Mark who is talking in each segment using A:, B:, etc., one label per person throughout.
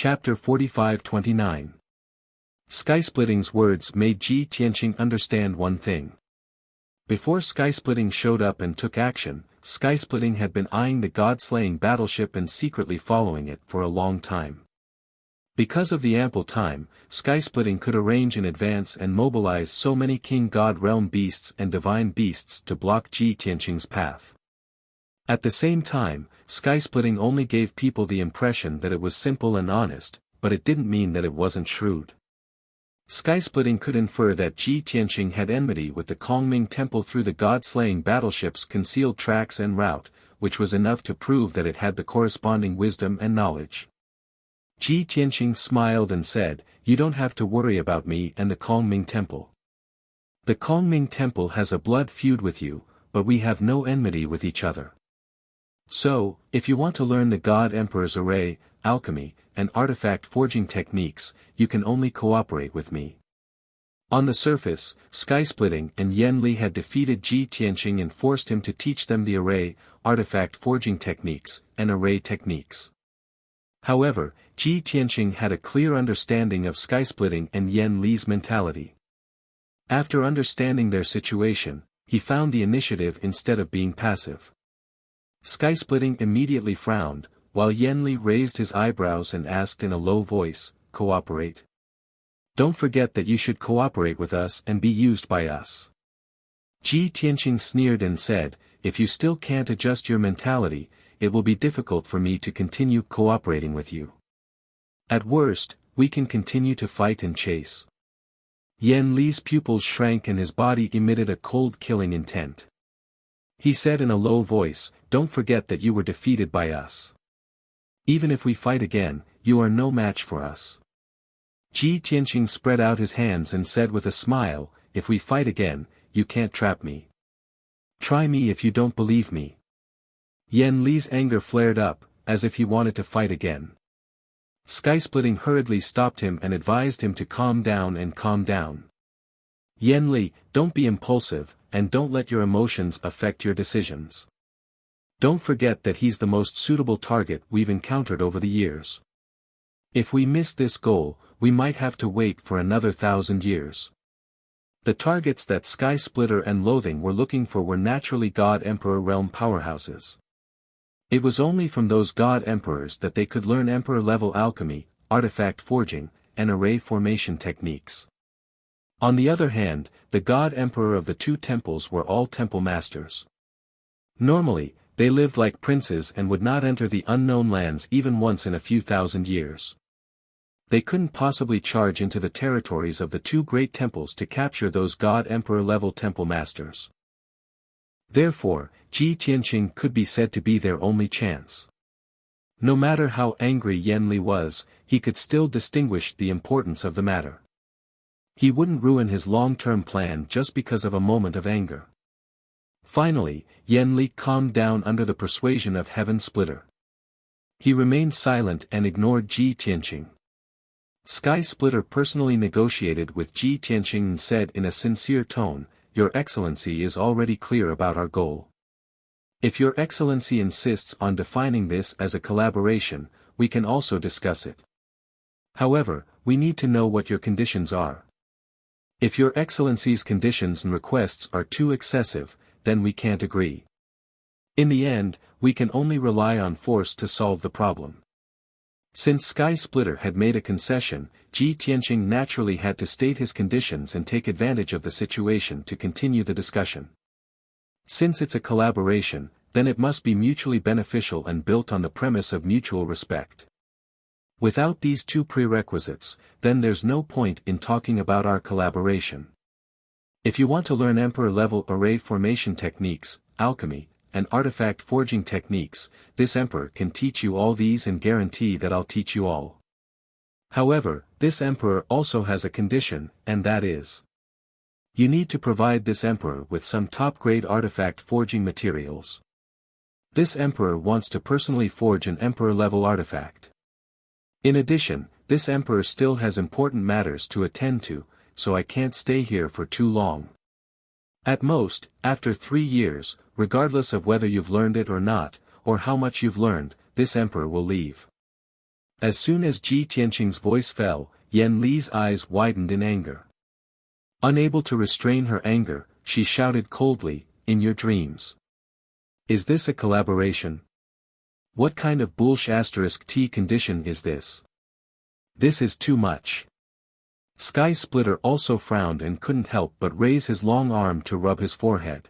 A: Chapter 45-29. Skysplitting's words made Ji Tianqing understand one thing. Before Skysplitting showed up and took action, Skysplitting had been eyeing the god-slaying battleship and secretly following it for a long time. Because of the ample time, Skysplitting could arrange in advance and mobilize so many king god realm beasts and divine beasts to block Ji Tianqing's path. At the same time, Skysplitting only gave people the impression that it was simple and honest, but it didn't mean that it wasn't shrewd. Skysplitting could infer that Ji Tianqing had enmity with the Kongming Temple through the god-slaying battleship's concealed tracks and route, which was enough to prove that it had the corresponding wisdom and knowledge. Ji Tianqing smiled and said, "You don't have to worry about me and the Kongming Temple. The Kongming Temple has a blood feud with you, but we have no enmity with each other. So, if you want to learn the God Emperor's array, alchemy, and artifact forging techniques, you can only cooperate with me." On the surface, Skysplitting and Yan Li had defeated Ji Tianqing and forced him to teach them the array, artifact forging techniques, and array techniques. However, Ji Tianqing had a clear understanding of Skysplitting and Yan Li's mentality. After understanding their situation, he found the initiative instead of being passive. Skysplitting immediately frowned, while Yan Li raised his eyebrows and asked in a low voice, "Cooperate? Don't forget that you should cooperate with us and be used by us." Ji Tianqing sneered and said, "If you still can't adjust your mentality, it will be difficult for me to continue cooperating with you. At worst, we can continue to fight and chase." Yan Li's pupils shrank and his body emitted a cold killing intent. He said in a low voice, "Don't forget that you were defeated by us. Even if we fight again, you are no match for us." Ji Tianqing spread out his hands and said with a smile, "If we fight again, you can't trap me. Try me if you don't believe me." Yan Li's anger flared up, as if he wanted to fight again. Skysplitting hurriedly stopped him and advised him to calm down and calm down. "Yan Li, don't be impulsive, and don't let your emotions affect your decisions. Don't forget that he's the most suitable target we've encountered over the years. If we miss this goal, we might have to wait for another 1,000 years." The targets that Skysplitter and Loathing were looking for were naturally God Emperor realm powerhouses. It was only from those God Emperors that they could learn Emperor-level alchemy, artifact forging, and array formation techniques. On the other hand, the God Emperor of the two temples were all temple masters. Normally, they lived like princes and would not enter the unknown lands even once in a few thousand years. They couldn't possibly charge into the territories of the two great temples to capture those God Emperor-level temple masters. Therefore, Ji Tianqing could be said to be their only chance. No matter how angry Yan Li was, he could still distinguish the importance of the matter. He wouldn't ruin his long-term plan just because of a moment of anger. Finally, Yan Li calmed down under the persuasion of Heaven Splitter. He remained silent and ignored Ji Tianqing. Sky Splitter personally negotiated with Ji Tianqing and said in a sincere tone, "Your Excellency is already clear about our goal. If Your Excellency insists on defining this as a collaboration, we can also discuss it. However, we need to know what your conditions are. If Your Excellency's conditions and requests are too excessive, then we can't agree. In the end, we can only rely on force to solve the problem." Since Sky Splitter had made a concession, Ji Tianqing naturally had to state his conditions and take advantage of the situation to continue the discussion. Since it's a collaboration, then it must be mutually beneficial and built on the premise of mutual respect. Without these two prerequisites, then there's no point in talking about our collaboration. If you want to learn Emperor-level array formation techniques, alchemy, and artifact forging techniques, this Emperor can teach you all these and guarantee that I'll teach you all. However, this Emperor also has a condition, and that is, you need to provide this Emperor with some top-grade artifact forging materials. This Emperor wants to personally forge an Emperor-level artifact. In addition, this Emperor still has important matters to attend to, so I can't stay here for too long. At most, after 3 years, regardless of whether you've learned it or not, or how much you've learned, this Emperor will leave. As soon as Ji Tianqing's voice fell, Yan Li's eyes widened in anger. Unable to restrain her anger, she shouted coldly, "In your dreams. Is this a collaboration? What kind of *T condition is this? This is too much." Sky Splitter also frowned and couldn't help but raise his long arm to rub his forehead.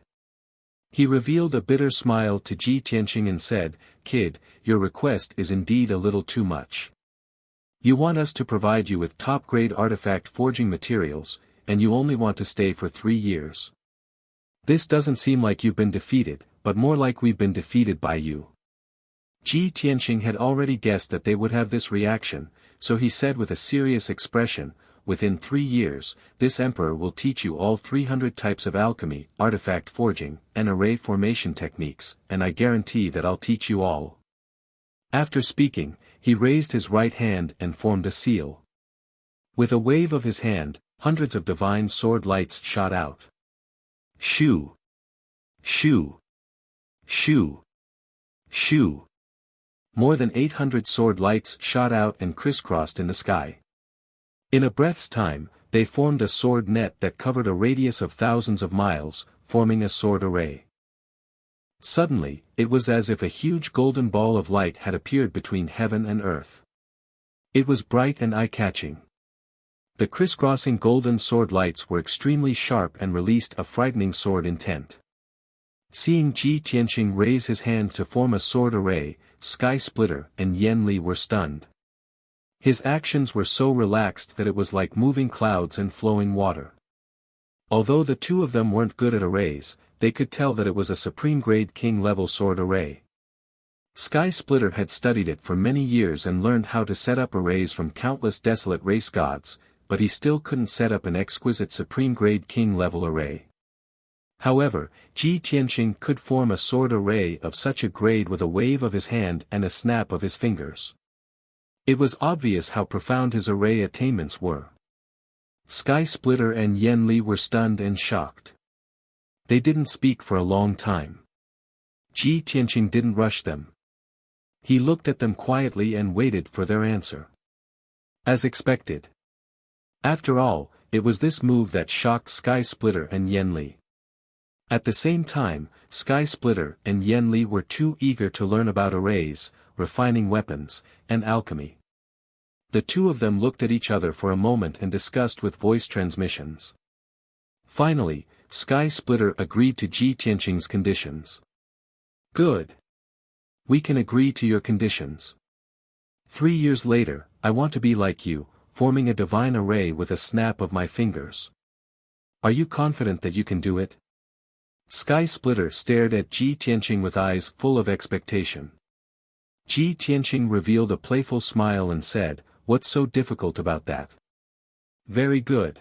A: He revealed a bitter smile to Ji Tianqing and said, "Kid, your request is indeed a little too much. You want us to provide you with top-grade artifact forging materials, and you only want to stay for 3 years. This doesn't seem like you've been defeated, but more like we've been defeated by you." Ji Tianqing had already guessed that they would have this reaction, so he said with a serious expression, "Within 3 years, this emperor will teach you all 300 types of alchemy, artifact forging, and array formation techniques, and I guarantee that I'll teach you all." After speaking, he raised his right hand and formed a seal. With a wave of his hand, hundreds of divine sword lights shot out. Shoo! Shoo! Shoo! Shoo! More than 800 sword lights shot out and crisscrossed in the sky. In a breath's time, they formed a sword net that covered a radius of thousands of miles, forming a sword array. Suddenly, it was as if a huge golden ball of light had appeared between heaven and earth. It was bright and eye-catching. The crisscrossing golden sword lights were extremely sharp and released a frightening sword intent. Seeing Ji Tianqing raise his hand to form a sword array, Sky Splitter and Yan Li were stunned. His actions were so relaxed that it was like moving clouds and flowing water. Although the two of them weren't good at arrays, they could tell that it was a supreme-grade king-level sword array. Sky Splitter had studied it for many years and learned how to set up arrays from countless desolate race gods, but he still couldn't set up an exquisite supreme-grade king-level array. However, Ji Tianqing could form a sword array of such a grade with a wave of his hand and a snap of his fingers. It was obvious how profound his array attainments were. Sky Splitter and Yan Li were stunned and shocked. They didn't speak for a long time. Ji Tianqing didn't rush them. He looked at them quietly and waited for their answer. As expected. After all, it was this move that shocked Sky Splitter and Yan Li. At the same time, Sky Splitter and Yan Li were too eager to learn about arrays, refining weapons, and alchemy. The two of them looked at each other for a moment and discussed with voice transmissions. Finally, Sky Splitter agreed to Ji Tianqing's conditions. "Good. We can agree to your conditions. 3 years later, I want to be like you, forming a divine array with a snap of my fingers. Are you confident that you can do it?" Sky Splitter stared at Ji Tianqing with eyes full of expectation. Ji Tianqing revealed a playful smile and said, "What's so difficult about that?" "Very good."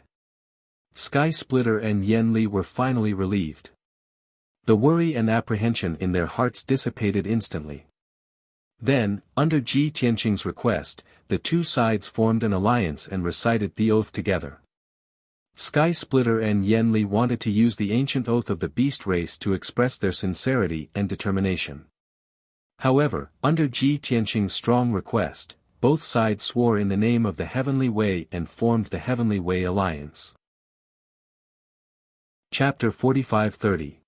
A: Sky Splitter and Yan Li were finally relieved. The worry and apprehension in their hearts dissipated instantly. Then, under Ji Tianqing's request, the two sides formed an alliance and recited the oath together. Sky Splitter and Yan Li wanted to use the ancient oath of the beast race to express their sincerity and determination. However, under Ji Tianqing's strong request, both sides swore in the name of the Heavenly Way and formed the Heavenly Way Alliance. Chapter 45-30.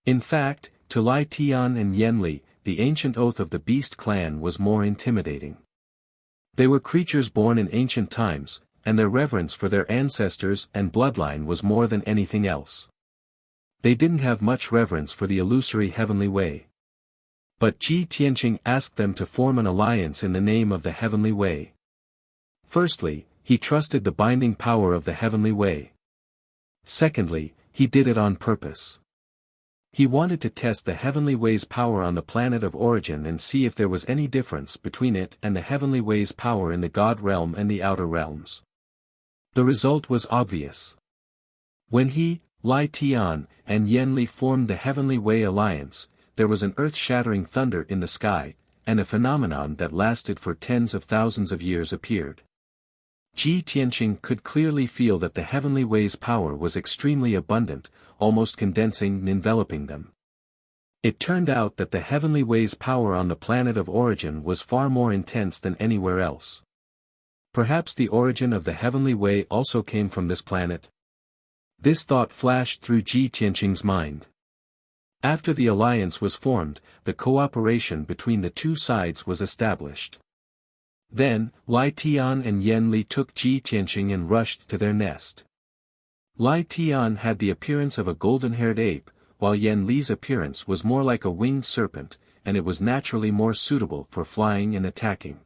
A: In fact, to Lai Tian and Yan Li, the ancient oath of the Beast clan was more intimidating. They were creatures born in ancient times, and their reverence for their ancestors and bloodline was more than anything else. They didn't have much reverence for the illusory Heavenly Way. But Ji Tianqing asked them to form an alliance in the name of the Heavenly Way. Firstly, he trusted the binding power of the Heavenly Way. Secondly, he did it on purpose. He wanted to test the Heavenly Way's power on the planet of origin and see if there was any difference between it and the Heavenly Way's power in the God realm and the outer realms. The result was obvious. When he, Lai Tian, and Yan Li formed the Heavenly Way Alliance, there was an earth-shattering thunder in the sky, and a phenomenon that lasted for tens of thousands of years appeared. Ji Tianqing could clearly feel that the Heavenly Way's power was extremely abundant, almost condensing and enveloping them. It turned out that the Heavenly Way's power on the planet of origin was far more intense than anywhere else. Perhaps the origin of the Heavenly Way also came from this planet? This thought flashed through Ji Tianqing's mind. After the alliance was formed, the cooperation between the two sides was established. Then, Lai Tian and Yen Li took Ji Tianqing and rushed to their nest. Lai Tian had the appearance of a golden-haired ape, while Yen Li's appearance was more like a winged serpent, and it was naturally more suitable for flying and attacking.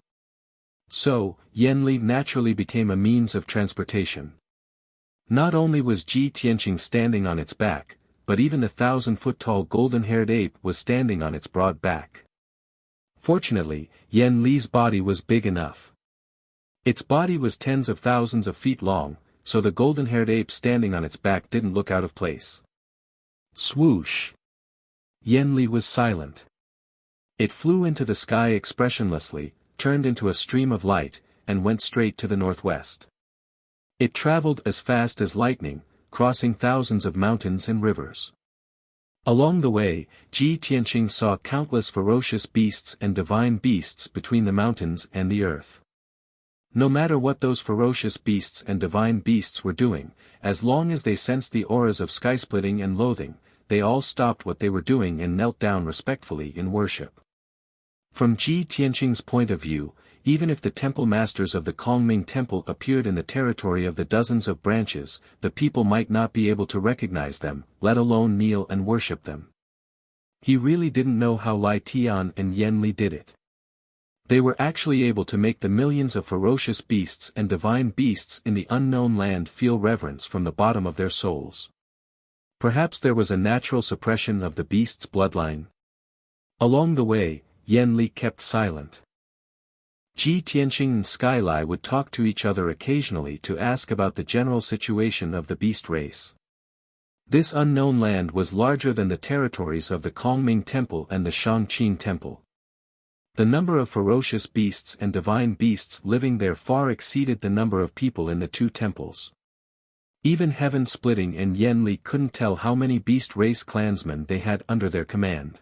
A: So, Yen Li naturally became a means of transportation. Not only was Ji Tianqing standing on its back, but even the 1,000-foot-tall golden-haired ape was standing on its broad back. Fortunately, Yen Li's body was big enough. Its body was tens of thousands of feet long, so the golden-haired ape standing on its back didn't look out of place. Swoosh! Yen Li was silent. It flew into the sky expressionlessly, turned into a stream of light, and went straight to the northwest. It traveled as fast as lightning, crossing thousands of mountains and rivers. Along the way, Ji Tianqing saw countless ferocious beasts and divine beasts between the mountains and the earth. No matter what those ferocious beasts and divine beasts were doing, as long as they sensed the auras of skysplitting and loathing, they all stopped what they were doing and knelt down respectfully in worship. From Ji Tianqing's point of view, even if the temple masters of the Kongming Temple appeared in the territory of the dozens of branches, the people might not be able to recognize them, let alone kneel and worship them. He really didn't know how Lai Tian and Yen Li did it. They were actually able to make the millions of ferocious beasts and divine beasts in the unknown land feel reverence from the bottom of their souls. Perhaps there was a natural suppression of the beast's bloodline. Along the way, Yen Li kept silent. Ji Tianqing and Skylai would talk to each other occasionally to ask about the general situation of the beast race. This unknown land was larger than the territories of the Kongming Temple and the Shangqing Temple. The number of ferocious beasts and divine beasts living there far exceeded the number of people in the two temples. Even Heaven Splitting and Yen Li couldn't tell how many beast race clansmen they had under their command.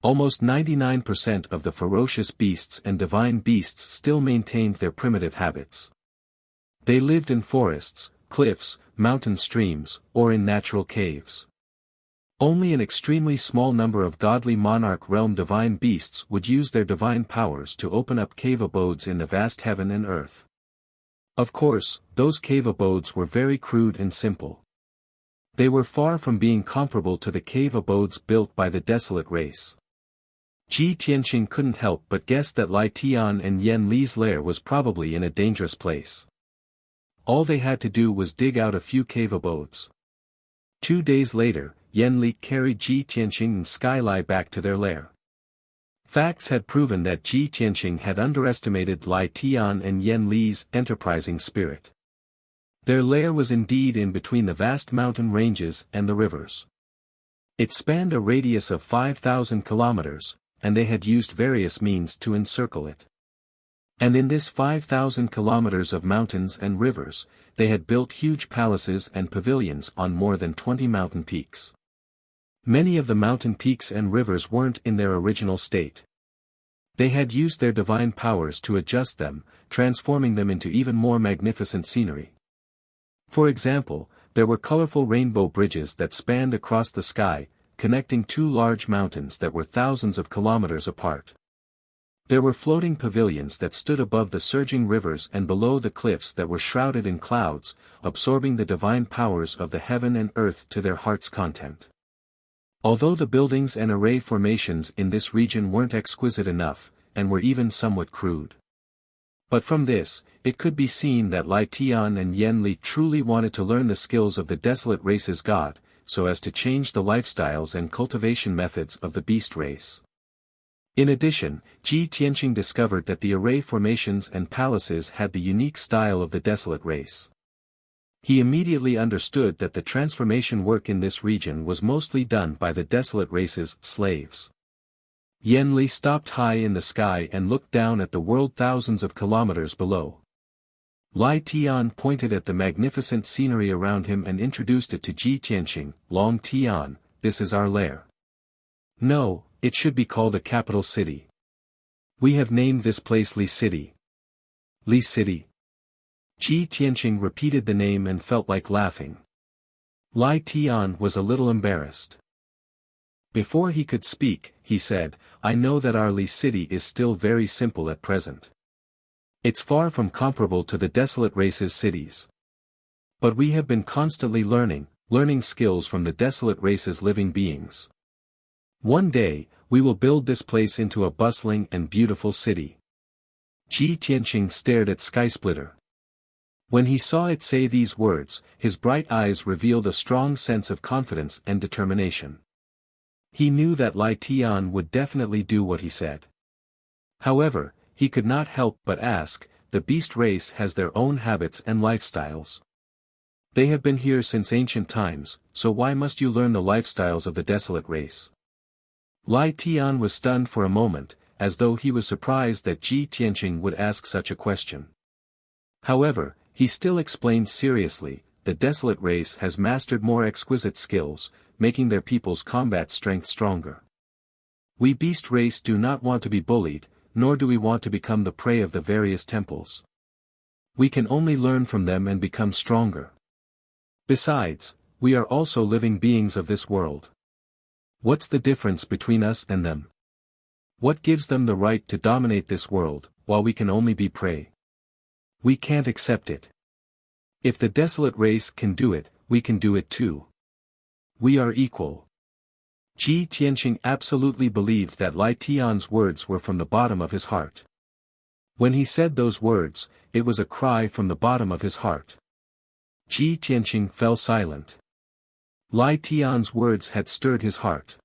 A: Almost 99% of the ferocious beasts and divine beasts still maintained their primitive habits. They lived in forests, cliffs, mountain streams, or in natural caves. Only an extremely small number of godly monarch realm divine beasts would use their divine powers to open up cave abodes in the vast heaven and earth. Of course, those cave abodes were very crude and simple. They were far from being comparable to the cave abodes built by the desolate race. Ji Tianqing couldn't help but guess that Lai Tian and Yen Li's lair was probably in a dangerous place. All they had to do was dig out a few cave abodes. 2 days later, Yen Li carried Ji Tianqing and Skylai back to their lair. Facts had proven that Ji Tianqing had underestimated Lai Tian and Yen Li's enterprising spirit. Their lair was indeed in between the vast mountain ranges and the rivers. It spanned a radius of 5,000 kilometers, and they had used various means to encircle it. And in this 5,000 kilometers of mountains and rivers, they had built huge palaces and pavilions on more than 20 mountain peaks. Many of the mountain peaks and rivers weren't in their original state. They had used their divine powers to adjust them, transforming them into even more magnificent scenery. For example, there were colorful rainbow bridges that spanned across the sky, connecting two large mountains that were thousands of kilometers apart. There were floating pavilions that stood above the surging rivers and below the cliffs that were shrouded in clouds, absorbing the divine powers of the heaven and earth to their heart's content. Although the buildings and array formations in this region weren't exquisite enough, and were even somewhat crude. But from this, it could be seen that Lai Tian and Yen Li truly wanted to learn the skills of the desolate race's god, so as to change the lifestyles and cultivation methods of the beast race. In addition, Ji Tianqing discovered that the array formations and palaces had the unique style of the desolate race. He immediately understood that the transformation work in this region was mostly done by the desolate race's slaves. Yen Li stopped high in the sky and looked down at the world thousands of kilometers below. Lai Tian pointed at the magnificent scenery around him and introduced it to Ji Tianqing. Long Tian, this is our lair. No, it should be called a capital city. We have named this place Li City. Li City. Ji Tianqing repeated the name and felt like laughing. Lai Tian was a little embarrassed. Before he could speak, he said, I know that our Li City is still very simple at present. It's far from comparable to the desolate race's cities. But we have been constantly learning skills from the desolate race's living beings. One day, we will build this place into a bustling and beautiful city. Ji Tianqing stared at Skysplitter. When he saw it say these words, his bright eyes revealed a strong sense of confidence and determination. He knew that Lai Tian would definitely do what he said. However, he could not help but ask, the beast race has their own habits and lifestyles. They have been here since ancient times, so why must you learn the lifestyles of the desolate race? Lai Tian was stunned for a moment, as though he was surprised that Ji Tianqing would ask such a question. However, he still explained seriously, the desolate race has mastered more exquisite skills, making their people's combat strength stronger. We beast race do not want to be bullied, nor do we want to become the prey of the various temples. We can only learn from them and become stronger. Besides, we are also living beings of this world. What's the difference between us and them? What gives them the right to dominate this world, while we can only be prey? We can't accept it. If the desolate race can do it, we can do it too. We are equal. Ji Tianqing absolutely believed that Lai Tian's words were from the bottom of his heart. When he said those words, it was a cry from the bottom of his heart. Ji Tianqing fell silent. Lai Tian's words had stirred his heart.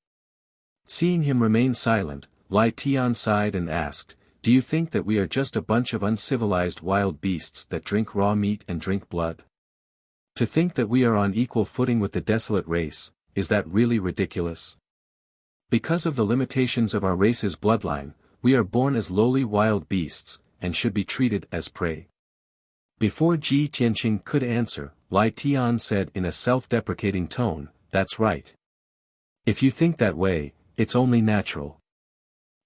A: Seeing him remain silent, Lai Tian sighed and asked, do you think that we are just a bunch of uncivilized wild beasts that drink raw meat and drink blood? To think that we are on equal footing with the desolate race, is that really ridiculous? Because of the limitations of our race's bloodline, we are born as lowly wild beasts, and should be treated as prey. Before Ji Tianqing could answer, Lai Tian said in a self-deprecating tone, that's right. If you think that way, it's only natural.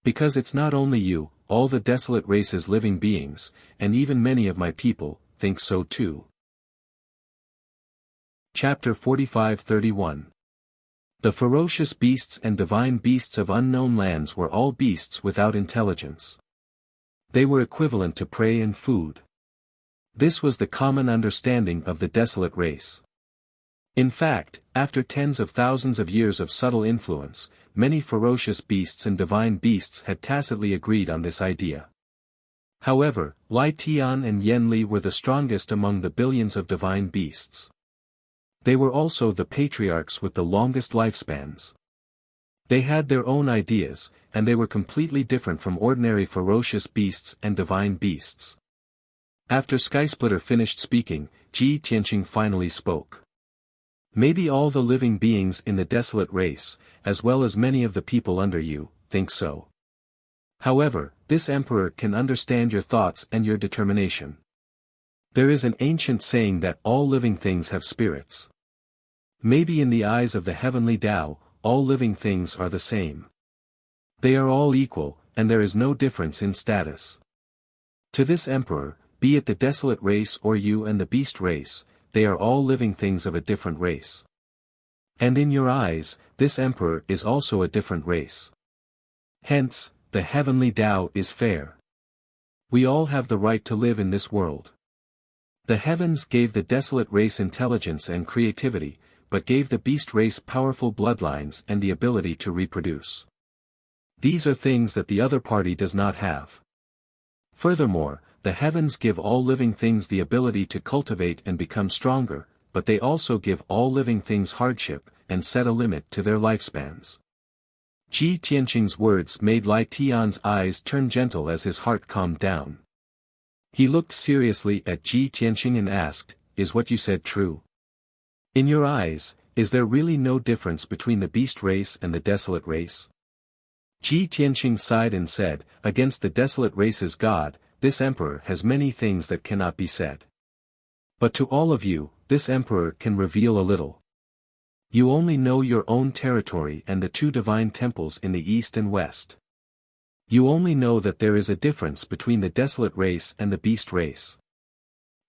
A: Because it's not only you, all the desolate race's living beings, and even many of my people, think so too. Chapter 45-31. The ferocious beasts and divine beasts of unknown lands were all beasts without intelligence. They were equivalent to prey and food. This was the common understanding of the desolate race. In fact, after tens of thousands of years of subtle influence, many ferocious beasts and divine beasts had tacitly agreed on this idea. However, Lai Tian and Yen Li were the strongest among the billions of divine beasts. They were also the patriarchs with the longest lifespans. They had their own ideas, and they were completely different from ordinary ferocious beasts and divine beasts. After Skysplitter finished speaking, Ji Tianqing finally spoke. Maybe all the living beings in the desolate race, as well as many of the people under you, think so. However, this emperor can understand your thoughts and your determination. There is an ancient saying that all living things have spirits. Maybe in the eyes of the heavenly Tao, all living things are the same. They are all equal, and there is no difference in status. To this emperor, be it the desolate race or you and the beast race, they are all living things of a different race. And in your eyes, this emperor is also a different race. Hence, the heavenly Tao is fair. We all have the right to live in this world. The heavens gave the desolate race intelligence and creativity, but gave the beast race powerful bloodlines and the ability to reproduce. These are things that the other party does not have. Furthermore, the heavens give all living things the ability to cultivate and become stronger, but they also give all living things hardship, and set a limit to their lifespans. Ji Tianqing's words made Lai Tian's eyes turn gentle as his heart calmed down. He looked seriously at Ji Tianqing and asked, is what you said true? In your eyes, is there really no difference between the beast race and the desolate race? Ji Tianqing sighed and said, against the desolate race's god, this emperor has many things that cannot be said. But to all of you, this emperor can reveal a little. You only know your own territory and the two divine temples in the east and west. You only know that there is a difference between the desolate race and the beast race.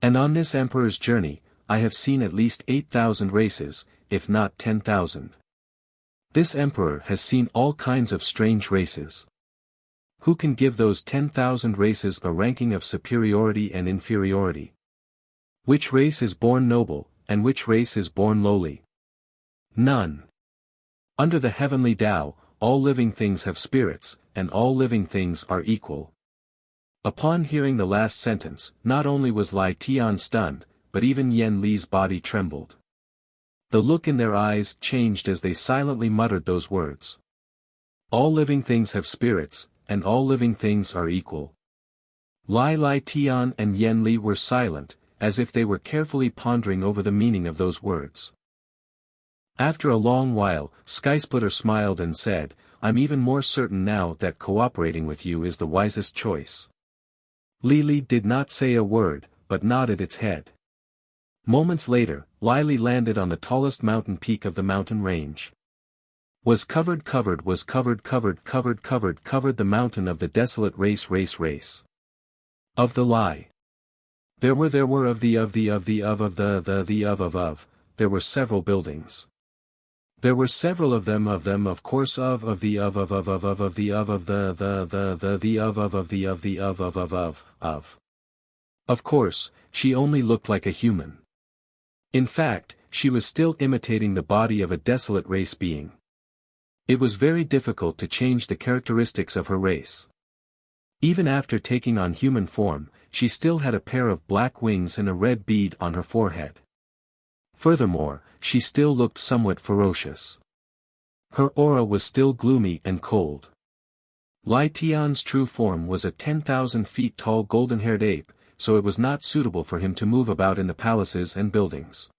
A: And on this emperor's journey, I have seen at least 8,000 races, if not 10,000. This emperor has seen all kinds of strange races. Who can give those 10,000 races a ranking of superiority and inferiority? Which race is born noble, and which race is born lowly? None. Under the heavenly Tao, all living things have spirits, and all living things are equal. Upon hearing the last sentence, not only was Lai Tian stunned, but even Yen Li's body trembled. The look in their eyes changed as they silently muttered those words. All living things have spirits, and all living things are equal. Lai Tian and Yen Li were silent, as if they were carefully pondering over the meaning of those words. After a long while, Skysplitter smiled and said, "I'm even more certain now that cooperating with you is the wisest choice." Li did not say a word, but nodded its head. Moments later, Li landed on the tallest mountain peak of the mountain range. Covered the mountain of the desolate race. Of the Lai. There were several buildings. There were several of them of course Of course, she only looked like a human. In fact, she was still imitating the body of a desolate race being. It was very difficult to change the characteristics of her race. Even after taking on human form, she still had a pair of black wings and a red bead on her forehead. Furthermore, she still looked somewhat ferocious. Her aura was still gloomy and cold. Lai Tian's true form was a 10,000 feet tall golden-haired ape, so it was not suitable for him to move about in the palaces and buildings.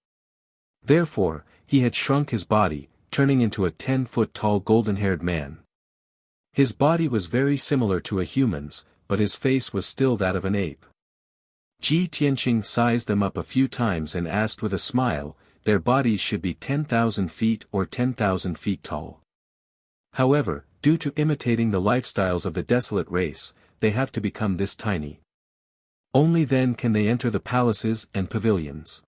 A: Therefore, he had shrunk his body, turning into a 10-foot tall golden-haired man. His body was very similar to a human's, but his face was still that of an ape. Ji Tianqing sized them up a few times and asked with a smile, "Their bodies should be 10,000 feet or 10,000 feet tall. However, due to imitating the lifestyles of the desolate race, they have to become this tiny. Only then can they enter the palaces and pavilions.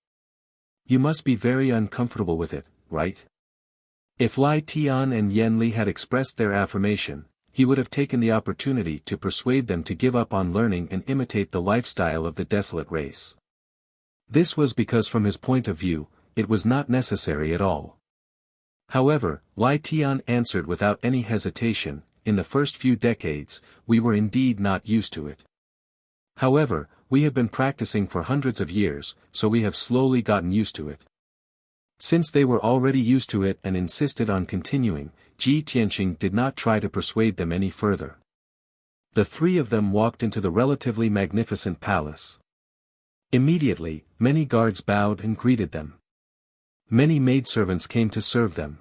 A: You must be very uncomfortable with it, right?" If Lai Tian and Yen Li had expressed their affirmation, he would have taken the opportunity to persuade them to give up on learning and imitate the lifestyle of the desolate race. This was because from his point of view, it was not necessary at all. However, Lai Tian answered without any hesitation, "In the first few decades, we were indeed not used to it. However, we have been practicing for hundreds of years, so we have slowly gotten used to it." Since they were already used to it and insisted on continuing, Ji Tianqing did not try to persuade them any further. The three of them walked into the relatively magnificent palace. Immediately, many guards bowed and greeted them. Many maidservants came to serve them.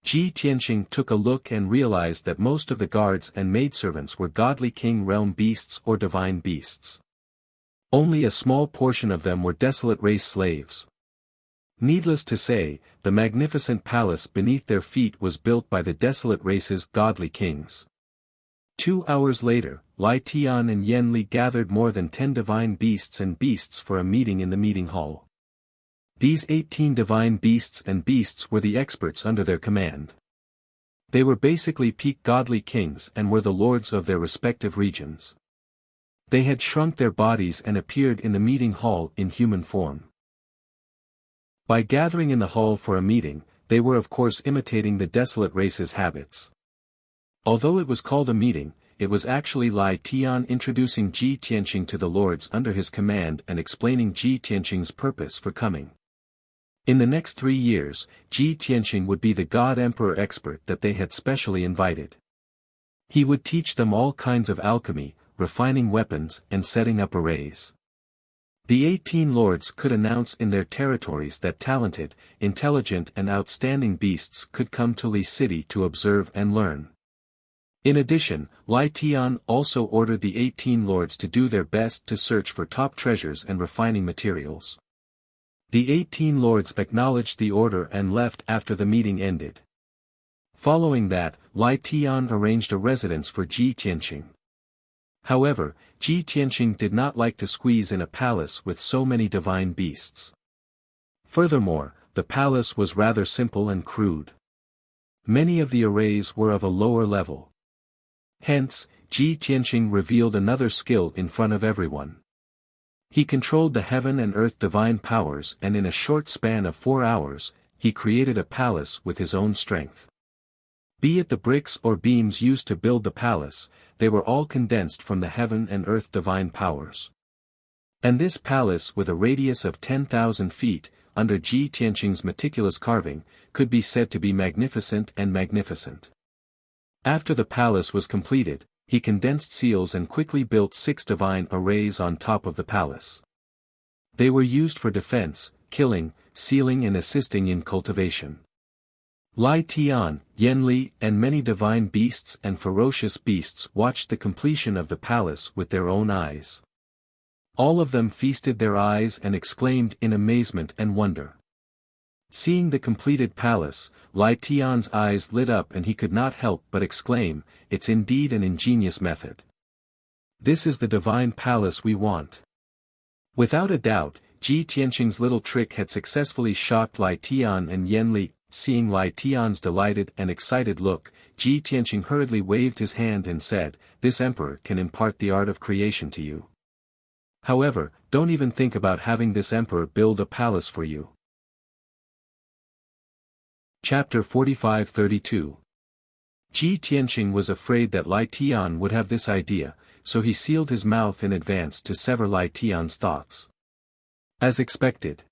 A: Ji Tianqing took a look and realized that most of the guards and maidservants were godly king realm beasts or divine beasts. Only a small portion of them were desolate race slaves. Needless to say, the magnificent palace beneath their feet was built by the desolate race's godly kings. 2 hours later, Lai Tian and Yen Li gathered more than 10 divine beasts and beasts for a meeting in the meeting hall. These 18 divine beasts and beasts were the experts under their command. They were basically peak godly kings and were the lords of their respective regions. They had shrunk their bodies and appeared in the meeting hall in human form. By gathering in the hall for a meeting, they were of course imitating the desolate race's habits. Although it was called a meeting, it was actually Lai Tian introducing Ji Tianqing to the lords under his command and explaining Ji Tianqing's purpose for coming. In the next 3 years, Ji Tianqing would be the God Emperor expert that they had specially invited. He would teach them all kinds of alchemy, refining weapons and setting up arrays. The 18 lords could announce in their territories that talented, intelligent and outstanding beasts could come to Li City to observe and learn. In addition, Lai Tian also ordered the 18 lords to do their best to search for top treasures and refining materials. The 18 lords acknowledged the order and left after the meeting ended. Following that, Lai Tian arranged a residence for Ji Tianqing. However, Ji Tianqing did not like to squeeze in a palace with so many divine beasts. Furthermore, the palace was rather simple and crude. Many of the arrays were of a lower level. Hence, Ji Tianqing revealed another skill in front of everyone. He controlled the heaven and earth divine powers, and in a short span of 4 hours, he created a palace with his own strength. Be it the bricks or beams used to build the palace, they were all condensed from the heaven and earth divine powers. And this palace, with a radius of 10,000 feet, under Ji Tianqing's meticulous carving, could be said to be magnificent and magnificent. After the palace was completed, he condensed seals and quickly built 6 divine arrays on top of the palace. They were used for defense, killing, sealing and assisting in cultivation. Lai Tian, Yen Li and many divine beasts and ferocious beasts watched the completion of the palace with their own eyes. All of them feasted their eyes and exclaimed in amazement and wonder. Seeing the completed palace, Lai Tian's eyes lit up and he could not help but exclaim, "It's indeed an ingenious method. This is the divine palace we want." Without a doubt, Ji Tianqing's little trick had successfully shocked Lai Tian and Yen Li. Seeing Lai Tian's delighted and excited look, Ji Tianqing hurriedly waved his hand and said, "This emperor can impart the art of creation to you. However, don't even think about having this emperor build a palace for you." Chapter 45-32. Ji Tianqing was afraid that Lai Tian would have this idea, so he sealed his mouth in advance to sever Lai Tian's thoughts. As expected,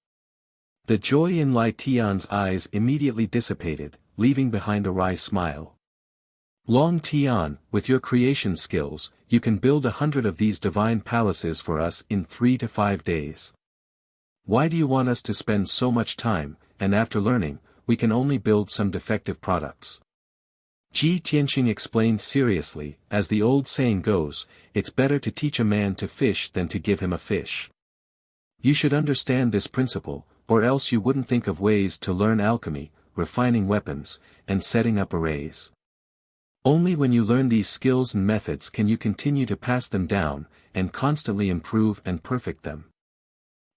A: the joy in Lai Tian's eyes immediately dissipated, leaving behind a wry smile. "Long Tian, with your creation skills, you can build 100 of these divine palaces for us in 3 to 5 days. Why do you want us to spend so much time, and after learning, we can only build some defective products?" Ji Tianqing explained seriously, as the old saying goes, it's better to teach a man to fish than to give him a fish. You should understand this principle, or else you wouldn't think of ways to learn alchemy, refining weapons, and setting up arrays. Only when you learn these skills and methods can you continue to pass them down, and constantly improve and perfect them.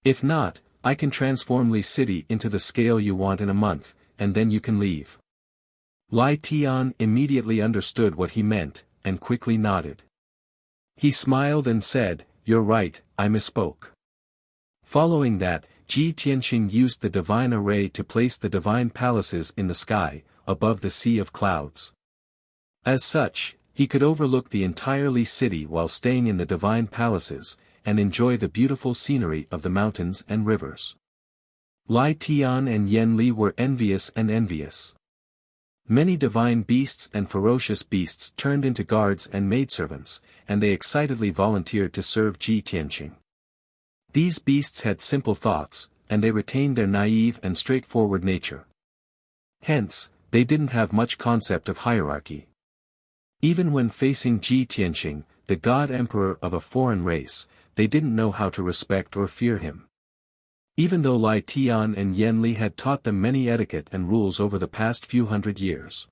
A: If not, I can transform Li City into the scale you want in a month, and then you can leave. Lai Tian immediately understood what he meant, and quickly nodded. He smiled and said, "You're right, I misspoke." Following that, Ji Tianqing used the divine array to place the divine palaces in the sky, above the sea of clouds. As such, he could overlook the entire Li City while staying in the divine palaces, and enjoy the beautiful scenery of the mountains and rivers. Lai Tian and Yen Li were envious and envious. Many divine beasts and ferocious beasts turned into guards and maidservants, and they excitedly volunteered to serve Ji Tianqing. These beasts had simple thoughts, and they retained their naive and straightforward nature. Hence, they didn't have much concept of hierarchy. Even when facing Ji Tianqing, the god emperor of a foreign race, they didn't know how to respect or fear him. Even though Lai Tian and Yen Li had taught them many etiquette and rules over the past few hundred years.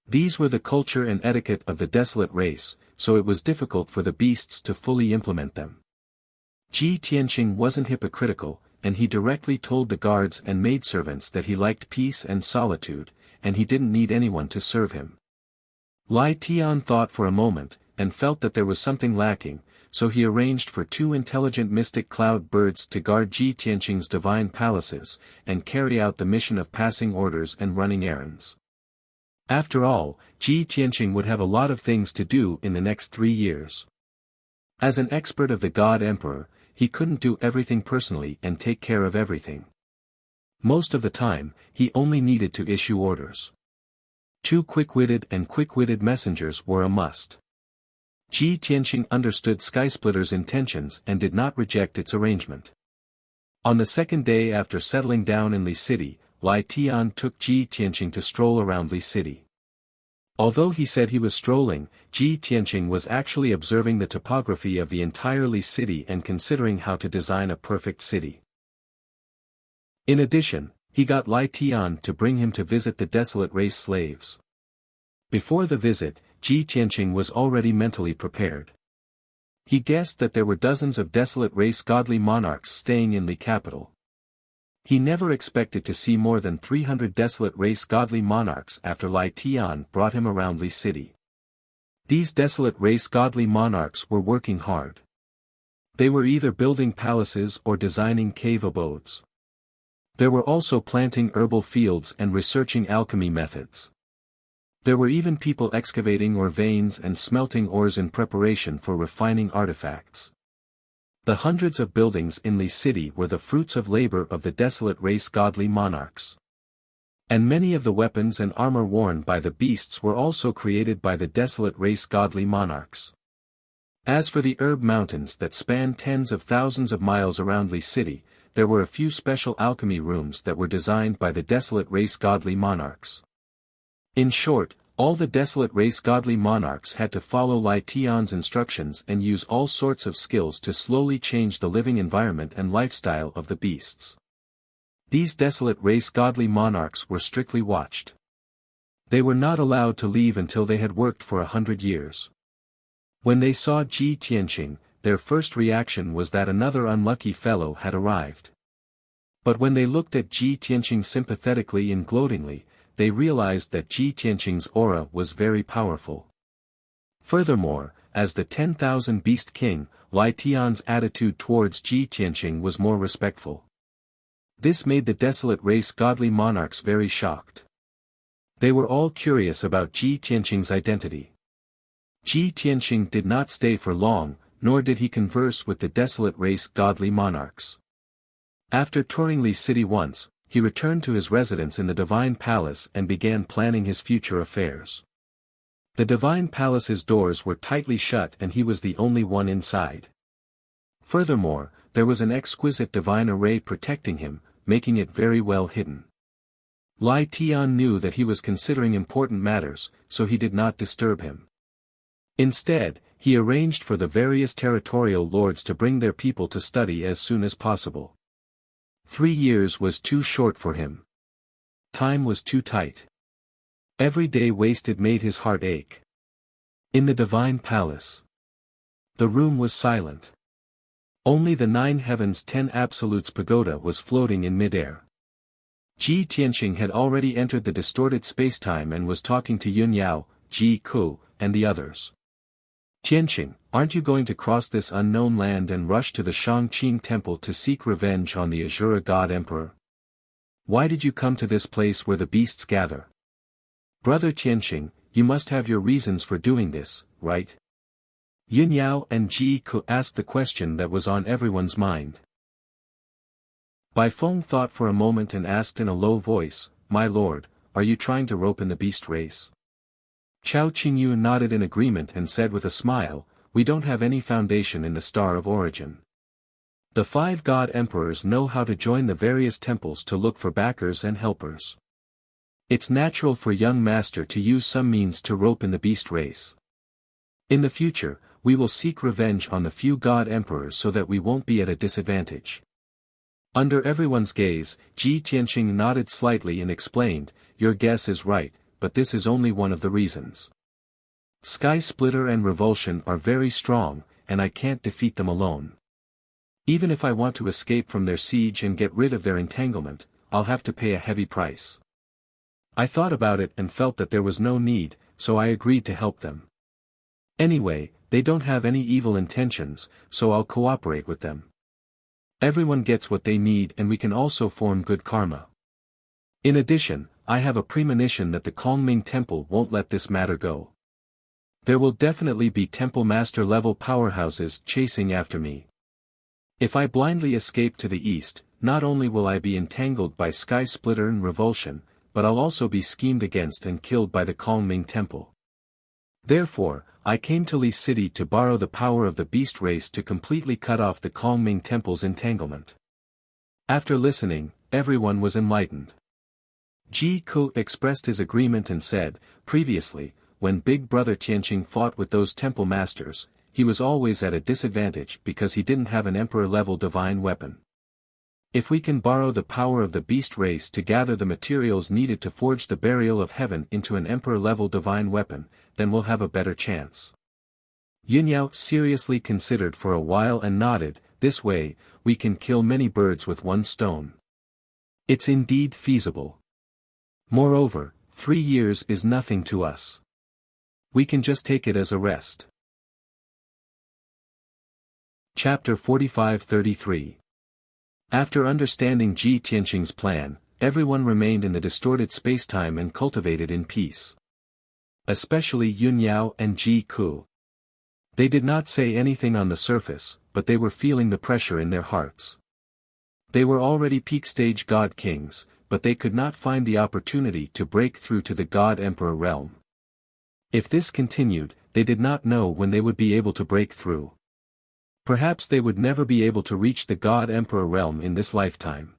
A: These were the culture and etiquette of the desolate race, so it was difficult for the beasts to fully implement them. Ji Tianqing wasn't hypocritical, and he directly told the guards and maidservants that he liked peace and solitude, and he didn't need anyone to serve him. Lai Tian thought for a moment, and felt that there was something lacking, so he arranged for 2 intelligent mystic cloud birds to guard Ji Tianqing's divine palaces, and carry out the mission of passing orders and running errands. After all, Ji Tianqing would have a lot of things to do in the next 3 years. As an expert of the God Emperor, he couldn't do everything personally and take care of everything. Most of the time, he only needed to issue orders. 2 quick-witted messengers were a must. Ji Tianqing understood Skysplitter's intentions and did not reject its arrangement. On the second day after settling down in Li City, Lai Tian took Ji Tianqing to stroll around Li City. Although he said he was strolling, Ji Tianqing was actually observing the topography of the entire Li City and considering how to design a perfect city. In addition, he got Lai Tian to bring him to visit the desolate race slaves. Before the visit, Ji Tianqing was already mentally prepared. He guessed that there were dozens of desolate race godly monarchs staying in Li capital. He never expected to see more than 300 desolate race godly monarchs after Lai Tian brought him around Li city. These desolate race godly monarchs were working hard. They were either building palaces or designing cave abodes. There were also planting herbal fields and researching alchemy methods. There were even people excavating ore veins and smelting ores in preparation for refining artifacts. The hundreds of buildings in Li city were the fruits of labor of the desolate race godly monarchs. And many of the weapons and armor worn by the beasts were also created by the desolate race godly monarchs. As for the herb mountains that spanned tens of thousands of miles around Li city, there were a few special alchemy rooms that were designed by the desolate race godly monarchs. In short, all the desolate race godly monarchs had to follow Lai Tian's instructions and use all sorts of skills to slowly change the living environment and lifestyle of the beasts. These desolate race godly monarchs were strictly watched. They were not allowed to leave until they had worked for 100 years. When they saw Ji Tianqing, their first reaction was that another unlucky fellow had arrived. But when they looked at Ji Tianqing sympathetically and gloatingly, they realized that Ji Tianqing's aura was very powerful. Furthermore, as the 10,000 Beast King, Lai Tian's attitude towards Ji Tianqing was more respectful. This made the desolate race godly monarchs very shocked. They were all curious about Ji Tianqing's identity. Ji Tianqing did not stay for long, nor did he converse with the desolate race godly monarchs. After touring Li city once, he returned to his residence in the Divine Palace and began planning his future affairs. The Divine Palace's doors were tightly shut and he was the only one inside. Furthermore, there was an exquisite divine array protecting him, making it very well hidden. Lai Tian knew that he was considering important matters, so he did not disturb him. Instead, he arranged for the various territorial lords to bring their people to study as soon as possible. 3 years was too short for him. Time was too tight. Every day wasted made his heart ache. In the Divine Palace, the room was silent. Only the 9 heavens 10 absolutes pagoda was floating in midair. Ji Tianqing had already entered the distorted spacetime and was talking to Yun Yao, Ji Ku, and the others. Tianqing, aren't you going to cross this unknown land and rush to the Shangqing temple to seek revenge on the Azura god emperor? Why did you come to this place where the beasts gather? Brother Tianqing, you must have your reasons for doing this, right? Yun Yao and Ji Ku asked the question that was on everyone's mind. Bai Feng thought for a moment and asked in a low voice, "My lord, are you trying to rope in the beast race?" Chao Qingyu nodded in agreement and said with a smile, "We don't have any foundation in the Star of Origin. The 5 god emperors know how to join the various temples to look for backers and helpers. It's natural for young master to use some means to rope in the beast race. In the future, we will seek revenge on the few god emperors so that we won't be at a disadvantage." Under everyone's gaze, Ji Tianqing nodded slightly and explained, "Your guess is right, but this is only one of the reasons. Sky Splitter and Revulsion are very strong, and I can't defeat them alone. Even if I want to escape from their siege and get rid of their entanglement, I'll have to pay a heavy price. I thought about it and felt that there was no need, so I agreed to help them. Anyway, they don't have any evil intentions, so I'll cooperate with them. Everyone gets what they need and we can also form good karma. In addition, I have a premonition that the Kongming Temple won't let this matter go. There will definitely be Temple Master level powerhouses chasing after me. If I blindly escape to the east, not only will I be entangled by Sky Splitter and Revulsion, but I'll also be schemed against and killed by the Kongming Temple. Therefore, I came to Li City to borrow the power of the beast race to completely cut off the Kongming Temple's entanglement." After listening, everyone was enlightened. Ji Ku expressed his agreement and said, "Previously, when Big Brother Tianqing fought with those temple masters, he was always at a disadvantage because he didn't have an emperor-level divine weapon. If we can borrow the power of the beast race to gather the materials needed to forge the burial of heaven into an emperor-level divine weapon, then we'll have a better chance. Yunyao seriously considered for a while and nodded. This way, we can kill many birds with one stone. It's indeed feasible. Moreover, 3 years is nothing to us. We can just take it as a rest. Chapter 45-33. After understanding Ji Tianqing's plan, everyone remained in the distorted spacetime and cultivated in peace. Especially Yun Yao and Ji Ku. They did not say anything on the surface, but they were feeling the pressure in their hearts. They were already peak-stage God Kings, but they could not find the opportunity to break through to the God Emperor realm. If this continued, they did not know when they would be able to break through. Perhaps they would never be able to reach the God Emperor realm in this lifetime.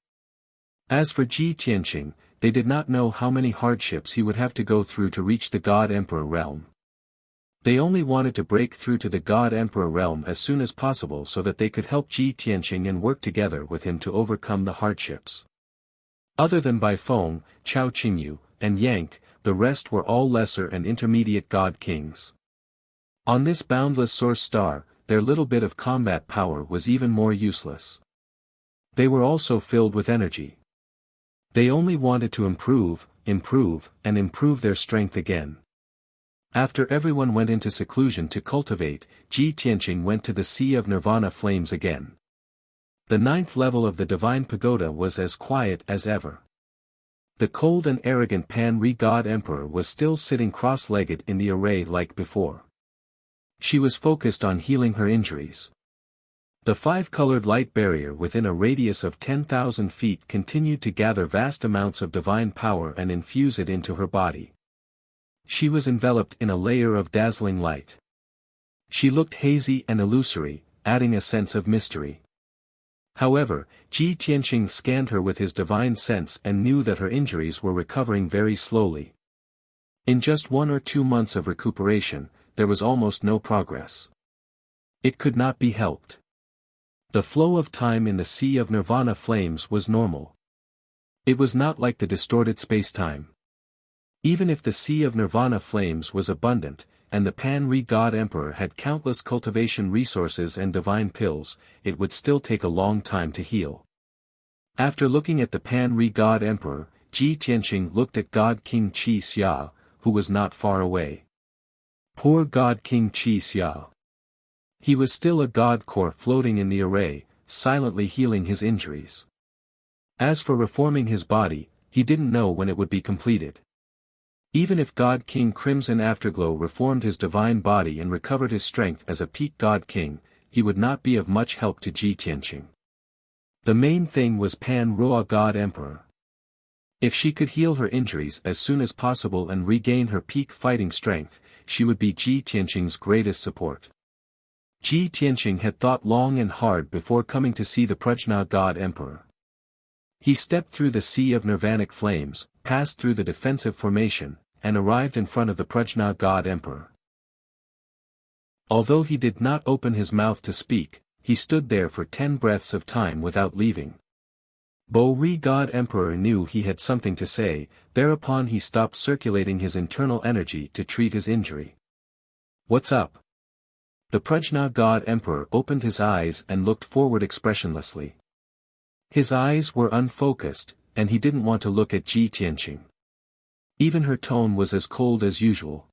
A: As for Ji Tianqing, they did not know how many hardships he would have to go through to reach the God Emperor realm. They only wanted to break through to the God Emperor realm as soon as possible so that they could help Ji Tianqing and work together with him to overcome the hardships. Other than Bai Feng, Chao Qingyu, and Yank, the rest were all lesser and intermediate God Kings. On this boundless source star, their little bit of combat power was even more useless. They were also filled with energy. They only wanted to improve, and improve their strength again. After everyone went into seclusion to cultivate, Ji Tianqing went to the Sea of Nirvana flames again. The 9th level of the Divine Pagoda was as quiet as ever. The cold and arrogant Pan-Ri God Emperor was still sitting cross-legged in the array like before. She was focused on healing her injuries. The 5-colored light barrier within a radius of 10,000 feet continued to gather vast amounts of divine power and infuse it into her body. She was enveloped in a layer of dazzling light. She looked hazy and illusory, adding a sense of mystery. However, Ji Tianqing scanned her with his divine sense and knew that her injuries were recovering very slowly. In just 1 or 2 months of recuperation, there was almost no progress. It could not be helped. The flow of time in the Sea of Nirvana flames was normal. It was not like the distorted space-time. Even if the Sea of Nirvana flames was abundant, and the Pan-Ri God Emperor had countless cultivation resources and divine pills, it would still take a long time to heal. After looking at the Pan-Ri God Emperor, Ji Tianqing looked at God King Qi Xia, who was not far away. Poor God King Qi Xia. He was still a god core floating in the array, silently healing his injuries. As for reforming his body, he didn't know when it would be completed. Even if God King Crimson Afterglow reformed his divine body and recovered his strength as a peak God King, he would not be of much help to Ji Tianqing. The main thing was Pan-Ri God Emperor. If she could heal her injuries as soon as possible and regain her peak fighting strength, she would be Ji Tianqing's greatest support. Ji Tianqing had thought long and hard before coming to see the Prajna God Emperor. He stepped through the Sea of Nirvanic flames, passed through the defensive formation, and arrived in front of the Prajna God Emperor. Although he did not open his mouth to speak, he stood there for 10 breaths of time without leaving. Bo-Ri God Emperor knew he had something to say, thereupon he stopped circulating his internal energy to treat his injury. "What's up?" The Prajna God Emperor opened his eyes and looked forward expressionlessly. His eyes were unfocused, and he didn't want to look at Ji Tianqing. Even her tone was as cold as usual.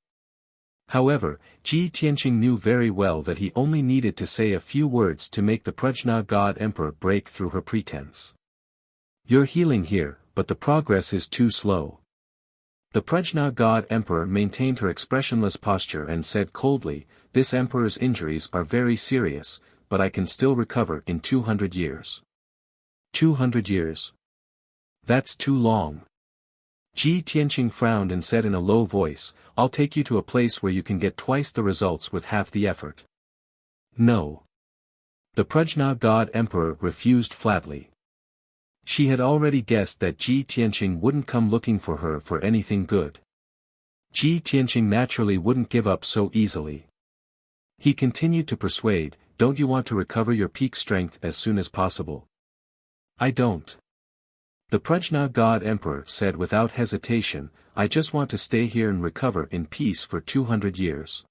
A: However, Ji Tianqing knew very well that he only needed to say a few words to make the Prajna God Emperor break through her pretense. "You're healing here, but the progress is too slow." The Prajna God Emperor maintained her expressionless posture and said coldly, "This emperor's injuries are very serious, but I can still recover in 200 years. 200 years. That's too long." Ji Tianqing frowned and said in a low voice, "I'll take you to a place where you can get twice the results with half the effort." "No." The Prajna God Emperor refused flatly. She had already guessed that Ji Tianqing wouldn't come looking for her for anything good. Ji Tianqing naturally wouldn't give up so easily. He continued to persuade, "Don't you want to recover your peak strength as soon as possible?" I don't. The Prajna God Emperor said without hesitation, I just want to stay here and recover in peace for 200 years.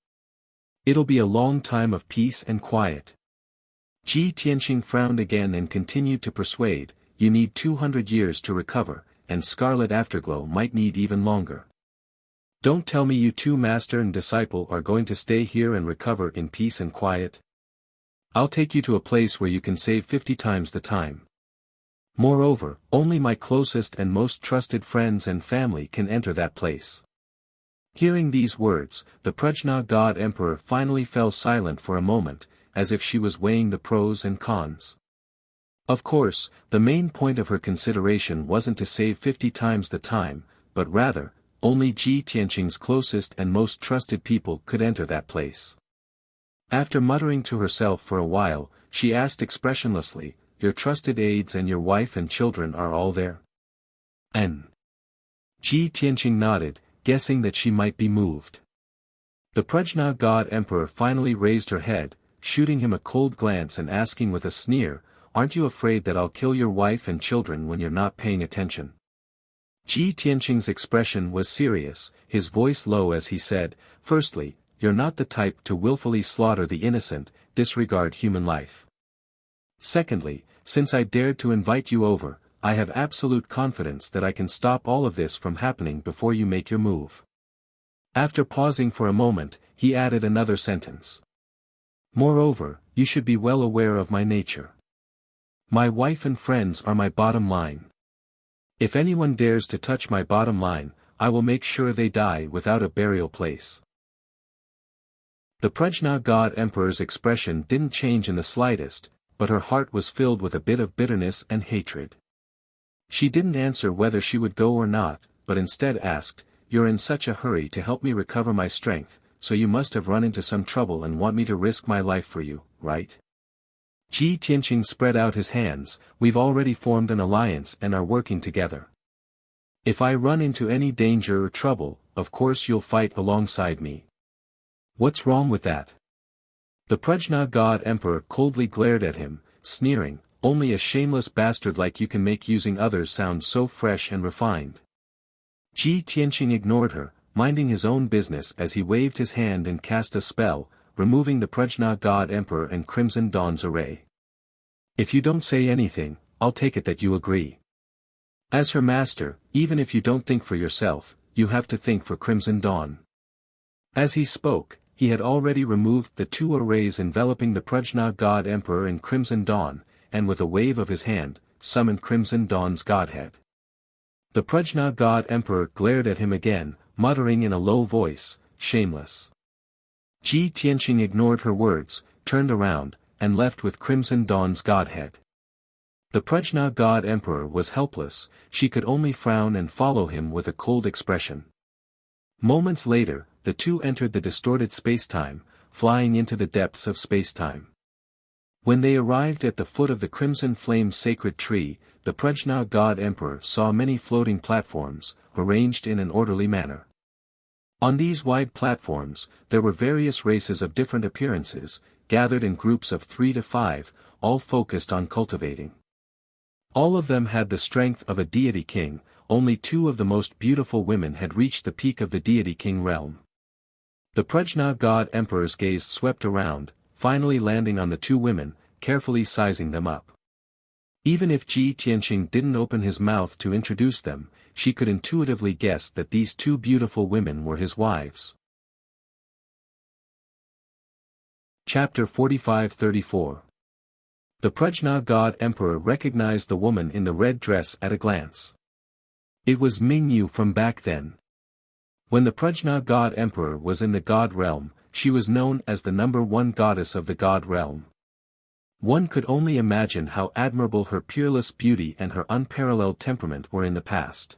A: It'll be a long time of peace and quiet. Ji Tianqing frowned again and continued to persuade, you need 200 years to recover, and Scarlet Afterglow might need even longer. Don't tell me you two master and disciple are going to stay here and recover in peace and quiet. I'll take you to a place where you can save 50 times the time. Moreover, only my closest and most trusted friends and family can enter that place. Hearing these words, the Prajna God Emperor finally fell silent for a moment, as if she was weighing the pros and cons. Of course, the main point of her consideration wasn't to save 50 times the time, but rather, only Ji Tianqing's closest and most trusted people could enter that place. After muttering to herself for a while, she asked expressionlessly, your trusted aides and your wife and children are all there? Ji Tianqing nodded, guessing that she might be moved. The Prajna God Emperor finally raised her head, shooting him a cold glance and asking with a sneer, aren't you afraid that I'll kill your wife and children when you're not paying attention? Ji Tianqing's expression was serious, his voice low as he said, firstly, you're not the type to willfully slaughter the innocent, disregard human life. Secondly, since I dared to invite you over, I have absolute confidence that I can stop all of this from happening before you make your move. After pausing for a moment, he added another sentence. Moreover, you should be well aware of my nature. My wife and friends are my bottom line. If anyone dares to touch my bottom line, I will make sure they die without a burial place. The Prajna God Emperor's expression didn't change in the slightest, but her heart was filled with a bit of bitterness and hatred. She didn't answer whether she would go or not, but instead asked, you're in such a hurry to help me recover my strength, so you must have run into some trouble and want me to risk my life for you, right? Ji Tianqing spread out his hands, we've already formed an alliance and are working together. If I run into any danger or trouble, of course you'll fight alongside me. What's wrong with that? The Prajna God Emperor coldly glared at him, sneering, only a shameless bastard like you can make using others sound so fresh and refined. Ji Tianqing ignored her, minding his own business as he waved his hand and cast a spell, removing the Prajna God Emperor and Crimson Dawn's array. If you don't say anything, I'll take it that you agree. As her master, even if you don't think for yourself, you have to think for Crimson Dawn. As he spoke, he had already removed the two arrays enveloping the Prajna God Emperor and Crimson Dawn, and with a wave of his hand, summoned Crimson Dawn's godhead. The Prajna God Emperor glared at him again, muttering in a low voice, shameless. Ji Tianqing ignored her words, turned around, and left with Crimson Dawn's godhead. The Prajna God Emperor was helpless, she could only frown and follow him with a cold expression. Moments later, the two entered the distorted spacetime, flying into the depths of spacetime. When they arrived at the foot of the Crimson Flame's sacred tree, the Prajna God Emperor saw many floating platforms, arranged in an orderly manner. On these wide platforms, there were various races of different appearances, gathered in groups of 3 to 5, all focused on cultivating. All of them had the strength of a deity king, only 2 of the most beautiful women had reached the peak of the deity king realm. The Prajna God Emperor's gaze swept around, finally landing on the 2 women, carefully sizing them up. Even if Ji Tianqing didn't open his mouth to introduce them, she could intuitively guess that these 2 beautiful women were his wives. Chapter 45-34. The Prajna God Emperor recognized the woman in the red dress at a glance. It was Mingyu from back then. When the Prajna God Emperor was in the God realm, she was known as the #1 goddess of the God realm. One could only imagine how admirable her peerless beauty and her unparalleled temperament were in the past.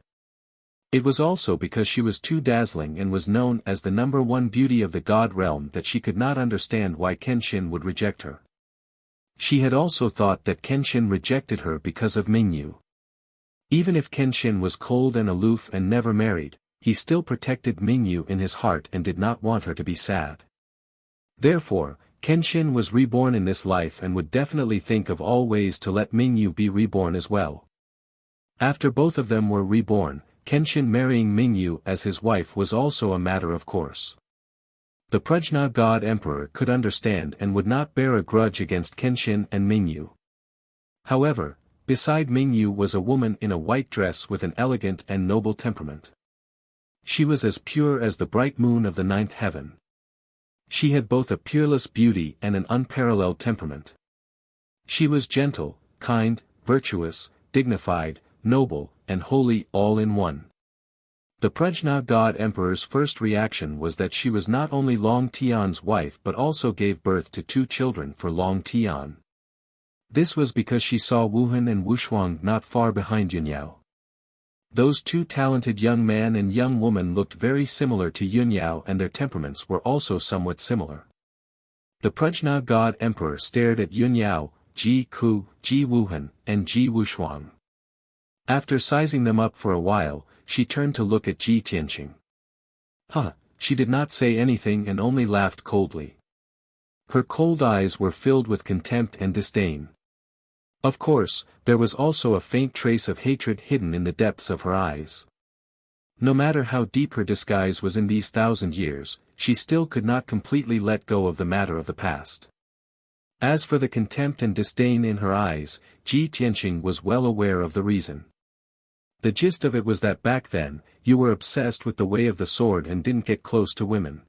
A: It was also because she was too dazzling and was known as the #1 beauty of the God realm that she could not understand why Kenshin would reject her. She had also thought that Kenshin rejected her because of Mingyu. Even if Kenshin was cold and aloof and never married, he still protected Mingyu in his heart and did not want her to be sad. Therefore, Kenshin was reborn in this life and would definitely think of all ways to let Mingyu be reborn as well. After both of them were reborn, Kenshin marrying Mingyu as his wife was also a matter of course. The Prajna God Emperor could understand and would not bear a grudge against Kenshin and Mingyu. However, beside Mingyu was a woman in a white dress with an elegant and noble temperament. She was as pure as the bright moon of the ninth heaven. She had both a peerless beauty and an unparalleled temperament. She was gentle, kind, virtuous, dignified, noble, and holy all in one. The Prajna God Emperor's first reaction was that she was not only Long Tian's wife but also gave birth to 2 children for Long Tian. This was because she saw Wuhan and Wushuang not far behind Yunyao. Those 2 talented young man and young woman looked very similar to Yunyao and their temperaments were also somewhat similar. The Prajna God Emperor stared at Yunyao, Ji Ku, Ji Wuhan, and Ji Wushuang. After sizing them up for a while, she turned to look at Ji Tianqing. She did not say anything and only laughed coldly. Her cold eyes were filled with contempt and disdain. Of course, there was also a faint trace of hatred hidden in the depths of her eyes. No matter how deep her disguise was in these 1,000 years, she still could not completely let go of the matter of the past. As for the contempt and disdain in her eyes, Ji Tianqing was well aware of the reason. The gist of it was that back then, you were obsessed with the way of the sword and didn't get close to women.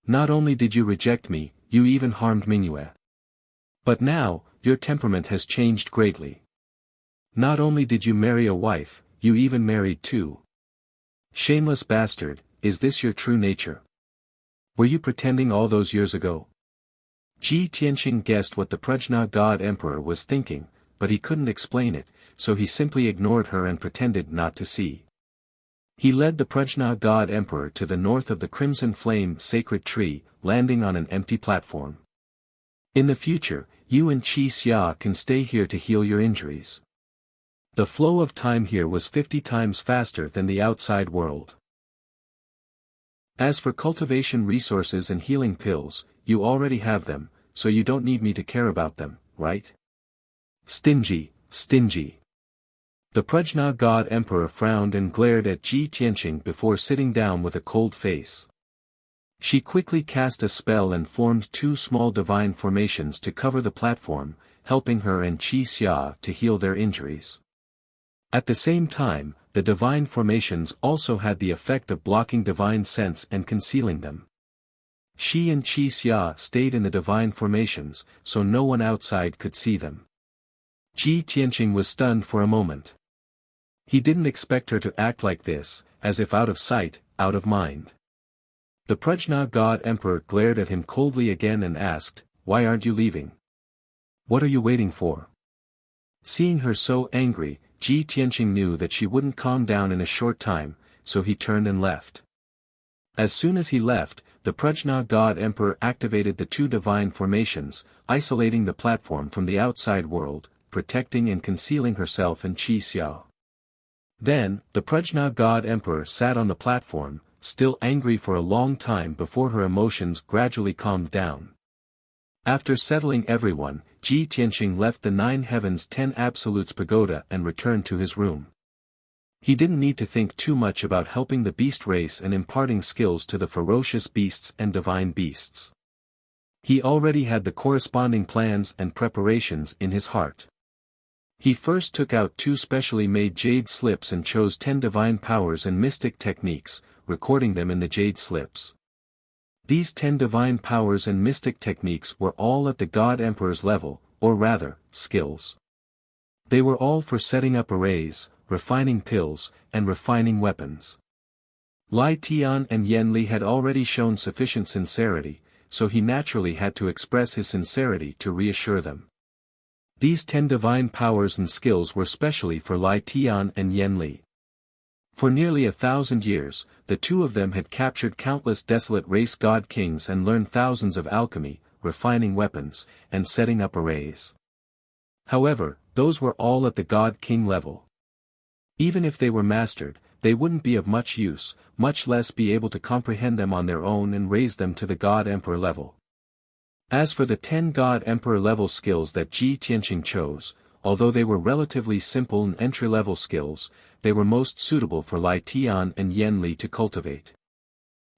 A: Not only did you reject me, you even harmed Mingyue. But now, your temperament has changed greatly. Not only did you marry a wife, you even married 2. Shameless bastard, is this your true nature? Were you pretending all those years ago? Ji Tianqing guessed what the Prajna God Emperor was thinking, but he couldn't explain it, so he simply ignored her and pretended not to see. He led the Prajna God Emperor to the north of the Crimson Flame sacred tree, landing on an empty platform. In the future, you and Qi Xia can stay here to heal your injuries. The flow of time here was 50 times faster than the outside world. As for cultivation resources and healing pills, you already have them, so you don't need me to care about them, right? Stingy, stingy. The Prajna God Emperor frowned and glared at Ji Tianqing before sitting down with a cold face. She quickly cast a spell and formed 2 small divine formations to cover the platform, helping her and Qi Xia to heal their injuries. At the same time, the divine formations also had the effect of blocking divine sense and concealing them. She and Qi Xia stayed in the divine formations, so no one outside could see them. Ji Tianqing was stunned for a moment. He didn't expect her to act like this, as if out of sight, out of mind. The Prajna God Emperor glared at him coldly again and asked, "Why aren't you leaving? What are you waiting for?" Seeing her so angry, Ji Tianqing knew that she wouldn't calm down in a short time, so he turned and left. As soon as he left, the Prajna God Emperor activated the 2 divine formations, isolating the platform from the outside world, protecting and concealing herself and Qi Xia. Then, the Prajna God Emperor sat on the platform, still angry for a long time before her emotions gradually calmed down. After settling everyone, Ji Tianqing left the 9 Heavens 10 Absolutes pagoda and returned to his room. He didn't need to think too much about helping the beast race and imparting skills to the ferocious beasts and divine beasts. He already had the corresponding plans and preparations in his heart. He first took out 2 specially made jade slips and chose 10 divine powers and mystic techniques, recording them in the jade slips. These 10 divine powers and mystic techniques were all at the God Emperor's level, or rather, skills. They were all for setting up arrays, refining pills, and refining weapons. Lai Tian and Yen Li had already shown sufficient sincerity, so he naturally had to express his sincerity to reassure them. These 10 divine powers and skills were specially for Lai Tian and Yen Li. For nearly 1,000 years, the 2 of them had captured countless desolate race god kings and learned thousands of alchemy, refining weapons, and setting up arrays. However, those were all at the god king level. Even if they were mastered, they wouldn't be of much use, much less be able to comprehend them on their own and raise them to the god emperor level. As for the 10 God Emperor level skills that Ji Tianqing chose, although they were relatively simple and entry-level skills, they were most suitable for Lai Tian and Yan Li to cultivate.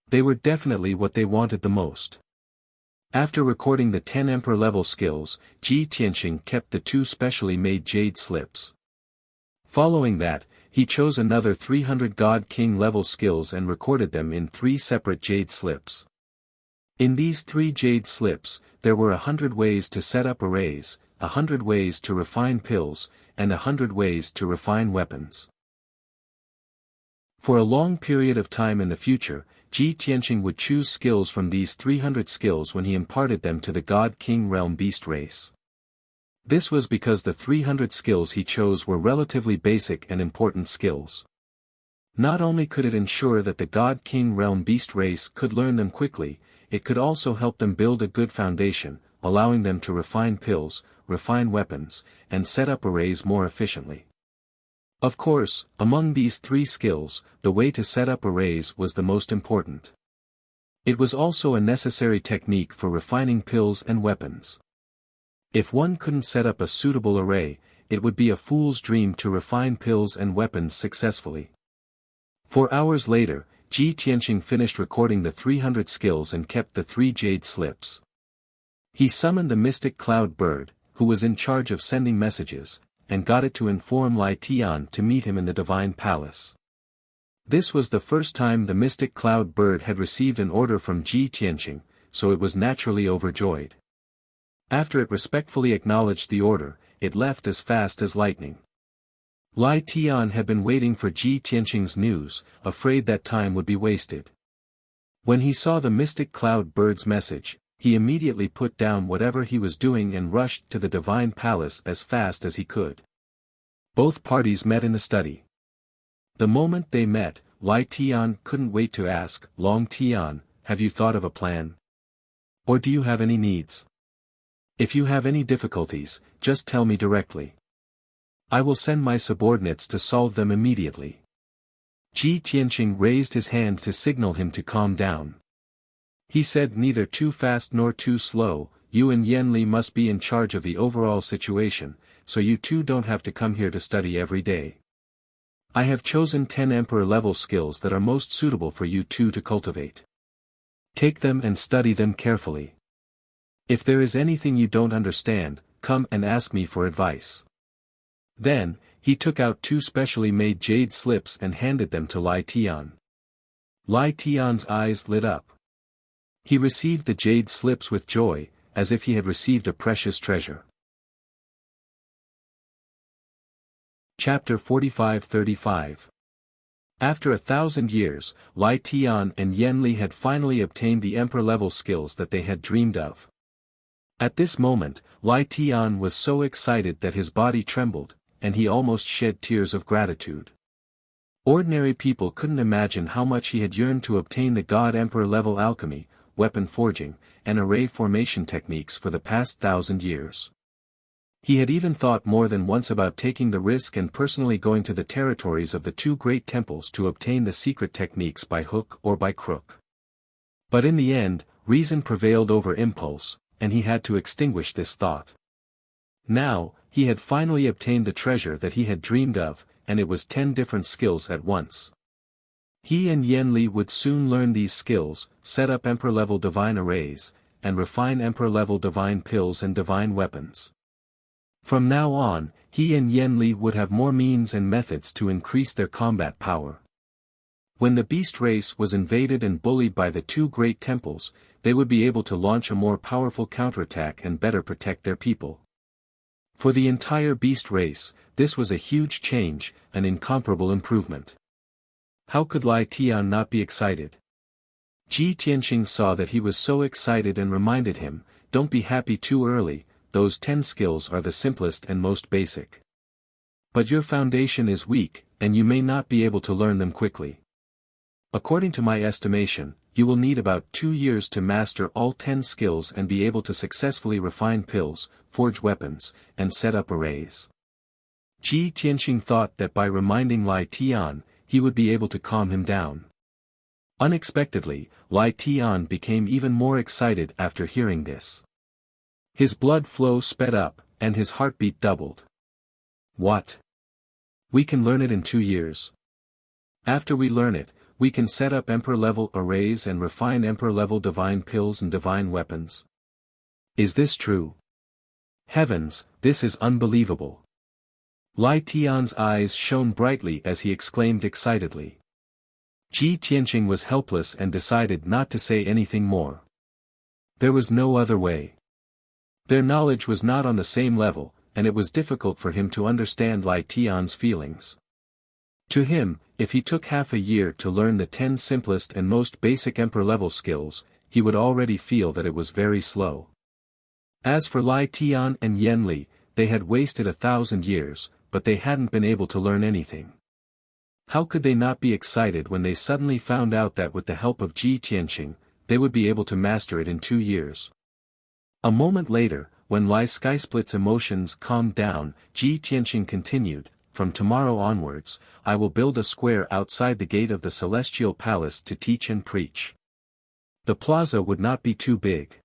A: They were definitely what they wanted the most. After recording the 10 Emperor level skills, Ji Tianqing kept the 2 specially made jade slips. Following that, he chose another 300 God King level skills and recorded them in 3 separate jade slips. In these 3 jade slips, there were 100 ways to set up arrays, 100 ways to refine pills, and 100 ways to refine weapons. For a long period of time in the future, Ji Tianqing would choose skills from these 300 skills when he imparted them to the God King Realm Beast race. This was because the 300 skills he chose were relatively basic and important skills. Not only could it ensure that the God King Realm Beast race could learn them quickly, it could also help them build a good foundation, allowing them to refine pills, refine weapons, and set up arrays more efficiently. Of course, among these 3 skills, the way to set up arrays was the most important. It was also a necessary technique for refining pills and weapons. If one couldn't set up a suitable array, it would be a fool's dream to refine pills and weapons successfully. 4 hours later, Ji Tianqing finished recording the 300 skills and kept the 3 jade slips. He summoned the mystic cloud bird, who was in charge of sending messages, and got it to inform Lai Tian to meet him in the divine palace. This was the first time the mystic cloud bird had received an order from Ji Tianqing, so it was naturally overjoyed. After it respectfully acknowledged the order, it left as fast as lightning. Lai Tian had been waiting for Ji Tianqing's news, afraid that time would be wasted. When he saw the mystic cloud bird's message, he immediately put down whatever he was doing and rushed to the divine palace as fast as he could. Both parties met in the study. The moment they met, Lai Tian couldn't wait to ask, "Long Tian, have you thought of a plan? Or do you have any needs? If you have any difficulties, just tell me directly. I will send my subordinates to solve them immediately." Ji Tianqing raised his hand to signal him to calm down. He said, "Neither too fast nor too slow, you and Yan Li must be in charge of the overall situation, so you two don't have to come here to study every day. I have chosen 10 Emperor level skills that are most suitable for you two to cultivate. Take them and study them carefully. If there is anything you don't understand, come and ask me for advice." Then, he took out 2 specially made jade slips and handed them to Lai Tian. Lai Tian's eyes lit up. He received the jade slips with joy, as if he had received a precious treasure. Chapter 45-35. After 1,000 years, Lai Tian and Yan Li had finally obtained the Emperor-level skills that they had dreamed of. At this moment, Lai Tian was so excited that his body trembled, and he almost shed tears of gratitude. Ordinary people couldn't imagine how much he had yearned to obtain the God Emperor level alchemy, weapon forging, and array formation techniques for the past 1,000 years. He had even thought more than once about taking the risk and personally going to the territories of the 2 great temples to obtain the secret techniques by hook or by crook. But in the end, reason prevailed over impulse, and he had to extinguish this thought. Now, he had finally obtained the treasure that he had dreamed of, and it was 10 different skills at once. He and Yan Li would soon learn these skills, set up Emperor-level divine arrays, and refine Emperor-level divine pills and divine weapons. From now on, he and Yan Li would have more means and methods to increase their combat power. When the beast race was invaded and bullied by the 2 great temples, they would be able to launch a more powerful counterattack and better protect their people. For the entire beast race, this was a huge change, an incomparable improvement. How could Lai Tian not be excited? Ji Tianqing saw that he was so excited and reminded him, "Don't be happy too early, those 10 skills are the simplest and most basic. But your foundation is weak, and you may not be able to learn them quickly. According to my estimation, you will need about 2 years to master all 10 skills and be able to successfully refine pills, forge weapons, and set up arrays." Ji Tianqing thought that by reminding Lai Tian, he would be able to calm him down. Unexpectedly, Lai Tian became even more excited after hearing this. His blood flow sped up, and his heartbeat doubled. What? We can learn it in 2 years. After we learn it, we can set up Emperor-level arrays and refine Emperor-level divine pills and divine weapons. Is this true? Heavens, this is unbelievable. Lai Tian's eyes shone brightly as he exclaimed excitedly. Ji Tianqing was helpless and decided not to say anything more. There was no other way. Their knowledge was not on the same level, and it was difficult for him to understand Lai Tian's feelings. To him, if he took half a year to learn the 10 simplest and most basic Emperor-level skills, he would already feel that it was very slow. As for Lai Tian and Yen Li, they had wasted 1,000 years, but they hadn't been able to learn anything. How could they not be excited when they suddenly found out that with the help of Ji Tianqing, they would be able to master it in 2 years? A moment later, when Lai Skysplit's emotions calmed down, Ji Tianqing continued, "From tomorrow onwards, I will build a square outside the gate of the Celestial Palace to teach and preach. The plaza would not be too big.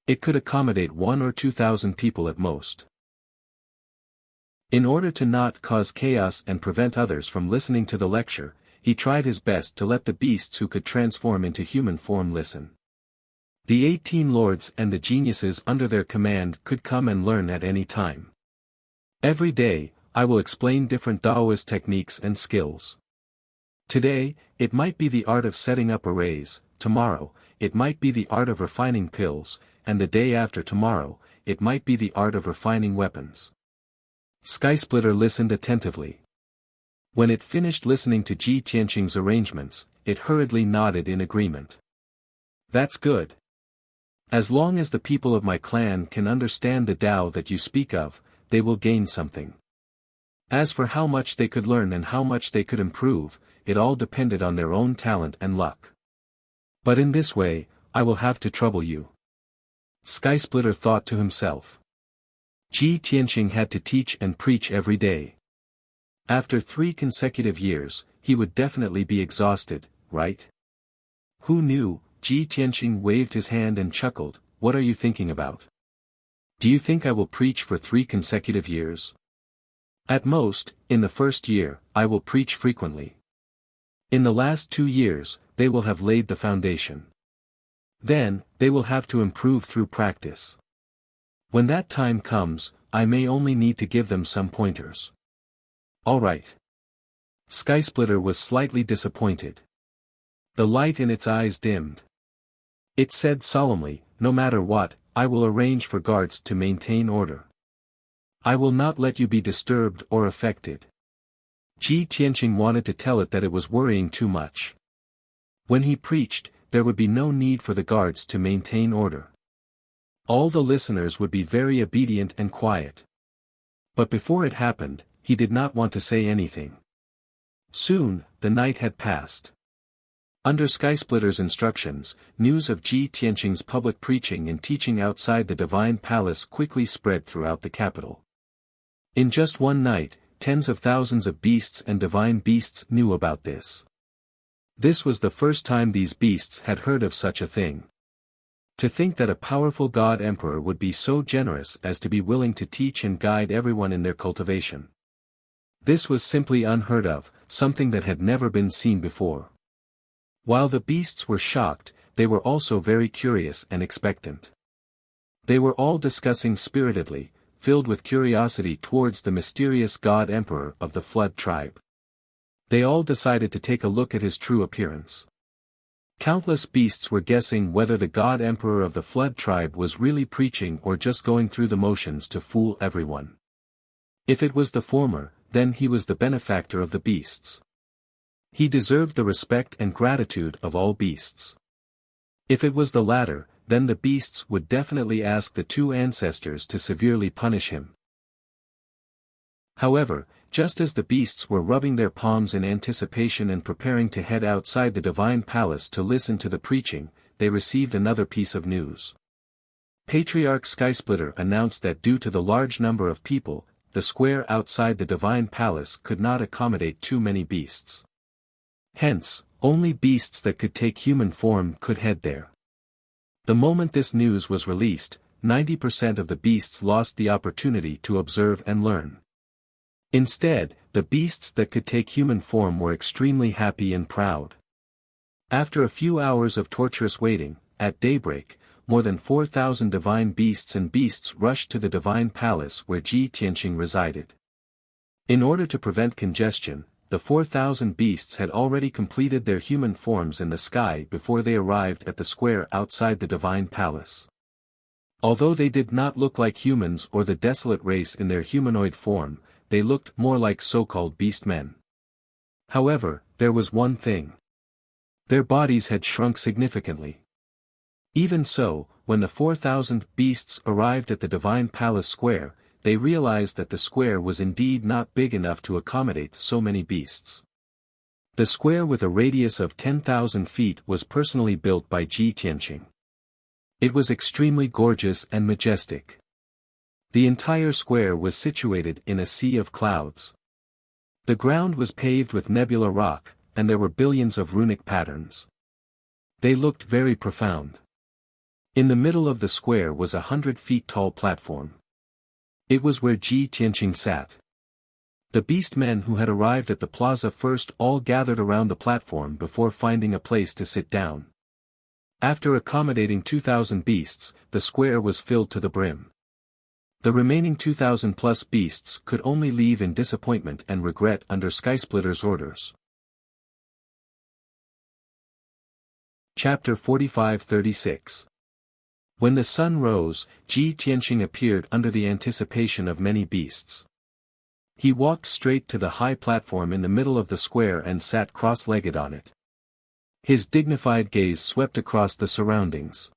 A: It could accommodate 1 or 2,000 people at most." In order to not cause chaos and prevent others from listening to the lecture, he tried his best to let the beasts who could transform into human form listen. The 18 lords and the geniuses under their command could come and learn at any time. Every day, I will explain different Taoist techniques and skills. Today, it might be the art of setting up arrays, tomorrow, it might be the art of refining pills, and the day after tomorrow, it might be the art of refining weapons. Skysplitter listened attentively. When it finished listening to Ji Tianqing's arrangements, it hurriedly nodded in agreement. That's good. As long as the people of my clan can understand the Tao that you speak of, they will gain something. As for how much they could learn and how much they could improve, it all depended on their own talent and luck. But in this way, I will have to trouble you. Skysplitter thought to himself. Ji Tianqing had to teach and preach every day. After 3 consecutive years, he would definitely be exhausted, right? Who knew? Ji Tianqing waved his hand and chuckled. What are you thinking about? Do you think I will preach for 3 consecutive years? At most, in the first year, I will preach frequently. In the last 2 years, they will have laid the foundation. Then, they will have to improve through practice. When that time comes, I may only need to give them some pointers. All right. Skysplitter was slightly disappointed. The light in its eyes dimmed. It said solemnly, "No matter what, I will arrange for guards to maintain order. I will not let you be disturbed or affected." Ji Tianqing wanted to tell it that it was worrying too much. When he preached, there would be no need for the guards to maintain order. All the listeners would be very obedient and quiet. But before it happened, he did not want to say anything. Soon, the night had passed. Under Skysplitter's instructions, news of Ji Tianqing's public preaching and teaching outside the Divine Palace quickly spread throughout the capital. In just one night, tens of thousands of beasts and divine beasts knew about this. This was the first time these beasts had heard of such a thing. To think that a powerful God Emperor would be so generous as to be willing to teach and guide everyone in their cultivation. This was simply unheard of, something that had never been seen before. While the beasts were shocked, they were also very curious and expectant. They were all discussing spiritedly, filled with curiosity towards the mysterious God Emperor of the Flood tribe. They all decided to take a look at his true appearance. Countless beasts were guessing whether the God Emperor of the Flood tribe was really preaching or just going through the motions to fool everyone. If it was the former, then he was the benefactor of the beasts. He deserved the respect and gratitude of all beasts. If it was the latter, then the beasts would definitely ask the 2 ancestors to severely punish him. However, just as the beasts were rubbing their palms in anticipation and preparing to head outside the Divine Palace to listen to the preaching, they received another piece of news. Patriarch Skysplitter announced that due to the large number of people, the square outside the Divine Palace could not accommodate too many beasts. Hence, only beasts that could take human form could head there. The moment this news was released, 90% of the beasts lost the opportunity to observe and learn. Instead, the beasts that could take human form were extremely happy and proud. After a few hours of torturous waiting, at daybreak, more than 4,000 divine beasts and beasts rushed to the divine palace where Ji Tianqing resided. In order to prevent congestion, the 4,000 beasts had already completed their human forms in the sky before they arrived at the square outside the divine palace. Although they did not look like humans or the desolate race in their humanoid form, they looked more like so-called beast men. However, there was one thing. Their bodies had shrunk significantly. Even so, when the 4,000 beasts arrived at the divine palace square, they realized that the square was indeed not big enough to accommodate so many beasts. The square with a radius of 10,000 feet was personally built by Ji Tianqing. It was extremely gorgeous and majestic. The entire square was situated in a sea of clouds. The ground was paved with nebula rock, and there were billions of runic patterns. They looked very profound. In the middle of the square was a 100 feet tall platform. It was where Ji Tianqing sat. The beast men who had arrived at the plaza first all gathered around the platform before finding a place to sit down. After accommodating 2,000 beasts, the square was filled to the brim. The remaining 2,000 plus beasts could only leave in disappointment and regret under Skysplitter's orders. Chapter 45-36. When the sun rose, Ji Tianqing appeared under the anticipation of many beasts. He walked straight to the high platform in the middle of the square and sat cross-legged on it. His dignified gaze swept across the surroundings.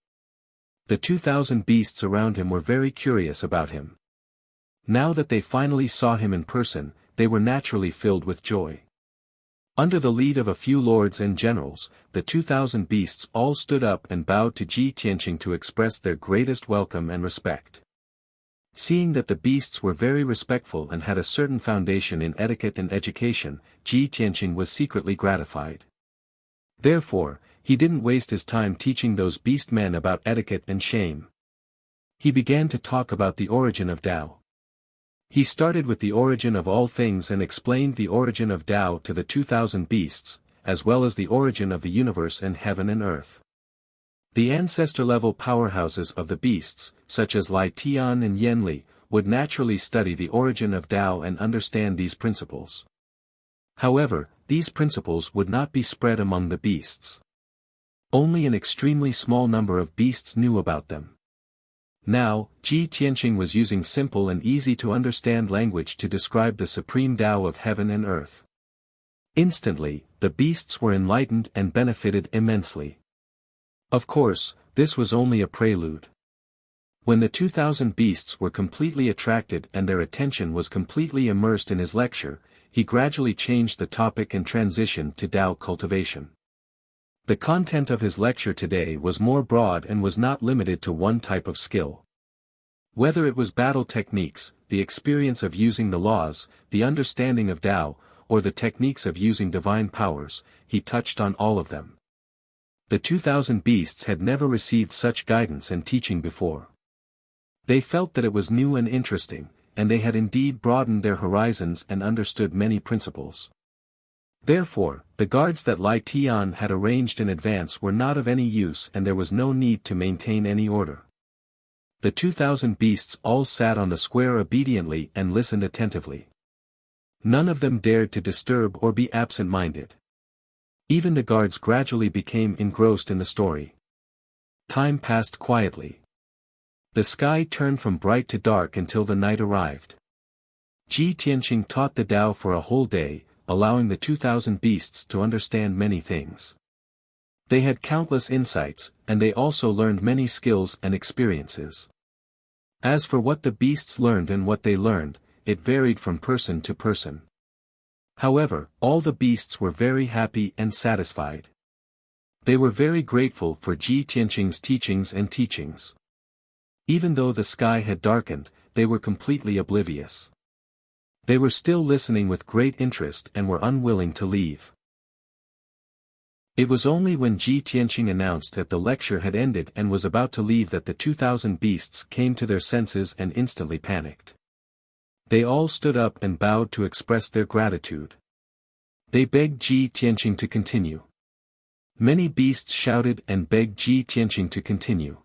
A: The 2,000 beasts around him were very curious about him. Now that they finally saw him in person, they were naturally filled with joy. Under the lead of a few lords and generals, the 2,000 beasts all stood up and bowed to Ji Tianqing to express their greatest welcome and respect. Seeing that the beasts were very respectful and had a certain foundation in etiquette and education, Ji Tianqing was secretly gratified. Therefore, he didn't waste his time teaching those beast men about etiquette and shame. He began to talk about the origin of Tao. He started with the origin of all things and explained the origin of Tao to the 2,000 beasts, as well as the origin of the universe and heaven and earth. The ancestor-level powerhouses of the beasts, such as Lai Tian and Yanli, would naturally study the origin of Tao and understand these principles. However, these principles would not be spread among the beasts. Only an extremely small number of beasts knew about them. Now, Ji Tianqing was using simple and easy-to-understand language to describe the supreme Tao of heaven and earth. Instantly, the beasts were enlightened and benefited immensely. Of course, this was only a prelude. When the 2,000 beasts were completely attracted and their attention was completely immersed in his lecture, he gradually changed the topic and transitioned to Tao cultivation. The content of his lecture today was more broad and was not limited to one type of skill. Whether it was battle techniques, the experience of using the laws, the understanding of Tao, or the techniques of using divine powers, he touched on all of them. The 2,000 beasts had never received such guidance and teaching before. They felt that it was new and interesting, and they had indeed broadened their horizons and understood many principles. Therefore, the guards that Lai Tian had arranged in advance were not of any use and there was no need to maintain any order. The 2,000 beasts all sat on the square obediently and listened attentively. None of them dared to disturb or be absent-minded. Even the guards gradually became engrossed in the story. Time passed quietly. The sky turned from bright to dark until the night arrived. Ji Tianqing taught the Tao for a whole day, allowing the 2,000 beasts to understand many things. They had countless insights, and they also learned many skills and experiences. As for what the beasts learned and what they learned, it varied from person to person. However, all the beasts were very happy and satisfied. They were very grateful for Ji Tianqing's teachings and teachings. Even though the sky had darkened, they were completely oblivious. They were still listening with great interest and were unwilling to leave. It was only when Ji Tianqing announced that the lecture had ended and was about to leave that the 2,000 beasts came to their senses and instantly panicked. They all stood up and bowed to express their gratitude. They begged Ji Tianqing to continue. Many beasts shouted and begged Ji Tianqing to continue.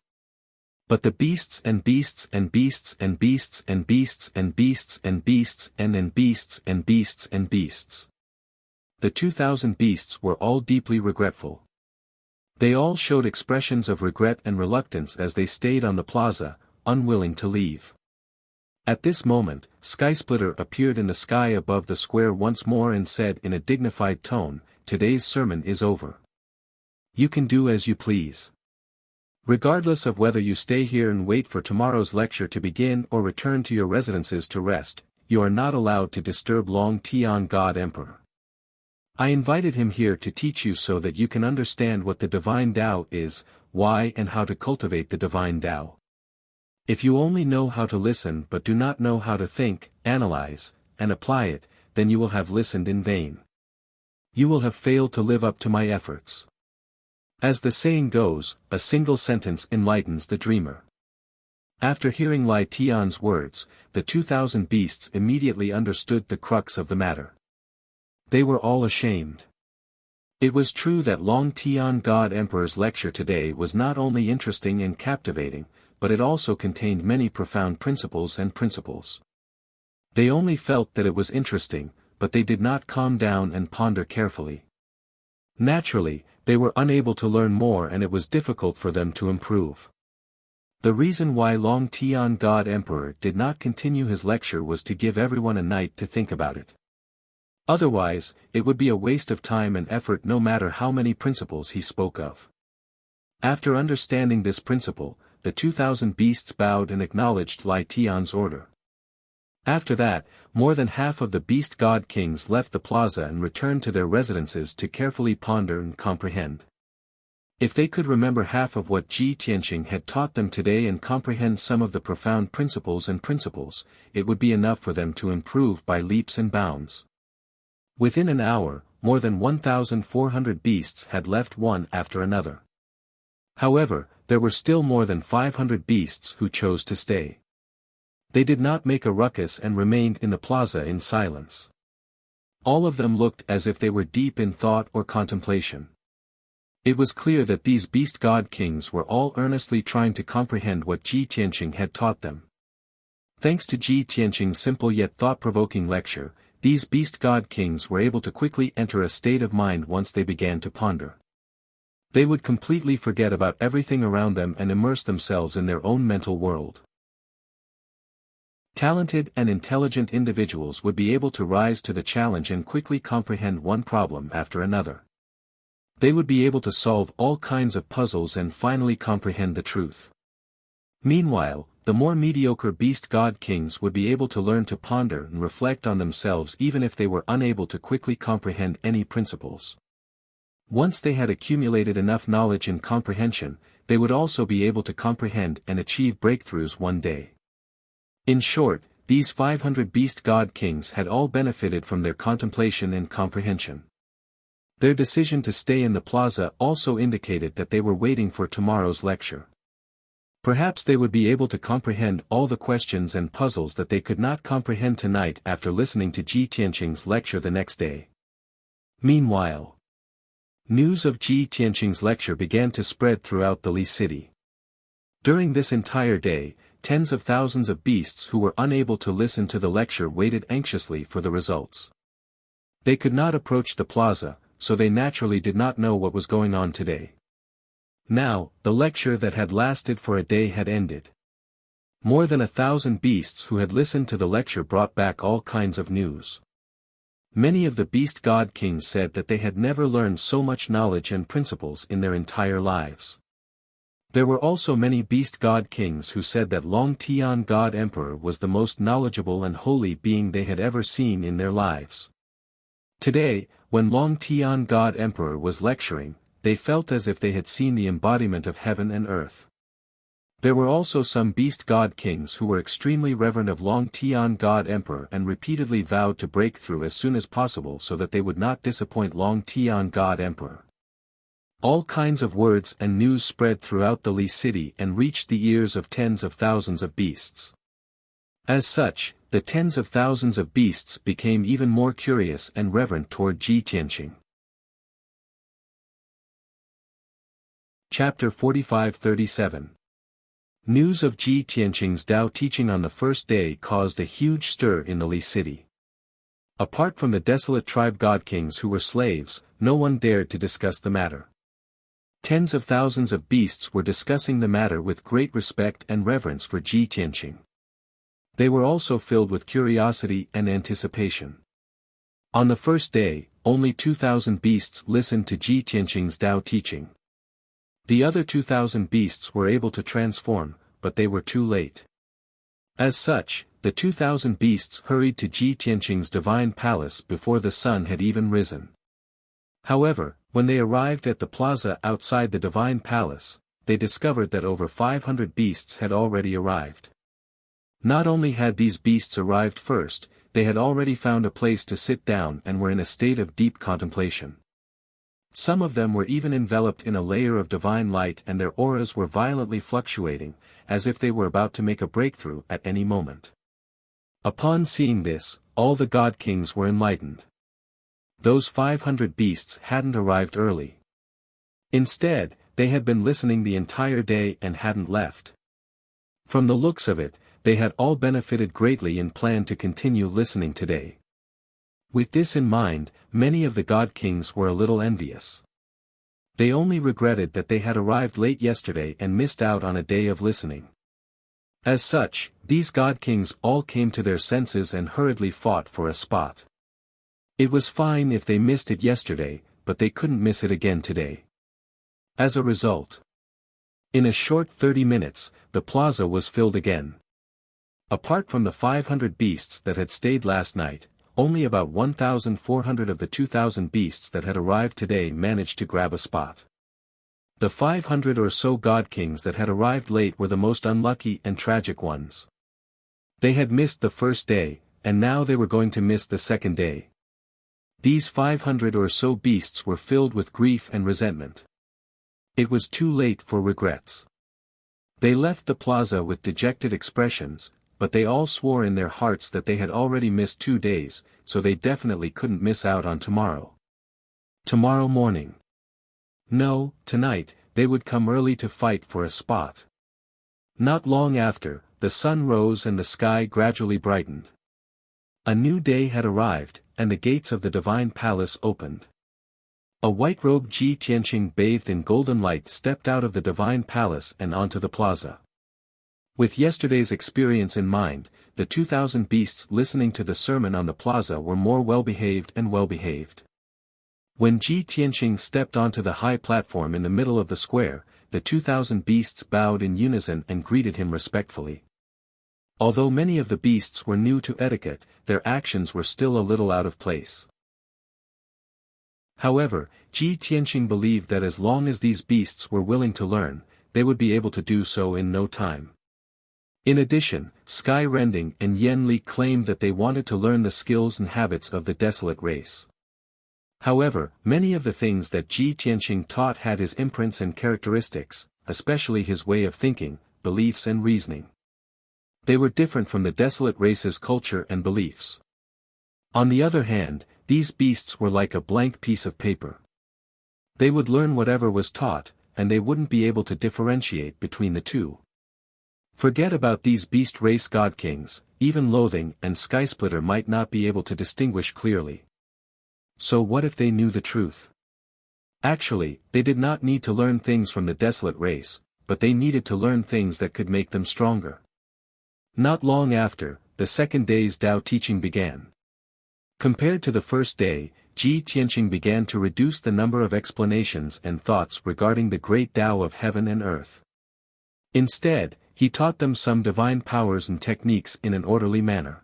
A: But the beasts and beasts and beasts and beasts and beasts and beasts and beasts and beasts and beasts and beasts. The 2,000 beasts were all deeply regretful. They all showed expressions of regret and reluctance as they stayed on the plaza, unwilling to leave. At this moment, Skysplitter appeared in the sky above the square once more and said in a dignified tone, "Today's sermon is over. You can do as you please. Regardless of whether you stay here and wait for tomorrow's lecture to begin or return to your residences to rest, you are not allowed to disturb Long Tian God Emperor. I invited him here to teach you so that you can understand what the Divine Tao is, why and how to cultivate the Divine Tao. If you only know how to listen but do not know how to think, analyze, and apply it, then you will have listened in vain. You will have failed to live up to my efforts. As the saying goes, a single sentence enlightens the dreamer." After hearing Lai Tian's words, the 2,000 beasts immediately understood the crux of the matter. They were all ashamed. It was true that Long Tian God Emperor's lecture today was not only interesting and captivating, but it also contained many profound principles and principles. They only felt that it was interesting, but they did not calm down and ponder carefully. Naturally, they were unable to learn more and it was difficult for them to improve. The reason why Long Tian God Emperor did not continue his lecture was to give everyone a night to think about it. Otherwise, it would be a waste of time and effort no matter how many principles he spoke of. After understanding this principle, the 2,000 beasts bowed and acknowledged Lai Tian's order. After that, more than half of the beast god kings left the plaza and returned to their residences to carefully ponder and comprehend. If they could remember half of what Ji Tianqing had taught them today and comprehend some of the profound principles, it would be enough for them to improve by leaps and bounds. Within an hour, more than 1,400 beasts had left one after another. However, there were still more than 500 beasts who chose to stay. They did not make a ruckus and remained in the plaza in silence. All of them looked as if they were deep in thought or contemplation. It was clear that these beast god kings were all earnestly trying to comprehend what Ji Tianqing had taught them. Thanks to Ji Tianqing's simple yet thought-provoking lecture, these beast god kings were able to quickly enter a state of mind once they began to ponder. They would completely forget about everything around them and immerse themselves in their own mental world. Talented and intelligent individuals would be able to rise to the challenge and quickly comprehend one problem after another. They would be able to solve all kinds of puzzles and finally comprehend the truth. Meanwhile, the more mediocre beast god kings would be able to learn to ponder and reflect on themselves even if they were unable to quickly comprehend any principles. Once they had accumulated enough knowledge and comprehension, they would also be able to comprehend and achieve breakthroughs one day. In short, these 500 beast god kings had all benefited from their contemplation and comprehension. Their decision to stay in the plaza also indicated that they were waiting for tomorrow's lecture. Perhaps they would be able to comprehend all the questions and puzzles that they could not comprehend tonight after listening to Ji Tianqing's lecture the next day. Meanwhile, news of Ji Tianqing's lecture began to spread throughout the Li city. During this entire day, tens of thousands of beasts who were unable to listen to the lecture waited anxiously for the results. They could not approach the plaza, so they naturally did not know what was going on today. Now, the lecture that had lasted for a day had ended. More than 1,000 beasts who had listened to the lecture brought back all kinds of news. Many of the beast god kings said that they had never learned so much knowledge and principles in their entire lives. There were also many beast god kings who said that Long Tian God Emperor was the most knowledgeable and holy being they had ever seen in their lives. Today, when Long Tian God Emperor was lecturing, they felt as if they had seen the embodiment of heaven and earth. There were also some beast god kings who were extremely reverent of Long Tian God Emperor and repeatedly vowed to break through as soon as possible so that they would not disappoint Long Tian God Emperor. All kinds of words and news spread throughout the Li city and reached the ears of tens of thousands of beasts. As such, the tens of thousands of beasts became even more curious and reverent toward Ji Tianqing. Chapter 45-37. News of Ji Tianqing's Tao teaching on the first day caused a huge stir in the Li city. Apart from the desolate tribe god-kings who were slaves, no one dared to discuss the matter. Tens of thousands of beasts were discussing the matter with great respect and reverence for Ji Tianqing. They were also filled with curiosity and anticipation. On the first day, only 2,000 beasts listened to Ji Tianqing's Tao teaching. The other 2,000 beasts were able to transform, but they were too late. As such, the 2,000 beasts hurried to Ji Tianqing's divine palace before the sun had even risen. However, when they arrived at the plaza outside the divine palace, they discovered that over 500 beasts had already arrived. Not only had these beasts arrived first, they had already found a place to sit down and were in a state of deep contemplation. Some of them were even enveloped in a layer of divine light and their auras were violently fluctuating, as if they were about to make a breakthrough at any moment. Upon seeing this, all the god-kings were enlightened. Those 500 beasts hadn't arrived early. Instead, they had been listening the entire day and hadn't left. From the looks of it, they had all benefited greatly and planned to continue listening today. With this in mind, many of the god-kings were a little envious. They only regretted that they had arrived late yesterday and missed out on a day of listening. As such, these god-kings all came to their senses and hurriedly fought for a spot. It was fine if they missed it yesterday, but they couldn't miss it again today. As a result, in a short 30 minutes, the plaza was filled again. Apart from the 500 beasts that had stayed last night, only about 1,400 of the 2,000 beasts that had arrived today managed to grab a spot. The 500 or so god-kings that had arrived late were the most unlucky and tragic ones. They had missed the first day, and now they were going to miss the second day. These 500 or so beasts were filled with grief and resentment. It was too late for regrets. They left the plaza with dejected expressions, but they all swore in their hearts that they had already missed 2 days, so they definitely couldn't miss out on tomorrow. Tomorrow morning. No, tonight, they would come early to fight for a spot. Not long after, the sun rose and the sky gradually brightened. A new day had arrived, and the gates of the divine palace opened. A white-robed Ji Tianqing bathed in golden light stepped out of the divine palace and onto the plaza. With yesterday's experience in mind, the 2,000 beasts listening to the sermon on the plaza were more well-behaved and well-behaved. When Ji Tianqing stepped onto the high platform in the middle of the square, the 2,000 beasts bowed in unison and greeted him respectfully. Although many of the beasts were new to etiquette, their actions were still a little out of place. However, Ji Tianqing believed that as long as these beasts were willing to learn, they would be able to do so in no time. In addition, Sky Rending and Yen Li claimed that they wanted to learn the skills and habits of the desolate race. However, many of the things that Ji Tianqing taught had his imprints and characteristics, especially his way of thinking, beliefs and reasoning. They were different from the desolate race's culture and beliefs. On the other hand, these beasts were like a blank piece of paper. They would learn whatever was taught, and they wouldn't be able to differentiate between the two. Forget about these beast race god-kings, even Loathing and Skysplitter might not be able to distinguish clearly. So what if they knew the truth? Actually, they did not need to learn things from the desolate race, but they needed to learn things that could make them stronger. Not long after, the second day's Tao teaching began. Compared to the first day, Ji Tianqing began to reduce the number of explanations and thoughts regarding the great Tao of heaven and earth. Instead, he taught them some divine powers and techniques in an orderly manner.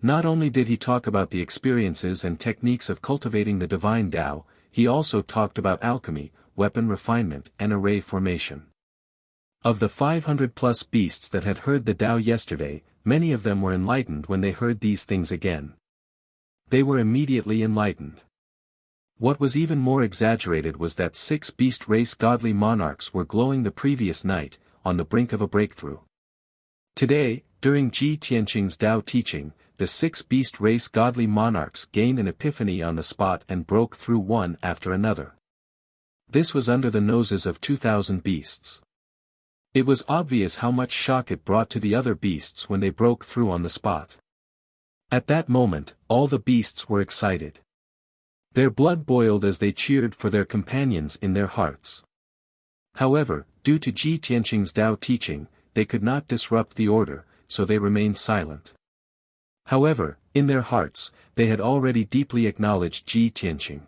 A: Not only did he talk about the experiences and techniques of cultivating the divine Tao, he also talked about alchemy, weapon refinement and array formation. Of the 500-plus beasts that had heard the Tao yesterday, many of them were enlightened when they heard these things again. They were immediately enlightened. What was even more exaggerated was that 6 beast race godly monarchs were glowing the previous night, on the brink of a breakthrough. Today, during Ji Tianqing's Tao teaching, the 6 beast race godly monarchs gained an epiphany on the spot and broke through one after another. This was under the noses of 2,000 beasts. It was obvious how much shock it brought to the other beasts when they broke through on the spot. At that moment, all the beasts were excited. Their blood boiled as they cheered for their companions in their hearts. However, due to Ji Tianqing's Tao teaching, they could not disrupt the order, so they remained silent. However, in their hearts, they had already deeply acknowledged Ji Tianqing.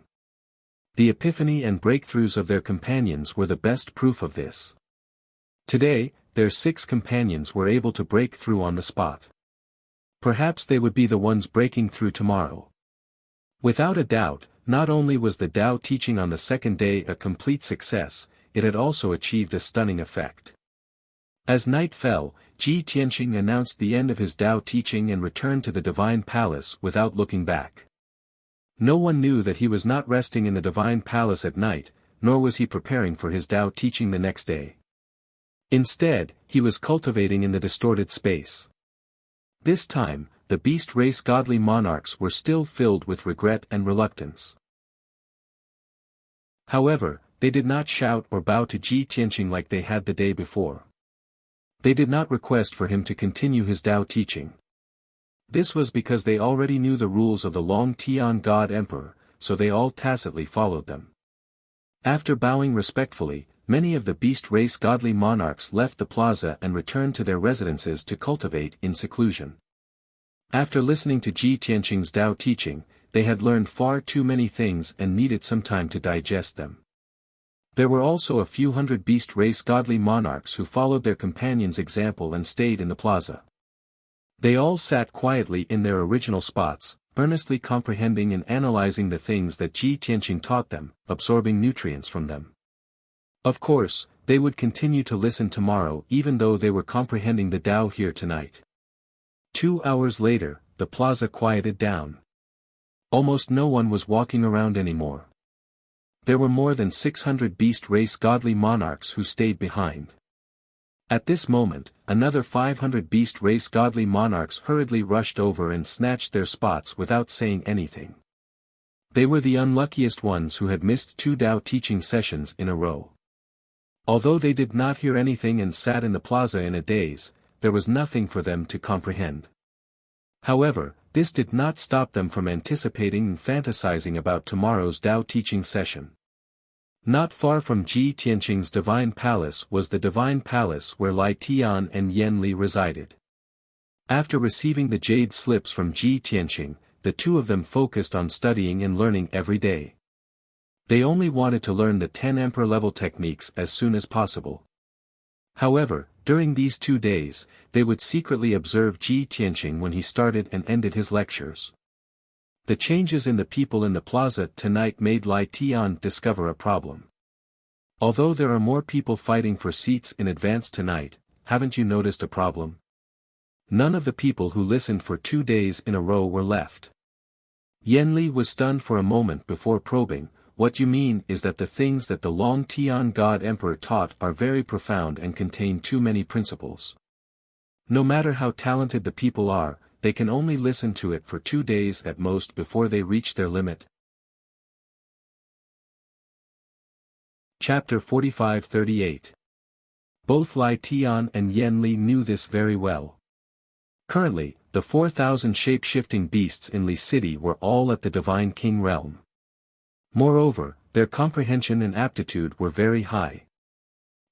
A: The epiphany and breakthroughs of their companions were the best proof of this. Today, their 6 companions were able to break through on the spot. Perhaps they would be the ones breaking through tomorrow. Without a doubt, not only was the Tao teaching on the second day a complete success, it had also achieved a stunning effect. As night fell, Ji Tianqing announced the end of his Tao teaching and returned to the divine palace without looking back. No one knew that he was not resting in the divine palace at night, nor was he preparing for his Tao teaching the next day. Instead, he was cultivating in the distorted space. This time, the beast race godly monarchs were still filled with regret and reluctance. However, they did not shout or bow to Ji Tianqing like they had the day before. They did not request for him to continue his Tao teaching. This was because they already knew the rules of the Long Tian God Emperor, so they all tacitly followed them. After bowing respectfully, many of the beast race godly monarchs left the plaza and returned to their residences to cultivate in seclusion. After listening to Ji Tianqing's Tao teaching, they had learned far too many things and needed some time to digest them. There were also a few hundred beast race godly monarchs who followed their companions' example and stayed in the plaza. They all sat quietly in their original spots, earnestly comprehending and analyzing the things that Ji Tianqing taught them, absorbing nutrients from them. Of course, they would continue to listen tomorrow even though they were comprehending the Tao here tonight. 2 hours later, the plaza quieted down. Almost no one was walking around anymore. There were more than 600 beast race godly monarchs who stayed behind. At this moment, another 500 beast race godly monarchs hurriedly rushed over and snatched their spots without saying anything. They were the unluckiest ones who had missed 2 Tao teaching sessions in a row. Although they did not hear anything and sat in the plaza in a daze, there was nothing for them to comprehend. However, this did not stop them from anticipating and fantasizing about tomorrow's Tao teaching session. Not far from Ji Tianqing's divine palace was the divine palace where Lai Tian and Yan Li resided. After receiving the jade slips from Ji Tianqing, the two of them focused on studying and learning every day. They only wanted to learn the 10 emperor-level techniques as soon as possible. However, during these 2 days, they would secretly observe Ji Tianqing when he started and ended his lectures. The changes in the people in the plaza tonight made Lai Tian discover a problem. Although there are more people fighting for seats in advance tonight, haven't you noticed a problem? None of the people who listened for 2 days in a row were left. Yan Li was stunned for a moment before probing. What you mean is that the things that the Long Tian God Emperor taught are very profound and contain too many principles. No matter how talented the people are, they can only listen to it for 2 days at most before they reach their limit. Chapter 45-38. Both Lai Tian and Yan Li knew this very well. Currently, the 4,000 shape-shifting beasts in Li City were all at the Divine King realm. Moreover, their comprehension and aptitude were very high.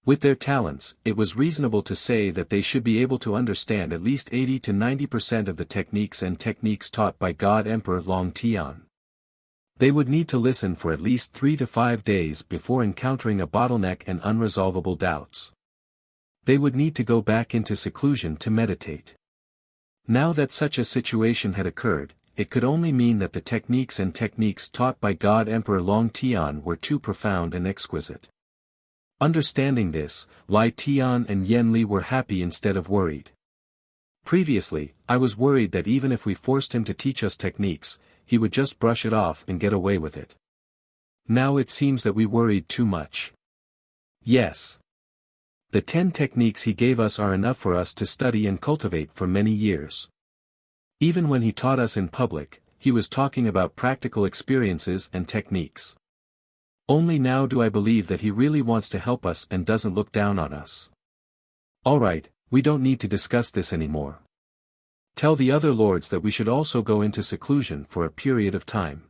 A: With their talents, it was reasonable to say that they should be able to understand at least 80 to 90% of the techniques taught by God Emperor Long Tian. They would need to listen for at least 3 to 5 days before encountering a bottleneck and unresolvable doubts. They would need to go back into seclusion to meditate. Now that such a situation had occurred, it could only mean that the techniques taught by God Emperor Long Tian were too profound and exquisite. Understanding this, Lai Tian and Yan Li were happy instead of worried. Previously, I was worried that even if we forced him to teach us techniques, he would just brush it off and get away with it. Now it seems that we worried too much. Yes. The 10 techniques he gave us are enough for us to study and cultivate for many years. Even when he taught us in public, he was talking about practical experiences and techniques. Only now do I believe that he really wants to help us and doesn't look down on us. Alright, we don't need to discuss this anymore. Tell the other lords that we should also go into seclusion for a period of time.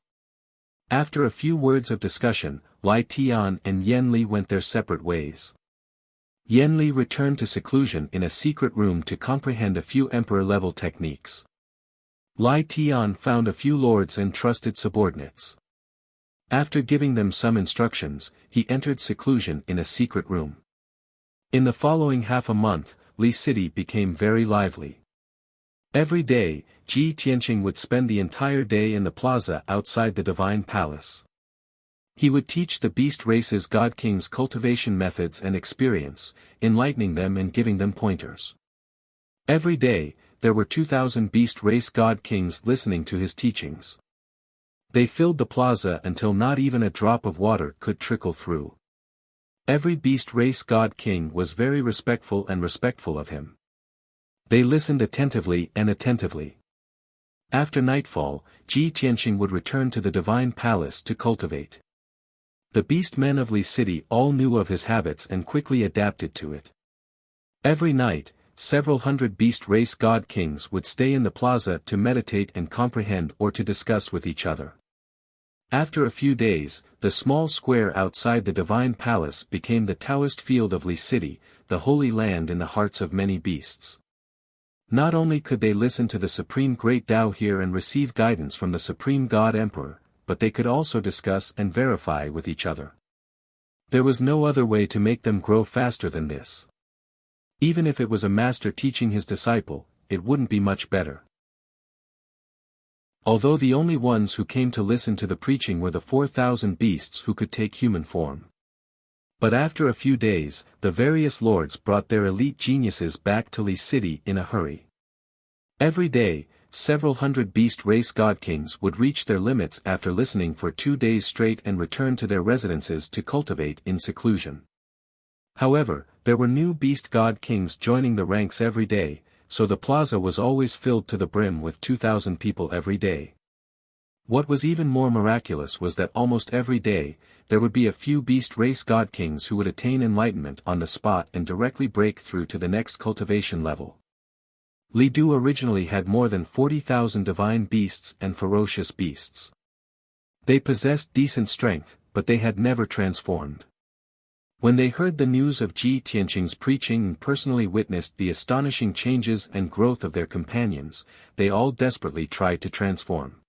A: After a few words of discussion, Lai Tian and Yen Li went their separate ways. Yen Li returned to seclusion in a secret room to comprehend a few emperor-level techniques. Lai Tian found a few lords and trusted subordinates. After giving them some instructions, he entered seclusion in a secret room. In the following half a month, Li City became very lively. Every day, Ji Tianqing would spend the entire day in the plaza outside the divine palace. He would teach the beast race's god kings cultivation methods and experience, enlightening them and giving them pointers. Every day, there were 2,000 beast race god kings listening to his teachings. They filled the plaza until not even a drop of water could trickle through. Every beast race god king was very respectful of him. They listened attentively. After nightfall, Ji Tianqing would return to the divine palace to cultivate. The beast men of Li City all knew of his habits and quickly adapted to it. Every night, several hundred beast race god kings would stay in the plaza to meditate and comprehend or to discuss with each other. After a few days, the small square outside the divine palace became the Taoist field of Li City, the holy land in the hearts of many beasts. Not only could they listen to the Supreme Great Tao here and receive guidance from the Supreme God Emperor, but they could also discuss and verify with each other. There was no other way to make them grow faster than this. Even if it was a master teaching his disciple, it wouldn't be much better. Although the only ones who came to listen to the preaching were the 4,000 beasts who could take human form. But after a few days, the various lords brought their elite geniuses back to Li City in a hurry. Every day, several hundred beast race god kings would reach their limits after listening for 2 days straight and return to their residences to cultivate in seclusion. However, there were new beast god kings joining the ranks every day, so the plaza was always filled to the brim with 2,000 people every day. What was even more miraculous was that almost every day, there would be a few beast race god kings who would attain enlightenment on the spot and directly break through to the next cultivation level. Li Du originally had more than 40,000 divine beasts and ferocious beasts. They possessed decent strength, but they had never transformed. When they heard the news of Ji Tianqing's preaching and personally witnessed the astonishing changes and growth of their companions, they all desperately tried to transform.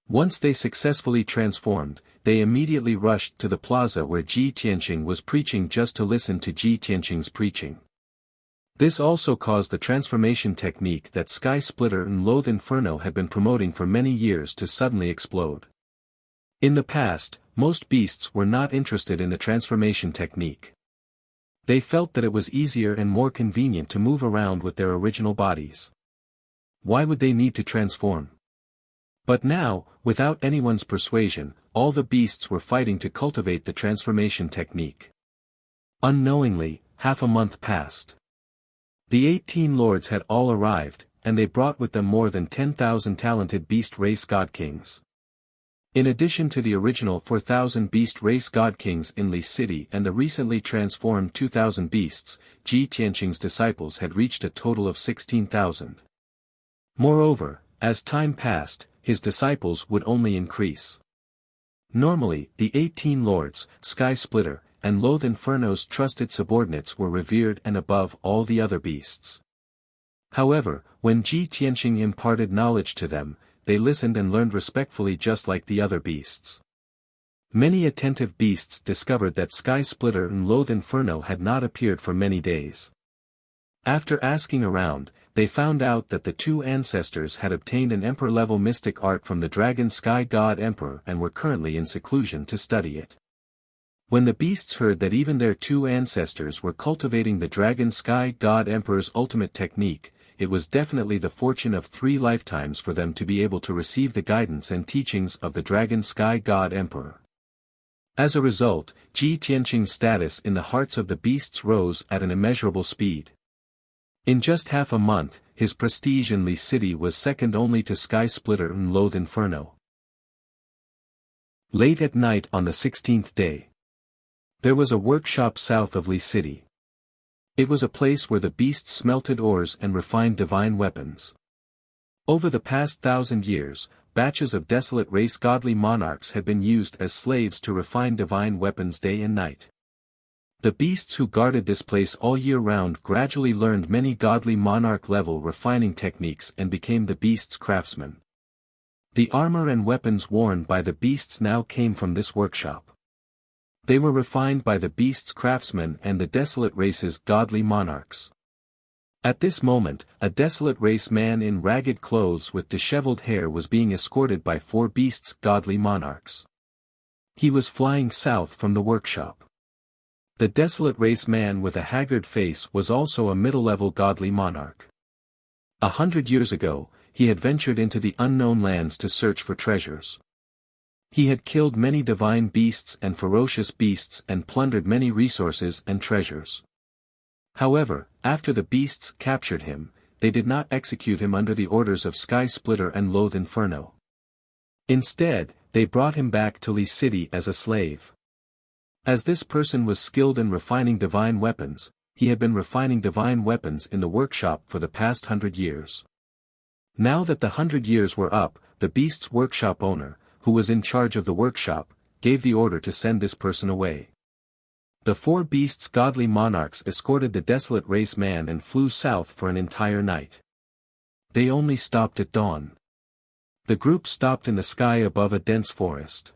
A: Once they successfully transformed, they immediately rushed to the plaza where Ji Tianqing was preaching just to listen to Ji Tianqing's preaching. This also caused the transformation technique that Sky Splitter and Loath Inferno had been promoting for many years to suddenly explode. In the past, most beasts were not interested in the transformation technique. They felt that it was easier and more convenient to move around with their original bodies. Why would they need to transform? But now, without anyone's persuasion, all the beasts were fighting to cultivate the transformation technique. Unknowingly, half a month passed. The 18 lords had all arrived, and they brought with them more than 10,000 talented beast race god kings. In addition to the original 4,000 beast race god kings in Li City and the recently transformed 2,000 beasts, Ji Tianqing's disciples had reached a total of 16,000. Moreover, as time passed, his disciples would only increase. Normally, the 18 lords, Sky Splitter, and Loath Inferno's trusted subordinates were revered and above all the other beasts. However, when Ji Tianqing imparted knowledge to them, they listened and learned respectfully just like the other beasts. Many attentive beasts discovered that Sky Splitter and Loath Inferno had not appeared for many days. After asking around, they found out that the two ancestors had obtained an emperor-level mystic art from the Dragon Sky God Emperor and were currently in seclusion to study it. When the beasts heard that even their two ancestors were cultivating the Dragon Sky God Emperor's ultimate technique, it was definitely the fortune of 3 lifetimes for them to be able to receive the guidance and teachings of the Dragon Sky God Emperor. As a result, Ji Tianqing's status in the hearts of the beasts rose at an immeasurable speed. In just half a month, his prestige in Li City was second only to Sky Splitter and Loath Inferno. Late at night on the 16th day. There was a workshop south of Li City. It was a place where the beasts smelted ores and refined divine weapons. Over the past 1,000 years, batches of desolate race godly monarchs had been used as slaves to refine divine weapons day and night. The beasts who guarded this place all year round gradually learned many godly monarch-level refining techniques and became the beasts' craftsmen. The armor and weapons worn by the beasts now came from this workshop. They were refined by the beasts' craftsmen and the desolate race's godly monarchs. At this moment, a desolate race man in ragged clothes with disheveled hair was being escorted by 4 beasts' godly monarchs. He was flying south from the workshop. The desolate race man with a haggard face was also a middle-level godly monarch. 100 years ago, he had ventured into the unknown lands to search for treasures. He had killed many divine beasts and ferocious beasts and plundered many resources and treasures. However, after the beasts captured him, they did not execute him under the orders of Sky Splitter and Loath Inferno. Instead, they brought him back to Li City as a slave. As this person was skilled in refining divine weapons, he had been refining divine weapons in the workshop for the past 100 years. Now that the 100 years were up, the beast's workshop owner, who was in charge of the workshop, gave the order to send this person away. The 4 beasts' godly monarchs escorted the desolate race man and flew south for an entire night. They only stopped at dawn. The group stopped in the sky above a dense forest.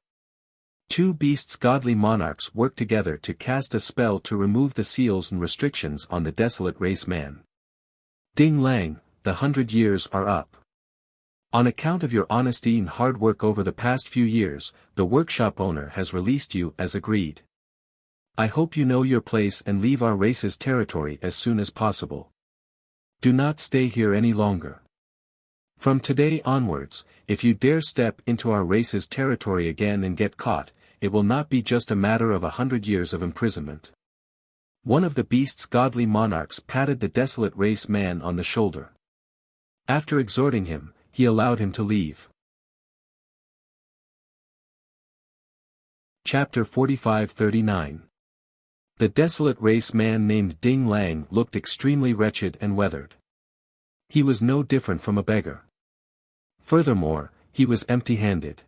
A: 2 beasts' godly monarchs worked together to cast a spell to remove the seals and restrictions on the desolate race man. Ding Lang, the 100 years are up. On account of your honesty and hard work over the past few years, the workshop owner has released you as agreed. I hope you know your place and leave our race's territory as soon as possible. Do not stay here any longer. From today onwards, if you dare step into our race's territory again and get caught, it will not be just a matter of 100 years of imprisonment. One of the beast's godly monarchs patted the desolate race man on the shoulder. After exhorting him, he allowed him to leave. Chapter 45-39. The desolate race man named Ding Lang looked extremely wretched and weathered. He was no different from a beggar. Furthermore, he was empty-handed.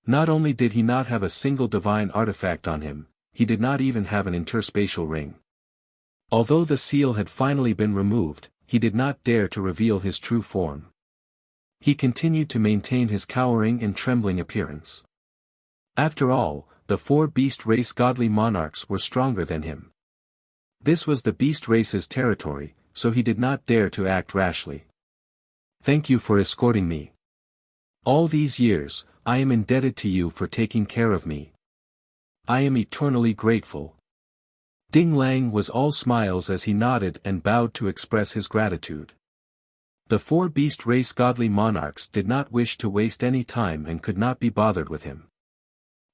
A: Not only did he not have a single divine artifact on him, he did not even have an interspatial ring. Although the seal had finally been removed, he did not dare to reveal his true form. He continued to maintain his cowering and trembling appearance. After all, the 4 beast race godly monarchs were stronger than him. This was the beast race's territory, so he did not dare to act rashly. Thank you for escorting me. All these years, I am indebted to you for taking care of me. I am eternally grateful. Ding Lang was all smiles as he nodded and bowed to express his gratitude. The 4 beast race godly monarchs did not wish to waste any time and could not be bothered with him.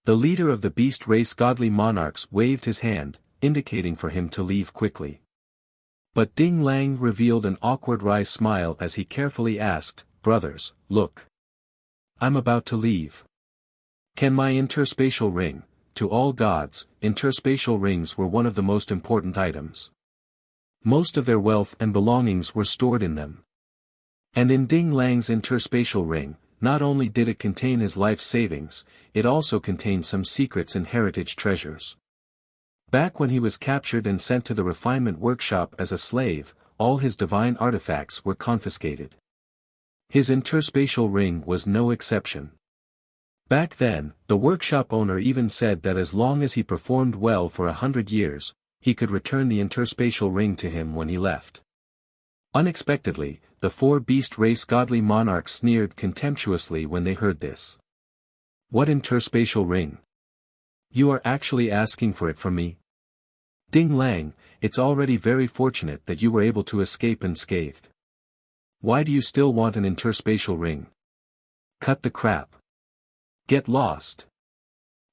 A: The leader of the beast race godly monarchs waved his hand, indicating for him to leave quickly. But Ding Lang revealed an awkward wry smile as he carefully asked, "Brothers, look. I'm about to leave. Can my interspatial ring?" To all gods, interspatial rings were one of the most important items. Most of their wealth and belongings were stored in them. And in Ding Lang's interspatial ring, not only did it contain his life savings, it also contained some secrets and heritage treasures. Back when he was captured and sent to the refinement workshop as a slave, all his divine artifacts were confiscated. His interspatial ring was no exception. Back then, the workshop owner even said that as long as he performed well for 100 years, he could return the interspatial ring to him when he left. Unexpectedly, the 4 beast race godly monarchs sneered contemptuously when they heard this. What interspatial ring? You are actually asking for it from me? Ding Lang, it's already very fortunate that you were able to escape unscathed. Why do you still want an interspatial ring? Cut the crap. Get lost.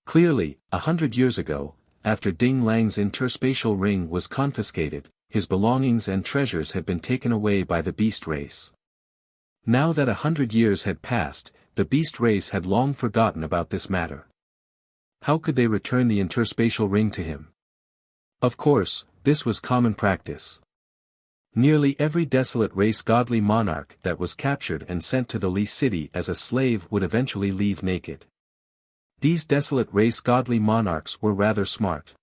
A: Clearly, 100 years ago, after Ding Lang's interspatial ring was confiscated, his belongings and treasures had been taken away by the beast race. Now that 100 years had passed, the beast race had long forgotten about this matter. How could they return the interspatial ring to him? Of course, this was common practice. Nearly every desolate race godly monarch that was captured and sent to the Lee city as a slave would eventually leave naked. These desolate race godly monarchs were rather smart.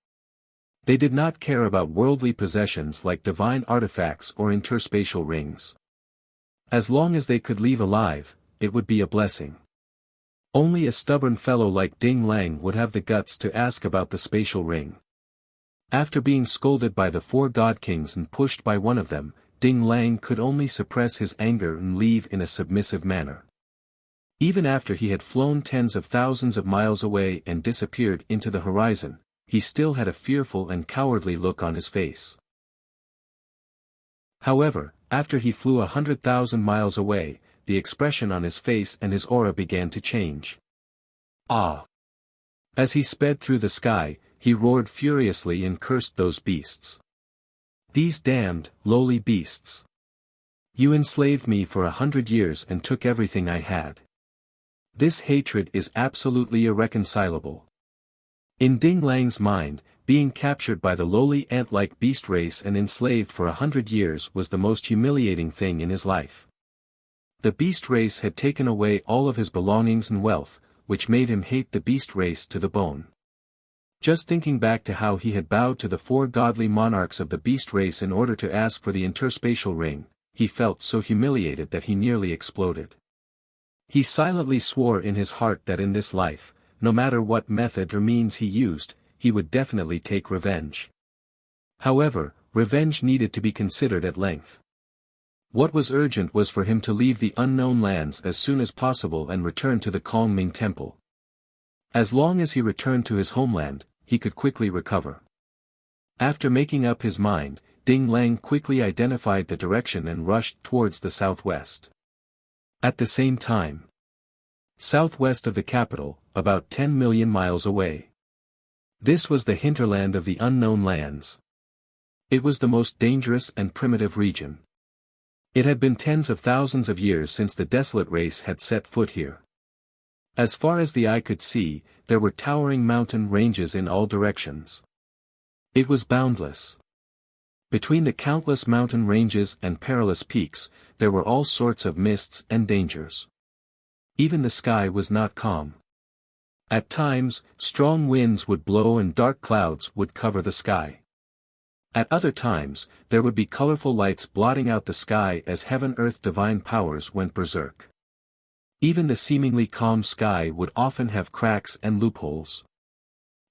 A: They did not care about worldly possessions like divine artifacts or interspatial rings. As long as they could leave alive, it would be a blessing. Only a stubborn fellow like Ding Lang would have the guts to ask about the spatial ring. After being scolded by the 4 god kings and pushed by one of them, Ding Lang could only suppress his anger and leave in a submissive manner. Even after he had flown tens of thousands of miles away and disappeared into the horizon, he still had a fearful and cowardly look on his face. However, after he flew 100,000 miles away, the expression on his face and his aura began to change. Ah! As he sped through the sky, he roared furiously and cursed those beasts. These damned, lowly beasts! You enslaved me for 100 years and took everything I had. This hatred is absolutely irreconcilable. In Ding Lang's mind, being captured by the lowly ant-like beast race and enslaved for 100 years was the most humiliating thing in his life. The beast race had taken away all of his belongings and wealth, which made him hate the beast race to the bone. Just thinking back to how he had bowed to the 4 godly monarchs of the beast race in order to ask for the interspatial ring, he felt so humiliated that he nearly exploded. He silently swore in his heart that in this life, no matter what method or means he used, he would definitely take revenge. However, revenge needed to be considered at length. What was urgent was for him to leave the unknown lands as soon as possible and return to the Kongming Temple. As long as he returned to his homeland, he could quickly recover. After making up his mind, Ding Lang quickly identified the direction and rushed towards the southwest. At the same time, southwest of the capital, about 10 million miles away. This was the hinterland of the unknown lands. It was the most dangerous and primitive region. It had been tens of thousands of years since the desolate race had set foot here. As far as the eye could see, there were towering mountain ranges in all directions. It was boundless. Between the countless mountain ranges and perilous peaks, there were all sorts of mists and dangers. Even the sky was not calm. At times, strong winds would blow and dark clouds would cover the sky. At other times, there would be colorful lights blotting out the sky as heaven-earth divine powers went berserk. Even the seemingly calm sky would often have cracks and loopholes.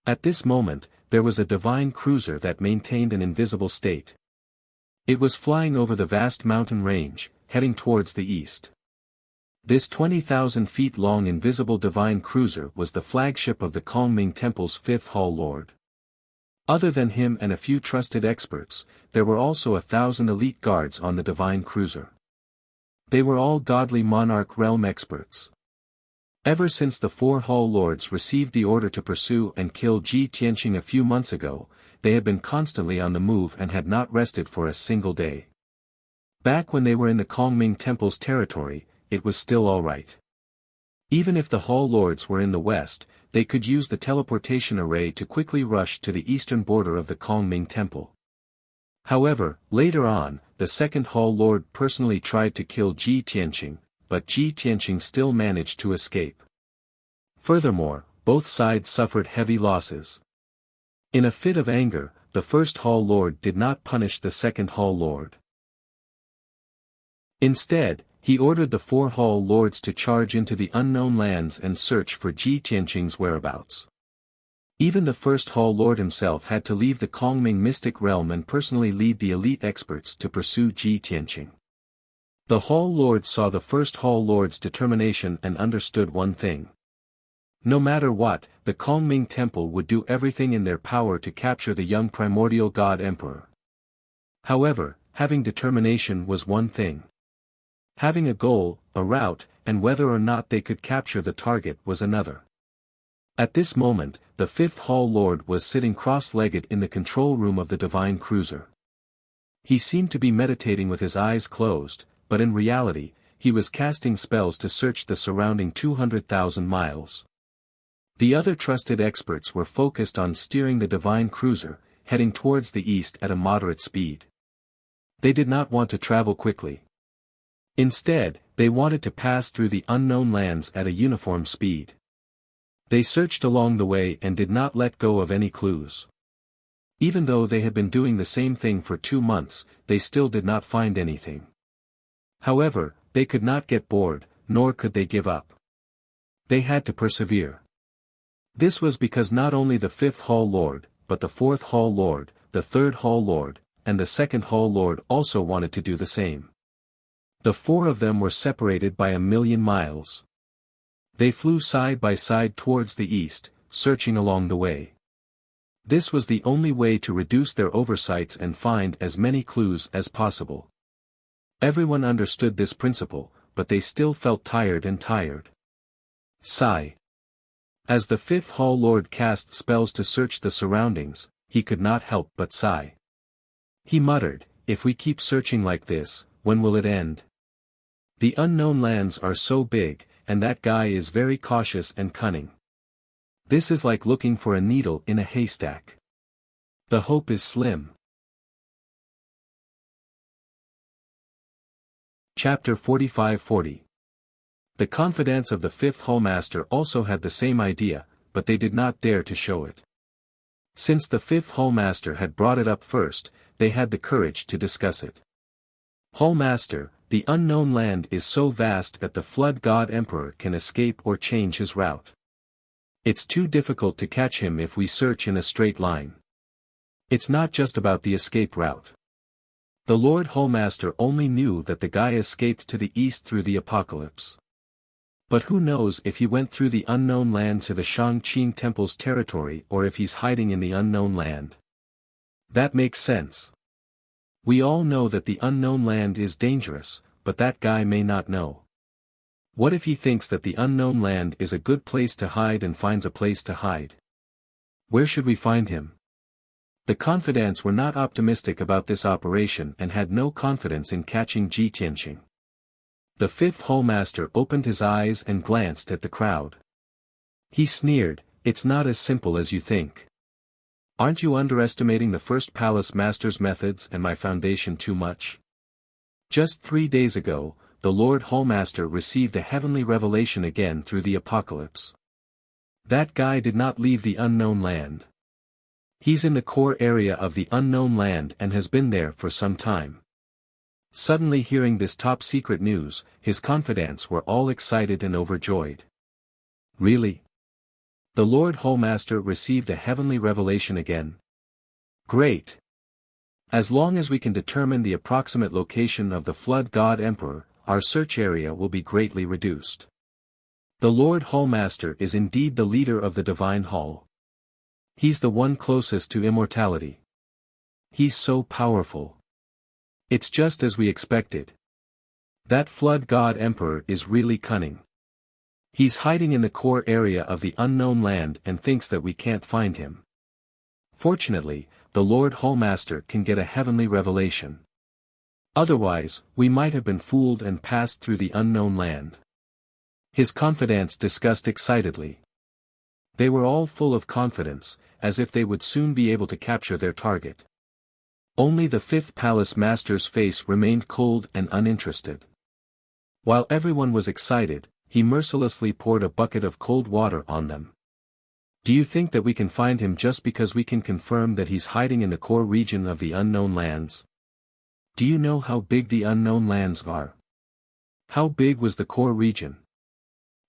A: At this moment, there was a divine cruiser that maintained an invisible state. It was flying over the vast mountain range, heading towards the east. This 20,000 feet long invisible divine cruiser was the flagship of the Kongming Temple's 5th Hall Lord. Other than him and a few trusted experts, there were also 1,000 elite guards on the divine cruiser. They were all godly monarch realm experts. Ever since the 4 Hall Lords received the order to pursue and kill Ji Tianqing a few months ago, they had been constantly on the move and had not rested for a single day. Back when they were in the Kongming Temple's territory, it was still alright. Even if the Hall Lords were in the west, they could use the teleportation array to quickly rush to the eastern border of the Kongming Temple. However, later on, the 2nd Hall Lord personally tried to kill Ji Tianqing, but Ji Tianqing still managed to escape. Furthermore, both sides suffered heavy losses. In a fit of anger, the 1st Hall Lord did not punish the 2nd Hall Lord. Instead, he ordered the 4 Hall Lords to charge into the unknown lands and search for Ji Tianqing's whereabouts. Even the 1st Hall Lord himself had to leave the Kongming mystic realm and personally lead the elite experts to pursue Ji Tianqing. The Hall Lords saw the 1st Hall Lord's determination and understood one thing. No matter what, the Kongming Temple would do everything in their power to capture the young primordial god emperor. However, having determination was one thing. Having a goal, a route, and whether or not they could capture the target was another. At this moment, the fifth Hall Lord was sitting cross-legged in the control room of the divine cruiser. He seemed to be meditating with his eyes closed, but in reality, he was casting spells to search the surrounding 200,000 miles. The other trusted experts were focused on steering the divine cruiser, heading towards the east at a moderate speed. They did not want to travel quickly. Instead, they wanted to pass through the unknown lands at a uniform speed. They searched along the way and did not let go of any clues. Even though they had been doing the same thing for 2 months, they still did not find anything. However, they could not get bored, nor could they give up. They had to persevere. This was because not only the fifth Hall Lord, but the fourth Hall Lord, the third Hall Lord, and the second Hall Lord also wanted to do the same. The 4 of them were separated by 1,000,000 miles. They flew side by side towards the east, searching along the way. This was the only way to reduce their oversights and find as many clues as possible. Everyone understood this principle, but they still felt tired. Sigh. As the fifth Hall Lord cast spells to search the surroundings, he could not help but sigh. He muttered, "If we keep searching like this, when will it end? The unknown lands are so big, and that guy is very cautious and cunning. This is like looking for a needle in a haystack. The hope is slim." Chapter 45-40. The confidants of the fifth Hallmaster also had the same idea, but they did not dare to show it. Since the fifth Hallmaster had brought it up first, they had the courage to discuss it. "Hallmaster, the unknown land is so vast that the Flood God Emperor can escape or change his route. It's too difficult to catch him if we search in a straight line. It's not just about the escape route. The Lord Hallmaster only knew that the guy escaped to the east through the apocalypse. But who knows if he went through the unknown land to the Shangqing Temple's territory or if he's hiding in the unknown land. That makes sense. We all know that the unknown land is dangerous, but that guy may not know. What if he thinks that the unknown land is a good place to hide and finds a place to hide? Where should we find him?" The confidants were not optimistic about this operation and had no confidence in catching Ji Tianqing. The fifth Hallmaster opened his eyes and glanced at the crowd. He sneered, "It's not as simple as you think. Aren't you underestimating the first Palace Master's methods and my foundation too much? Just 3 days ago, the Lord Hallmaster received a heavenly revelation again through the apocalypse. That guy did not leave the unknown land. He's in the core area of the unknown land and has been there for some time." Suddenly hearing this top-secret news, his confidants were all excited and overjoyed. "Really? The Lord Hallmaster received a heavenly revelation again? Great! As long as we can determine the approximate location of the Flood God Emperor, our search area will be greatly reduced. The Lord Hallmaster is indeed the leader of the Divine Hall. He's the one closest to immortality. He's so powerful. It's just as we expected. That Flood God Emperor is really cunning. He's hiding in the core area of the unknown land and thinks that we can't find him. Fortunately, the Lord Hallmaster can get a heavenly revelation. Otherwise, we might have been fooled and passed through the unknown land." His confidants discussed excitedly. They were all full of confidence, as if they would soon be able to capture their target. Only the fifth Palace Master's face remained cold and uninterested. While everyone was excited, he mercilessly poured a bucket of cold water on them. "Do you think that we can find him just because we can confirm that he's hiding in the core region of the unknown lands? Do you know how big the unknown lands are? How big was the core region?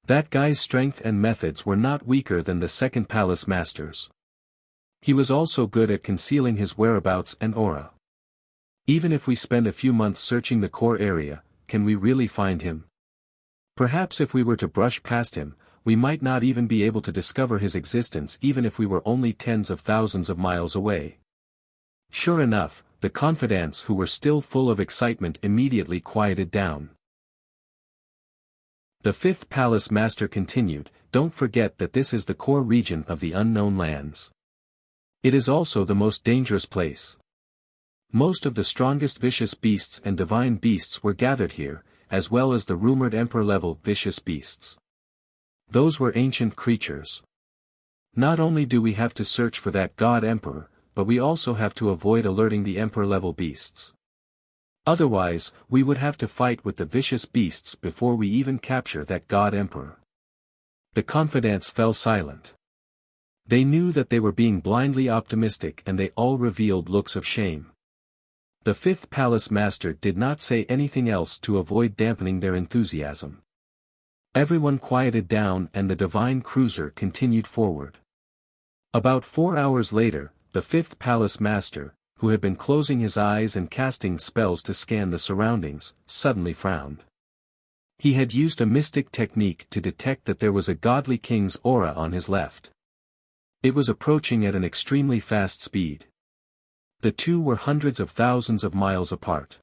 A: That guy's strength and methods were not weaker than the second Palace Master's. He was also good at concealing his whereabouts and aura. Even if we spend a few months searching the core area, can we really find him? Perhaps if we were to brush past him, we might not even be able to discover his existence even if we were only tens of thousands of miles away." Sure enough, the confidants who were still full of excitement immediately quieted down. The fifth Palace Master continued, don't forget that this is the core region of the unknown lands. It is also the most dangerous place. Most of the strongest vicious beasts and divine beasts were gathered here, as well as the rumored emperor-level vicious beasts. Those were ancient creatures. Not only do we have to search for that god emperor, but we also have to avoid alerting the emperor-level beasts. Otherwise, we would have to fight with the vicious beasts before we even capture that god emperor. The confidants fell silent. They knew that they were being blindly optimistic, and they all revealed looks of shame. The fifth palace master did not say anything else to avoid dampening their enthusiasm. Everyone quieted down and the divine cruiser continued forward. About 4 hours later, the fifth palace master, who had been closing his eyes and casting spells to scan the surroundings, suddenly frowned. He had used a mystic technique to detect that there was a godly king's aura on his left. It was approaching at an extremely fast speed. The two were hundreds of thousands of miles apart.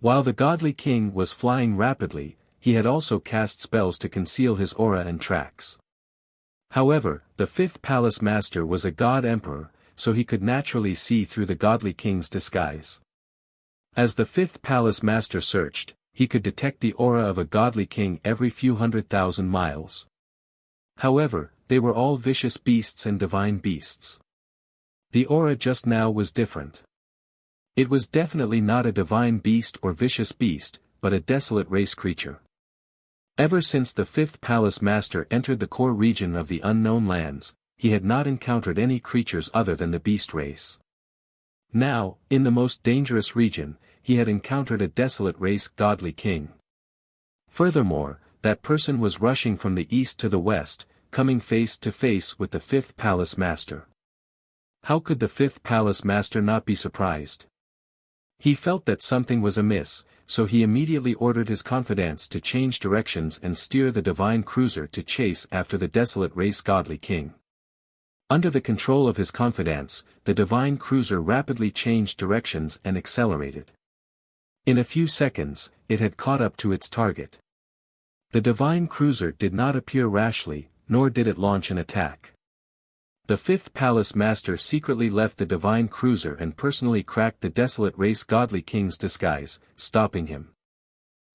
A: While the godly king was flying rapidly, he had also cast spells to conceal his aura and tracks. However, the fifth palace master was a god emperor, so he could naturally see through the godly king's disguise. As the fifth palace master searched, he could detect the aura of a godly king every few 100,000 miles. However, they were all vicious beasts and divine beasts. The aura just now was different. It was definitely not a divine beast or vicious beast, but a desolate race creature. Ever since the fifth palace master entered the core region of the unknown lands, he had not encountered any creatures other than the beast race. Now, in the most dangerous region, he had encountered a desolate race godly king. Furthermore, that person was rushing from the east to the west, coming face to face with the fifth palace master. How could the fifth palace master not be surprised? He felt that something was amiss, so he immediately ordered his confidants to change directions and steer the divine cruiser to chase after the desolate race godly king. Under the control of his confidants, the divine cruiser rapidly changed directions and accelerated. In a few seconds, it had caught up to its target. The divine cruiser did not appear rashly, nor did it launch an attack. The fifth palace master secretly left the divine cruiser and personally cracked the desolate race godly king's disguise, stopping him.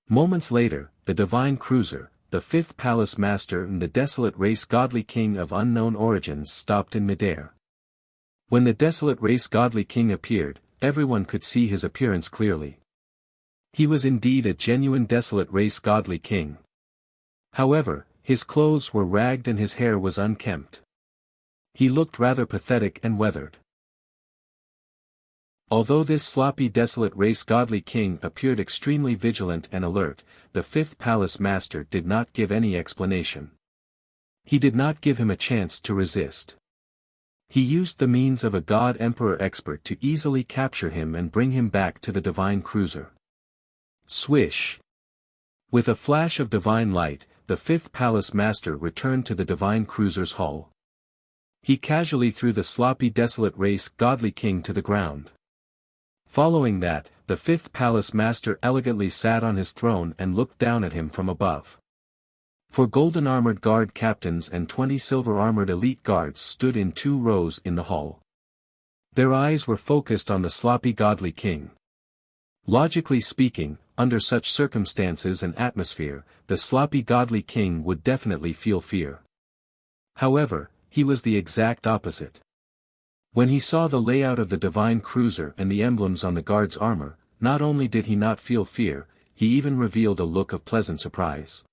A: Moments later, the divine cruiser, the fifth palace master and the desolate race godly king of unknown origins stopped in midair. When the desolate race godly king appeared, everyone could see his appearance clearly. He was indeed a genuine desolate race godly king. However, his clothes were ragged and his hair was unkempt. He looked rather pathetic and weathered. Although this sloppy desolate race godly king appeared extremely vigilant and alert, the fifth palace master did not give any explanation. He did not give him a chance to resist. He used the means of a god emperor expert to easily capture him and bring him back to the divine cruiser. Swish! With a flash of divine light, the fifth palace master returned to the divine cruiser's hull. He casually threw the sloppy desolate race godly king to the ground. Following that, the fifth palace master elegantly sat on his throne and looked down at him from above. 4 golden armored guard captains and 20 silver armored elite guards stood in 2 rows in the hall. Their eyes were focused on the sloppy godly king. Logically speaking, under such circumstances and atmosphere, the sloppy godly king would definitely feel fear. However, he was the exact opposite. When he saw the layout of the divine cruiser and the emblems on the guard's armor, not only did he not feel fear, he even revealed a look of pleasant surprise.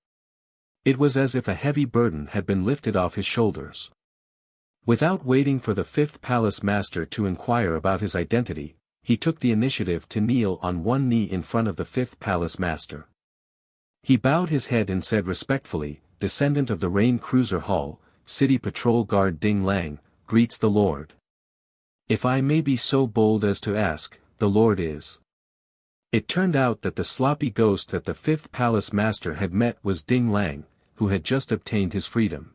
A: It was as if a heavy burden had been lifted off his shoulders. Without waiting for the fifth palace master to inquire about his identity, he took the initiative to kneel on one knee in front of the fifth palace master. He bowed his head and said respectfully, "Descendant of the Rain Cruiser Hull, City Patrol Guard Ding Lang, greets the Lord. If I may be so bold as to ask, the Lord is." It turned out that the sloppy ghost that the fifth palace master had met was Ding Lang, who had just obtained his freedom.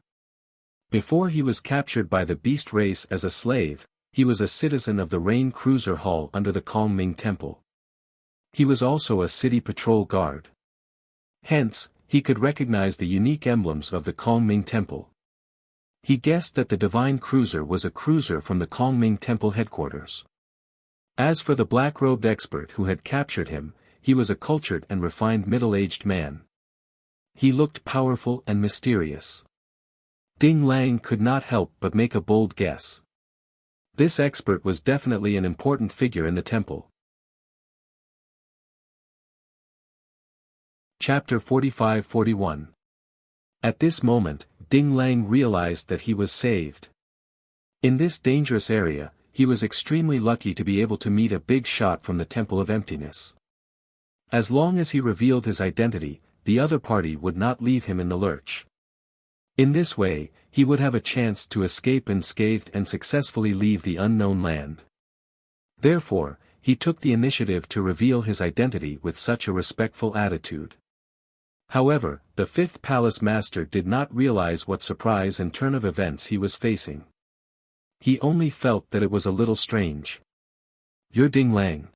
A: Before he was captured by the beast race as a slave, he was a citizen of the Rain Cruiser Hull under the Calm Ming Temple. He was also a city patrol guard. Hence, He could recognize the unique emblems of the Kongming Temple. He guessed that the divine cruiser was a cruiser from the Kongming Temple headquarters. As for the black-robed expert who had captured him, he was a cultured and refined middle-aged man. He looked powerful and mysterious. Ding Lang could not help but make a bold guess. This expert was definitely an important figure in the temple. Chapter 45-41. At this moment, Ding Lang realized that he was saved. In this dangerous area, he was extremely lucky to be able to meet a big shot from the Temple of Emptiness. As long as he revealed his identity, the other party would not leave him in the lurch. In this way, he would have a chance to escape unscathed and successfully leave the unknown land. Therefore, he took the initiative to reveal his identity with such a respectful attitude. However, the fifth palace master did not realize what surprise and turn of events he was facing. He only felt that it was a little strange. "You're Ding Lang,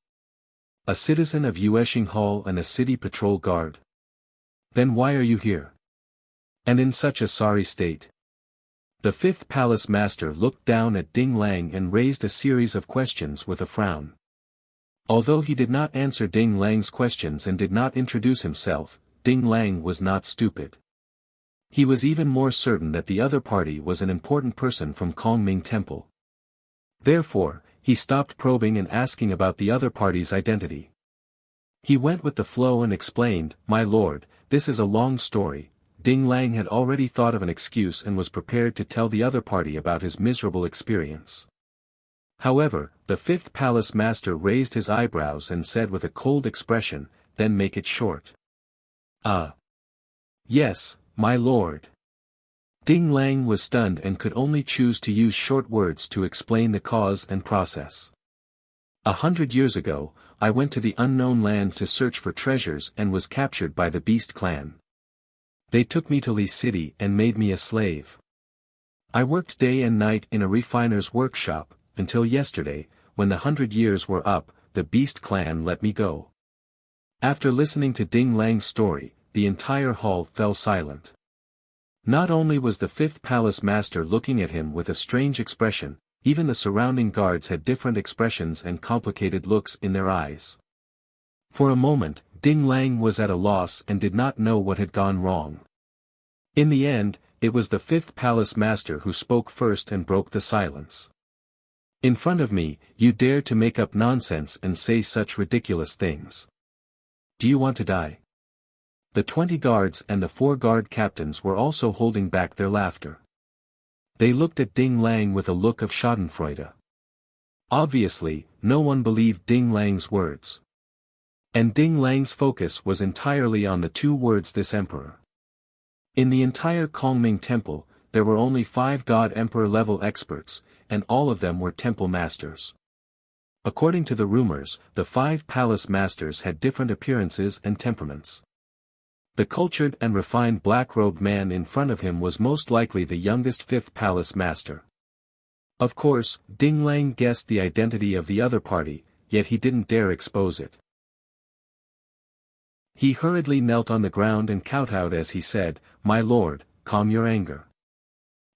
A: a citizen of Yueshing Hall and a city patrol guard. Then why are you here? And in such a sorry state?" The fifth palace master looked down at Ding Lang and raised a series of questions with a frown. Although he did not answer Ding Lang's questions and did not introduce himself, Ding Lang was not stupid. He was even more certain that the other party was an important person from Kongming Temple. Therefore, he stopped probing and asking about the other party's identity. He went with the flow and explained, "My lord, this is a long story." Ding Lang had already thought of an excuse and was prepared to tell the other party about his miserable experience. However, the fifth palace master raised his eyebrows and said with a cold expression, "Then make it short." Yes, my lord." Ding Lang was stunned and could only choose to use short words to explain the cause and process. 100 years ago, I went to the unknown land to search for treasures and was captured by the Beast clan. They took me to Li City and made me a slave. I worked day and night in a refiner's workshop, until yesterday, when the 100 years were up, the Beast clan let me go. After listening to Ding Lang's story, the entire hall fell silent. Not only was the fifth palace master looking at him with a strange expression, even the surrounding guards had different expressions and complicated looks in their eyes. For a moment, Ding Lang was at a loss and did not know what had gone wrong. In the end, it was the fifth palace master who spoke first and broke the silence. "In front of me, you dare to make up nonsense and say such ridiculous things. Do you want to die?" The 20 guards and the 4 guard captains were also holding back their laughter. They looked at Ding Lang with a look of schadenfreude. Obviously, no one believed Ding Lang's words. And Ding Lang's focus was entirely on the 2 words "this emperor." In the entire Kongming Temple, there were only 5 God Emperor level experts, and all of them were temple masters. According to the rumors, the 5 palace masters had different appearances and temperaments. The cultured and refined black-robed man in front of him was most likely the youngest fifth palace master. Of course, Ding Lang guessed the identity of the other party, yet he didn't dare expose it. He hurriedly knelt on the ground and kowtowed as he said, "My lord, calm your anger.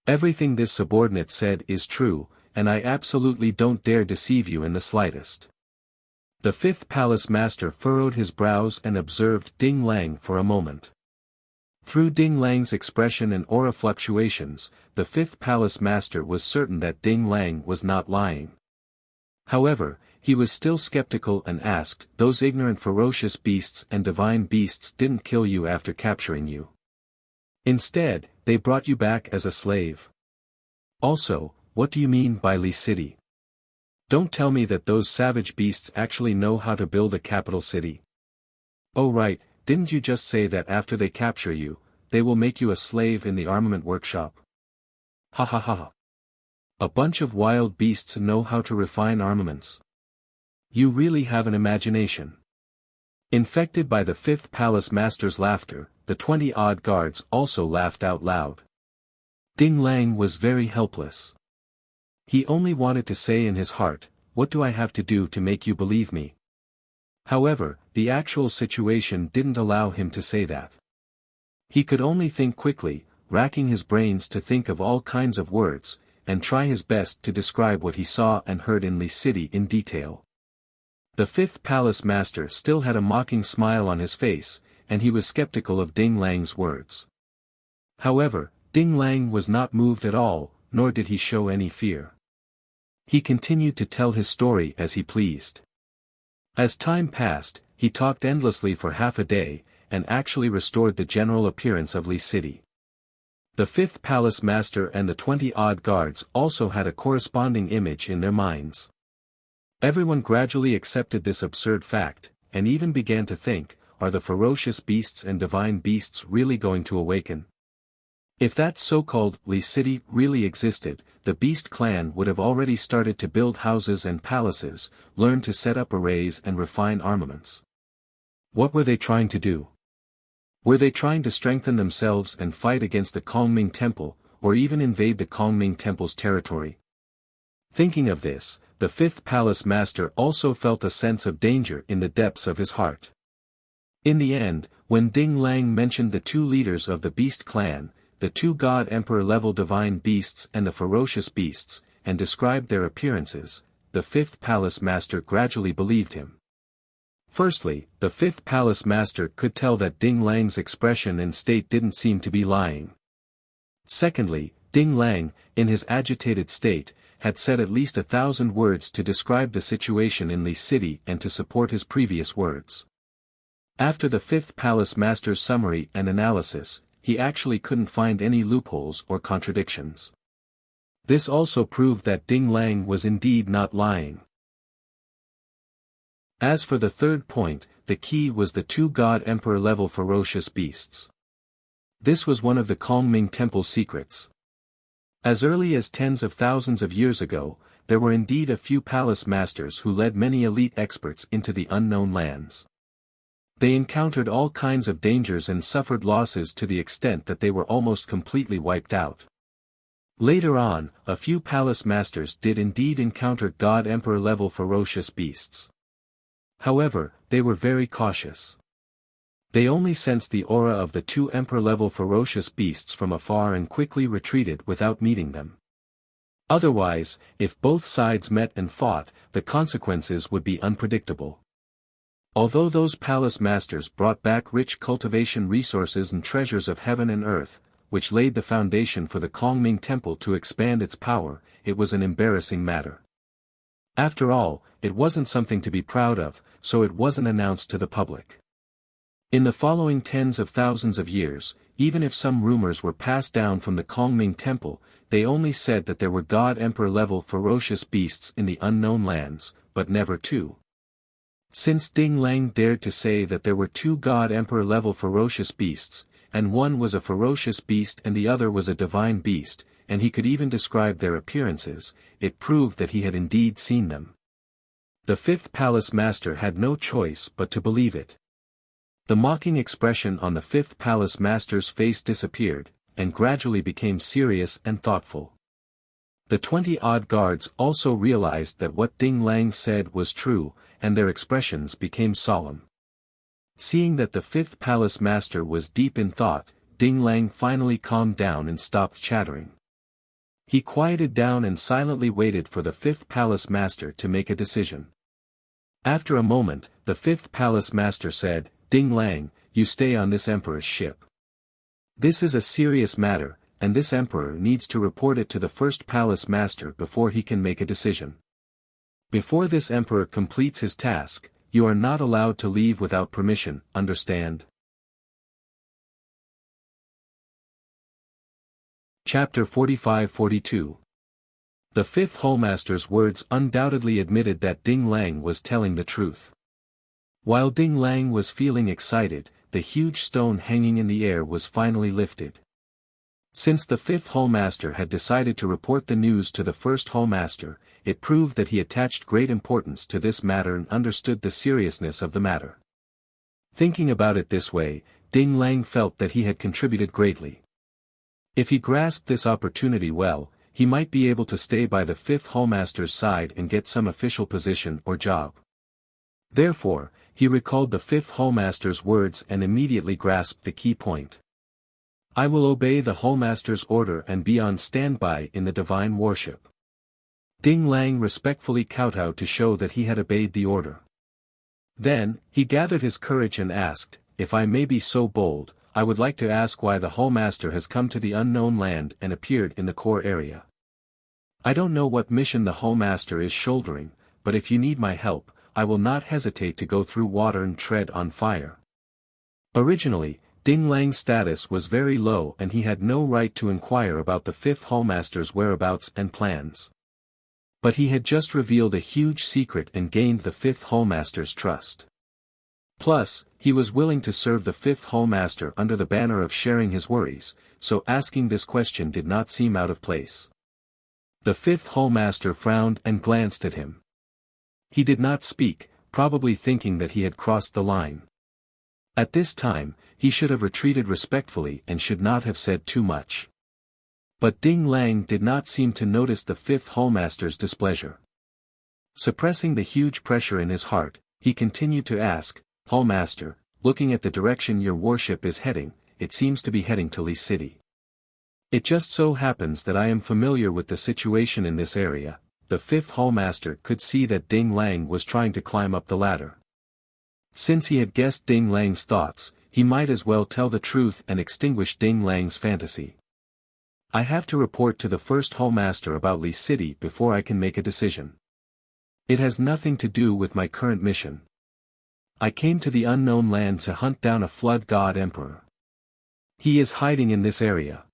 A: Everything this subordinate said is true, and I absolutely don't dare deceive you in the slightest." The fifth palace master furrowed his brows and observed Ding Lang for a moment. Through Ding Lang's expression and aura fluctuations, the fifth palace master was certain that Ding Lang was not lying. However, he was still skeptical and asked, "Those ignorant ferocious beasts and divine beasts didn't kill you after capturing you. Instead, they brought you back as a slave. Also, what do you mean by Li City? Don't tell me that those savage beasts actually know how to build a capital city. Oh right, didn't you just say that after they capture you, they will make you a slave in the armament workshop? Ha ha ha. A bunch of wild beasts know how to refine armaments. You really have an imagination." Infected by the fifth palace master's laughter, the 20-odd guards also laughed out loud. Ding Lang was very helpless. He only wanted to say in his heart, "What do I have to do to make you believe me?" However, the actual situation didn't allow him to say that. He could only think quickly, racking his brains to think of all kinds of words, and try his best to describe what he saw and heard in Li City in detail. The fifth palace master still had a mocking smile on his face, and he was skeptical of Ding Lang's words. However, Ding Lang was not moved at all, nor did he show any fear. He continued to tell his story as he pleased. As time passed, he talked endlessly for half a day, and actually restored the general appearance of Li City. The fifth palace master and the 20-odd guards also had a corresponding image in their minds. Everyone gradually accepted this absurd fact, and even began to think, are the ferocious beasts and divine beasts really going to awaken? If that so-called Li City really existed, the Beast clan would have already started to build houses and palaces, learn to set up arrays and refine armaments. What were they trying to do? Were they trying to strengthen themselves and fight against the Kongming Temple, or even invade the Kongming Temple's territory? Thinking of this, the fifth palace master also felt a sense of danger in the depths of his heart. In the end, when Ding Lang mentioned the two leaders of the Beast clan, the two God Emperor level divine beasts and the ferocious beasts, and described their appearances, the fifth palace master gradually believed him. Firstly, the fifth palace master could tell that Ding Lang's expression and state didn't seem to be lying. Secondly, Ding Lang, in his agitated state, had said at least 1,000 words to describe the situation in Li City and to support his previous words. After the fifth palace master's summary and analysis, he actually couldn't find any loopholes or contradictions. This also proved that Ding Lang was indeed not lying. As for the third point, the key was the two God Emperor level ferocious beasts. This was one of the Kongming Temple's secrets. As early as tens of thousands of years ago, there were indeed a few palace masters who led many elite experts into the unknown lands. They encountered all kinds of dangers and suffered losses to the extent that they were almost completely wiped out. Later on, a few palace masters did indeed encounter God Emperor level ferocious beasts. However, they were very cautious. They only sensed the aura of the two Emperor-level ferocious beasts from afar and quickly retreated without meeting them. Otherwise, if both sides met and fought, the consequences would be unpredictable. Although those palace masters brought back rich cultivation resources and treasures of heaven and earth, which laid the foundation for the Kongming Temple to expand its power, it was an embarrassing matter. After all, it wasn't something to be proud of, so it wasn't announced to the public. In the following tens of thousands of years, even if some rumors were passed down from the Kongming Temple, they only said that there were God Emperor-level ferocious beasts in the unknown lands, but never two. Since Ding Lang dared to say that there were two God Emperor-level ferocious beasts, and one was a ferocious beast and the other was a divine beast, and he could even describe their appearances, it proved that he had indeed seen them. The fifth palace master had no choice but to believe it. The mocking expression on the fifth palace master's face disappeared, and gradually became serious and thoughtful. The 20-odd guards also realized that what Ding Lang said was true, and their expressions became solemn. Seeing that the fifth palace master was deep in thought, Ding Lang finally calmed down and stopped chattering. He quieted down and silently waited for the fifth palace master to make a decision. After a moment, the fifth palace master said, "Ding Lang, you stay on this emperor's ship. This is a serious matter, and this emperor needs to report it to the first palace master before he can make a decision. Before this emperor completes his task, you are not allowed to leave without permission, understand?" Chapter 45-42. The fifth hallmaster's words undoubtedly admitted that Ding Lang was telling the truth. While Ding Lang was feeling excited, the huge stone hanging in the air was finally lifted. Since the fifth hallmaster had decided to report the news to the first hallmaster, it proved that he attached great importance to this matter and understood the seriousness of the matter. Thinking about it this way, Ding Lang felt that he had contributed greatly. If he grasped this opportunity well, he might be able to stay by the fifth hallmaster's side and get some official position or job. Therefore, he recalled the fifth hallmaster's words and immediately grasped the key point. I will obey the Hallmaster's order and be on standby in the divine worship. Ding Lang respectfully kowtowed to show that he had obeyed the order. Then, he gathered his courage and asked, "If I may be so bold, I would like to ask why the Hallmaster has come to the unknown land and appeared in the core area. I don't know what mission the Hallmaster is shouldering, but if you need my help, I will not hesitate to go through water and tread on fire." Originally, Ding Lang's status was very low and he had no right to inquire about the fifth Hallmaster's whereabouts and plans. But he had just revealed a huge secret and gained the fifth Hallmaster's trust. Plus, he was willing to serve the fifth Hallmaster under the banner of sharing his worries, so asking this question did not seem out of place. The fifth Hallmaster frowned and glanced at him. He did not speak, probably thinking that he had crossed the line. At this time, he should have retreated respectfully and should not have said too much. But Ding Lang did not seem to notice the fifth Hallmaster's displeasure. Suppressing the huge pressure in his heart, he continued to ask, "Hallmaster, looking at the direction your worship is heading, it seems to be heading to Li City. It just so happens that I am familiar with the situation in this area." The fifth Hallmaster could see that Ding Lang was trying to climb up the ladder. Since he had guessed Ding Lang's thoughts, he might as well tell the truth and extinguish Ding Lang's fantasy. "I have to report to the first Hallmaster about Li City before I can make a decision. It has nothing to do with my current mission. I came to the unknown land to hunt down a flood god emperor. He is hiding in this area."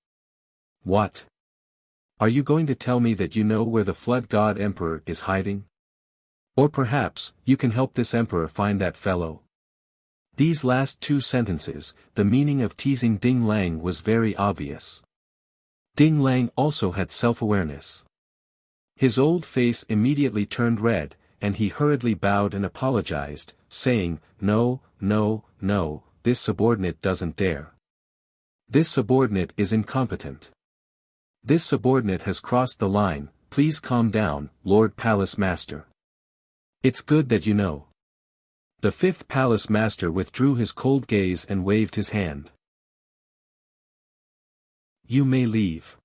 A: "What? Are you going to tell me that you know where the flood god emperor is hiding? Or perhaps, you can help this emperor find that fellow?" These last two sentences, the meaning of teasing Ding Lang was very obvious. Ding Lang also had self-awareness. His old face immediately turned red, and he hurriedly bowed and apologized, saying, "No, no, no, this subordinate doesn't dare. This subordinate is incompetent. This subordinate has crossed the line, please calm down, Lord Palace Master. It's good that you know." The fifth Palace Master withdrew his cold gaze and waved his hand. "You may leave."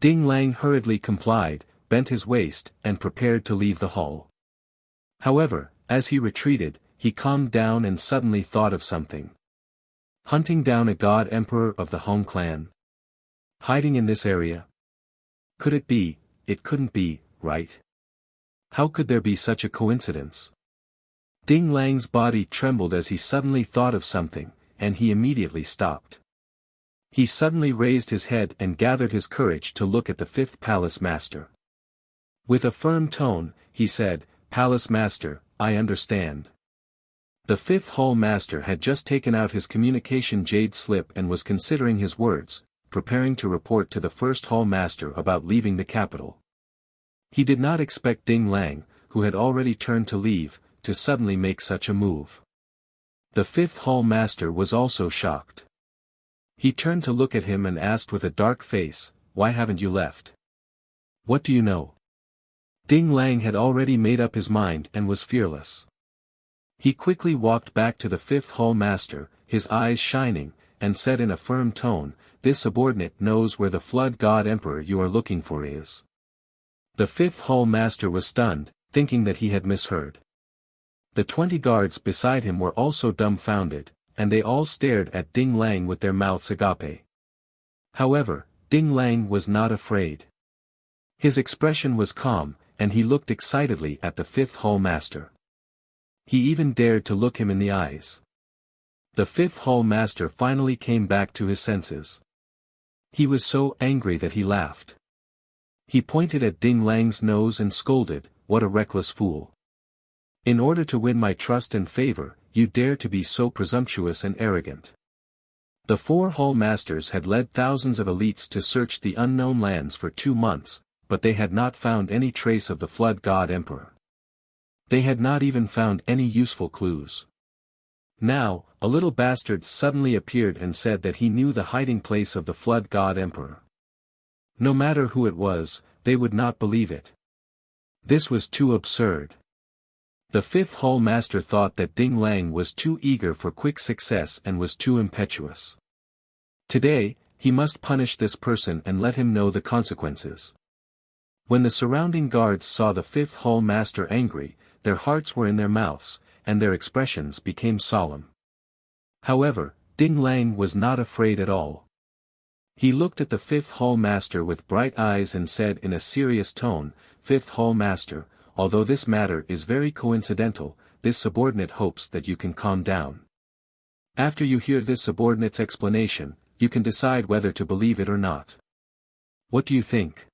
A: Ding Lang hurriedly complied, bent his waist, and prepared to leave the hall. However, as he retreated, he calmed down and suddenly thought of something. Hunting down a god emperor of the Hong clan? Hiding in this area? Could it be? It couldn't be, right? How could there be such a coincidence? Ding Lang's body trembled as he suddenly thought of something, and he immediately stopped. He suddenly raised his head and gathered his courage to look at the fifth Palace Master. With a firm tone, he said, "Palace Master, I understand." The fifth Hall Master had just taken out his communication jade slip and was considering his words, preparing to report to the first Hall Master about leaving the capital. He did not expect Ding Lang, who had already turned to leave, to suddenly make such a move. The fifth Hall Master was also shocked. He turned to look at him and asked with a dark face, "Why haven't you left? What do you know?" Ding Lang had already made up his mind and was fearless. He quickly walked back to the fifth Hall Master, his eyes shining, and said in a firm tone, "This subordinate knows where the flood god emperor you are looking for is." The fifth Hall Master was stunned, thinking that he had misheard. The 20 guards beside him were also dumbfounded, and they all stared at Ding Lang with their mouths agape. However, Ding Lang was not afraid. His expression was calm, and he looked excitedly at the fifth Hall Master. He even dared to look him in the eyes. The fifth Hall Master finally came back to his senses. He was so angry that he laughed. He pointed at Ding Lang's nose and scolded, "What a reckless fool. In order to win my trust and favor, you dare to be so presumptuous and arrogant." The 4 Hall Masters had led thousands of elites to search the unknown lands for 2 months, but they had not found any trace of the flood god emperor. They had not even found any useful clues. Now, a little bastard suddenly appeared and said that he knew the hiding place of the flood god emperor. No matter who it was, they would not believe it. This was too absurd. The fifth Hall Master thought that Ding Lang was too eager for quick success and was too impetuous. Today, he must punish this person and let him know the consequences. When the surrounding guards saw the fifth hall master angry, their hearts were in their mouths, and their expressions became solemn. However, Ding Lang was not afraid at all. He looked at the fifth hall master with bright eyes and said in a serious tone, "Fifth hall master, although this matter is very coincidental, this subordinate hopes that you can calm down. After you hear this subordinate's explanation, you can decide whether to believe it or not. What do you think?"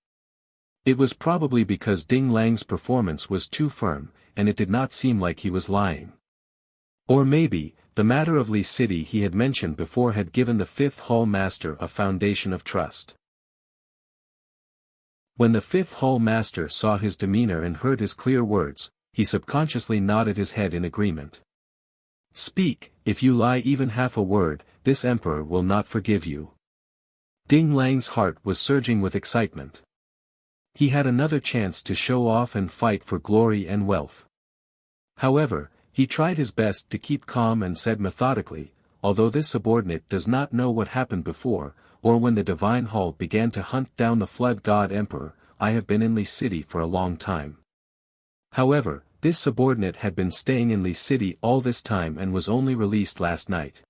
A: It was probably because Ding Lang's performance was too firm, and it did not seem like he was lying. Or maybe, the matter of Li City he had mentioned before had given the fifth hall master a foundation of trust. When the fifth hall master saw his demeanor and heard his clear words, he subconsciously nodded his head in agreement. "Speak, if you lie even half a word, this emperor will not forgive you." Ding Lang's heart was surging with excitement. He had another chance to show off and fight for glory and wealth. However, he tried his best to keep calm and said methodically, "Although this subordinate does not know what happened before, or when the divine hall began to hunt down the flood god emperor, I have been in Li City for a long time. However, this subordinate had been staying in Li City all this time and was only released last night.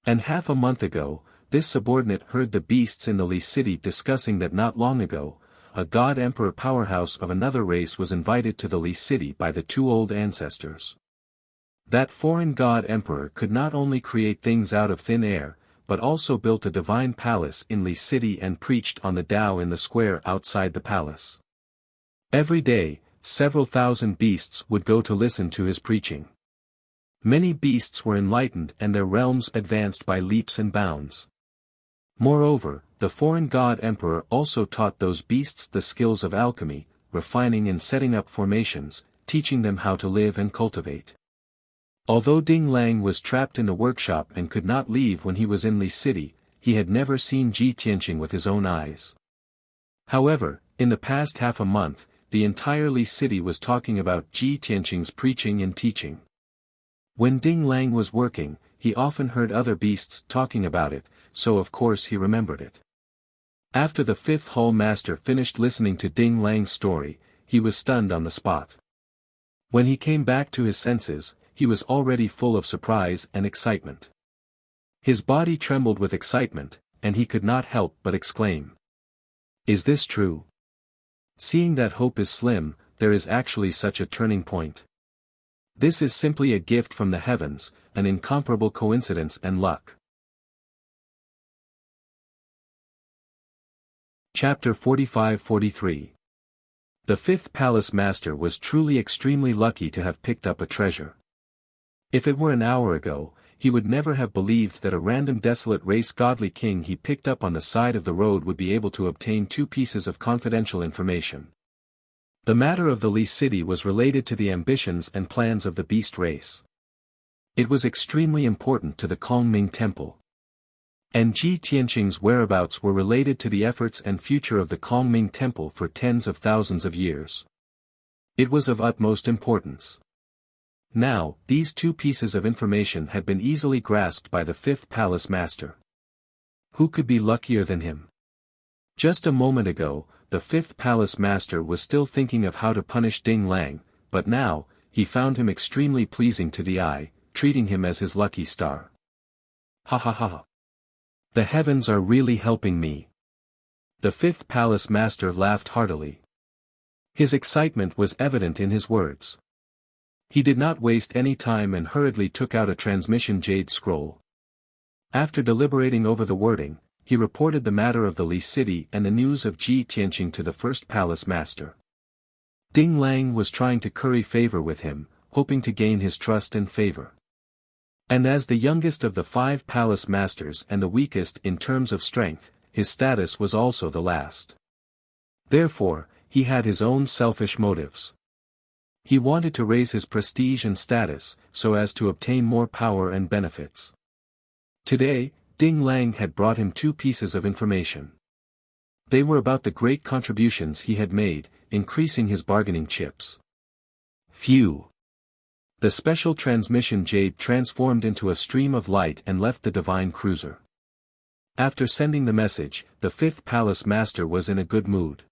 A: And half a month ago, this subordinate heard the beasts in the Li City discussing that not long ago, a god emperor powerhouse of another race was invited to the Li City by the two old ancestors. That foreign god emperor could not only create things out of thin air, but also built a divine palace in Li City and preached on the Tao in the square outside the palace. Every day, several thousand beasts would go to listen to his preaching. Many beasts were enlightened and their realms advanced by leaps and bounds. Moreover, the foreign god emperor also taught those beasts the skills of alchemy, refining and setting up formations, teaching them how to live and cultivate. Although Ding Lang was trapped in the workshop and could not leave when he was in Li City, he had never seen Ji Tianqing with his own eyes. However, in the past half a month, the entire Li City was talking about Ji Tianqing's preaching and teaching. When Ding Lang was working, he often heard other beasts talking about it, so of course he remembered it. After the fifth hall master finished listening to Ding Lang's story, he was stunned on the spot. When he came back to his senses, he was already full of surprise and excitement. His body trembled with excitement, and he could not help but exclaim, "Is this true? Seeing that hope is slim, there is actually such a turning point. This is simply a gift from the heavens, an incomparable coincidence and luck." Chapter 45-43. The fifth palace master was truly extremely lucky to have picked up a treasure. If it were an hour ago, he would never have believed that a random desolate race godly king he picked up on the side of the road would be able to obtain two pieces of confidential information. The matter of the Li City was related to the ambitions and plans of the beast race. It was extremely important to the Kongming Temple. And Ji Tianqing's whereabouts were related to the efforts and future of the Kongming Temple for tens of thousands of years. It was of utmost importance. Now, these two pieces of information had been easily grasped by the fifth palace master. Who could be luckier than him? Just a moment ago, the fifth palace master was still thinking of how to punish Ding Lang, but now, he found him extremely pleasing to the eye, treating him as his lucky star. Ha ha ha. The heavens are really helping me. The fifth palace master laughed heartily. His excitement was evident in his words. He did not waste any time and hurriedly took out a transmission jade scroll. After deliberating over the wording, he reported the matter of the Li City and the news of Ji Tianqing to the first palace master. Ding Lang was trying to curry favor with him, hoping to gain his trust and favor. And as the youngest of the 5 palace masters and the weakest in terms of strength, his status was also the last. Therefore, he had his own selfish motives. He wanted to raise his prestige and status, so as to obtain more power and benefits. Today, Ding Lang had brought him 2 pieces of information. They were about the great contributions he had made, increasing his bargaining chips. Phew! The special transmission jade transformed into a stream of light and left the divine cruiser. After sending the message, the fifth palace master was in a good mood.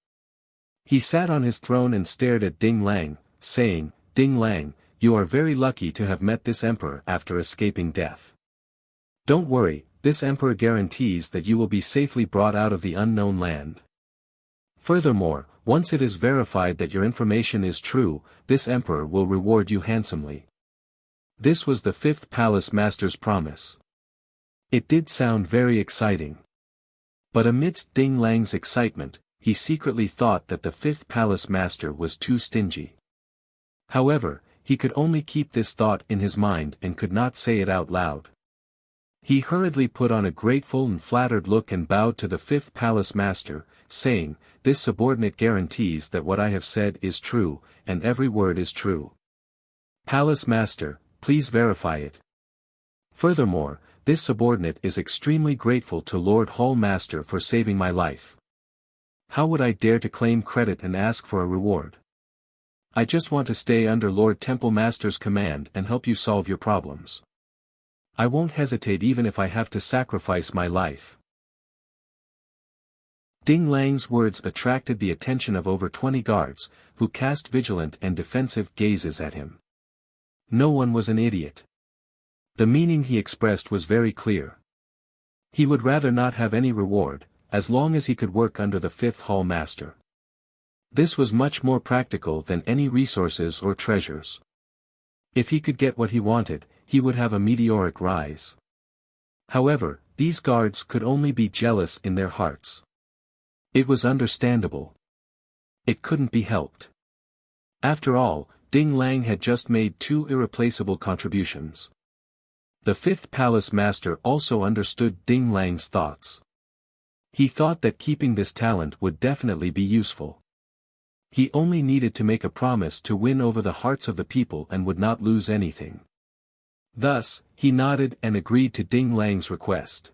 A: He sat on his throne and stared at Ding Lang, saying, "Ding Lang, you are very lucky to have met this emperor after escaping death. Don't worry, this emperor guarantees that you will be safely brought out of the unknown land. Furthermore, once it is verified that your information is true, this emperor will reward you handsomely." This was the fifth palace master's promise. It did sound very exciting. But amidst Ding Lang's excitement, he secretly thought that the fifth palace master was too stingy. However, he could only keep this thought in his mind and could not say it out loud. He hurriedly put on a grateful and flattered look and bowed to the fifth palace master, saying, "This subordinate guarantees that what I have said is true, and every word is true. Palace master, please verify it. Furthermore, this subordinate is extremely grateful to Lord Hall Master for saving my life. How would I dare to claim credit and ask for a reward? I just want to stay under Lord Temple Master's command and help you solve your problems. I won't hesitate even if I have to sacrifice my life." Ding Lang's words attracted the attention of over 20 guards, who cast vigilant and defensive gazes at him. No one was an idiot. The meaning he expressed was very clear. He would rather not have any reward, as long as he could work under the fifth hall master. This was much more practical than any resources or treasures. If he could get what he wanted, he would have a meteoric rise. However, these guards could only be jealous in their hearts. It was understandable. It couldn't be helped. After all, Ding Lang had just made 2 irreplaceable contributions. The fifth palace master also understood Ding Lang's thoughts. He thought that keeping this talent would definitely be useful. He only needed to make a promise to win over the hearts of the people and would not lose anything. Thus, he nodded and agreed to Ding Lang's request.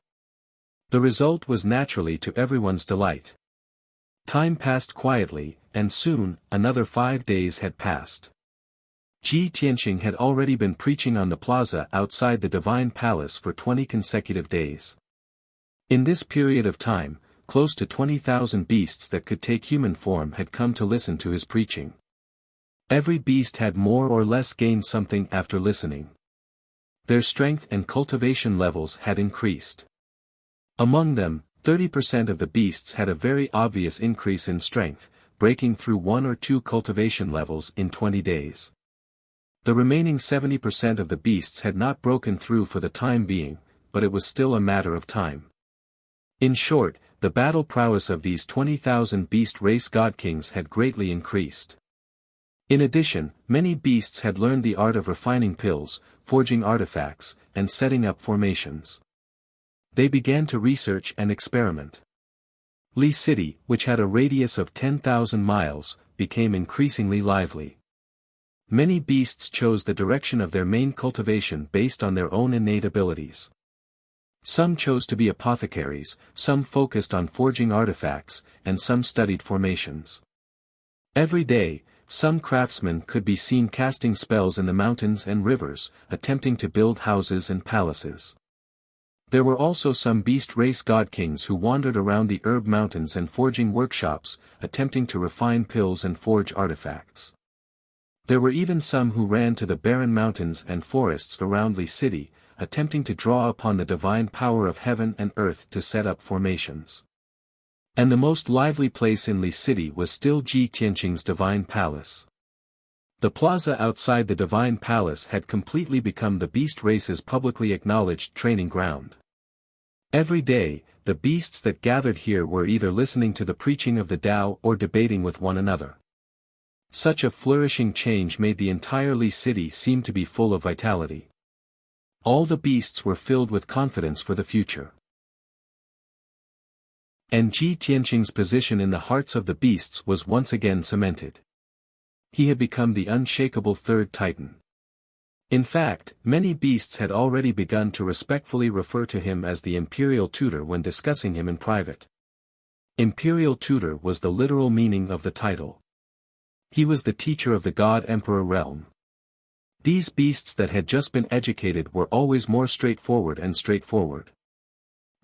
A: The result was naturally to everyone's delight. Time passed quietly, and soon, another 5 days had passed. Ji Tianqing had already been preaching on the plaza outside the Divine Palace for 20 consecutive days. In this period of time, close to 20,000 beasts that could take human form had come to listen to his preaching. Every beast had more or less gained something after listening. Their strength and cultivation levels had increased. Among them, 30% of the beasts had a very obvious increase in strength, breaking through 1 or 2 cultivation levels in 20 days. The remaining 70% of the beasts had not broken through for the time being, but it was still a matter of time. In short, the battle prowess of these 20,000 beast race godkings had greatly increased. In addition, many beasts had learned the art of refining pills, forging artifacts, and setting up formations. They began to research and experiment. Li City, which had a radius of 10,000 miles, became increasingly lively. Many beasts chose the direction of their main cultivation based on their own innate abilities. Some chose to be apothecaries, some focused on forging artifacts, and some studied formations. Every day, some craftsmen could be seen casting spells in the mountains and rivers, attempting to build houses and palaces. There were also some beast race godkings who wandered around the herb mountains and forging workshops, attempting to refine pills and forge artifacts. There were even some who ran to the barren mountains and forests around Li City, attempting to draw upon the divine power of heaven and earth to set up formations. And the most lively place in Li City was still Ji Tianqing's Divine Palace. The plaza outside the Divine Palace had completely become the beast race's publicly acknowledged training ground. Every day, the beasts that gathered here were either listening to the preaching of the Tao or debating with one another. Such a flourishing change made the entire Li City seem to be full of vitality. All the beasts were filled with confidence for the future. And Ji Tianqing's position in the hearts of the beasts was once again cemented. He had become the unshakable third titan. In fact, many beasts had already begun to respectfully refer to him as the imperial tutor when discussing him in private. Imperial tutor was the literal meaning of the title. He was the teacher of the God-Emperor realm. These beasts that had just been educated were always more straightforward and straightforward.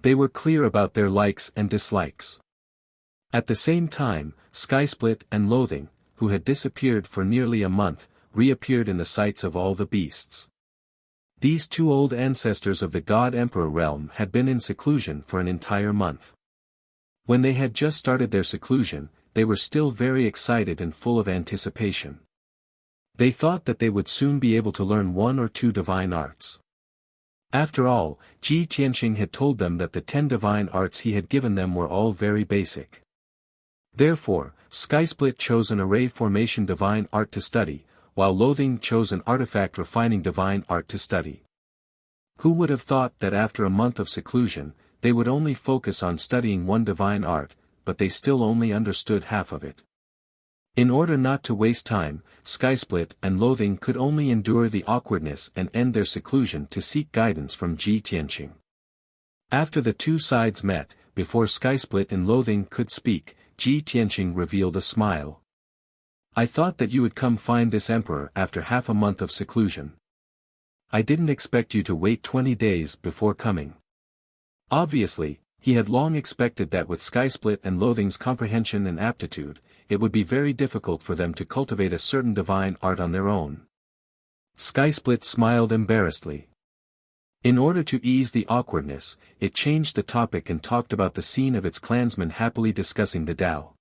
A: They were clear about their likes and dislikes. At the same time, Skysplit and Loathing, who had disappeared for nearly a month, reappeared in the sights of all the beasts. These two old ancestors of the God Emperor realm had been in seclusion for an entire month. When they had just started their seclusion, they were still very excited and full of anticipation. They thought that they would soon be able to learn one or two divine arts. After all, Ji Tianqing had told them that the 10 divine arts he had given them were all very basic. Therefore, Skysplit chose an array formation divine art to study, while Loathing chose an artifact refining divine art to study. Who would have thought that after a month of seclusion, they would only focus on studying one divine art, but they still only understood half of it. In order not to waste time, Skysplit and Loathing could only endure the awkwardness and end their seclusion to seek guidance from Ji Tianqing. After the two sides met, before Skysplit and Loathing could speak, Ji Tianqing revealed a smile. I thought that you would come find this emperor after half a month of seclusion. I didn't expect you to wait 20 days before coming. Obviously, he had long expected that with Skysplit and Loathing's comprehension and aptitude, it would be very difficult for them to cultivate a certain divine art on their own. Skysplit smiled embarrassedly. In order to ease the awkwardness, it changed the topic and talked about the scene of its clansmen happily discussing the Tao.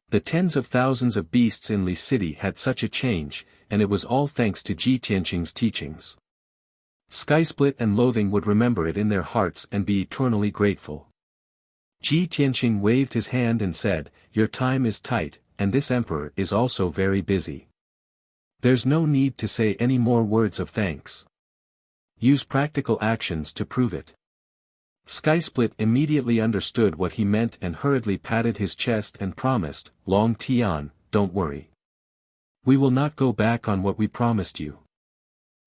A: The tens of thousands of beasts in Li City had such a change, and it was all thanks to Ji Tianqing's teachings. Skysplit and Loathing would remember it in their hearts and be eternally grateful. Ji Tianqing waved his hand and said, "Your time is tight, and this emperor is also very busy. There's no need to say any more words of thanks. Use practical actions to prove it." Skysplit immediately understood what he meant and hurriedly patted his chest and promised, "Long Tian, don't worry. We will not go back on what we promised you.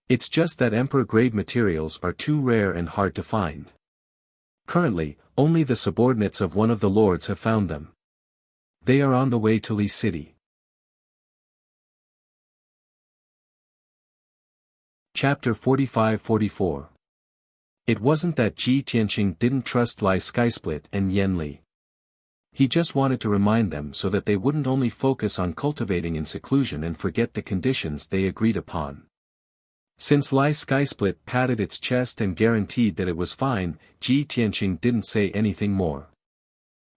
A: It's just that emperor-grade materials are too rare and hard to find. Currently, only the subordinates of one of the lords have found them. They are on the way to Li City." Chapter 45-44. It wasn't that Ji Tianqing didn't trust Lai Skysplit and Yen Li. He just wanted to remind them so that they wouldn't only focus on cultivating in seclusion and forget the conditions they agreed upon. Since Lai Skysplit patted its chest and guaranteed that it was fine, Ji Tianqing didn't say anything more.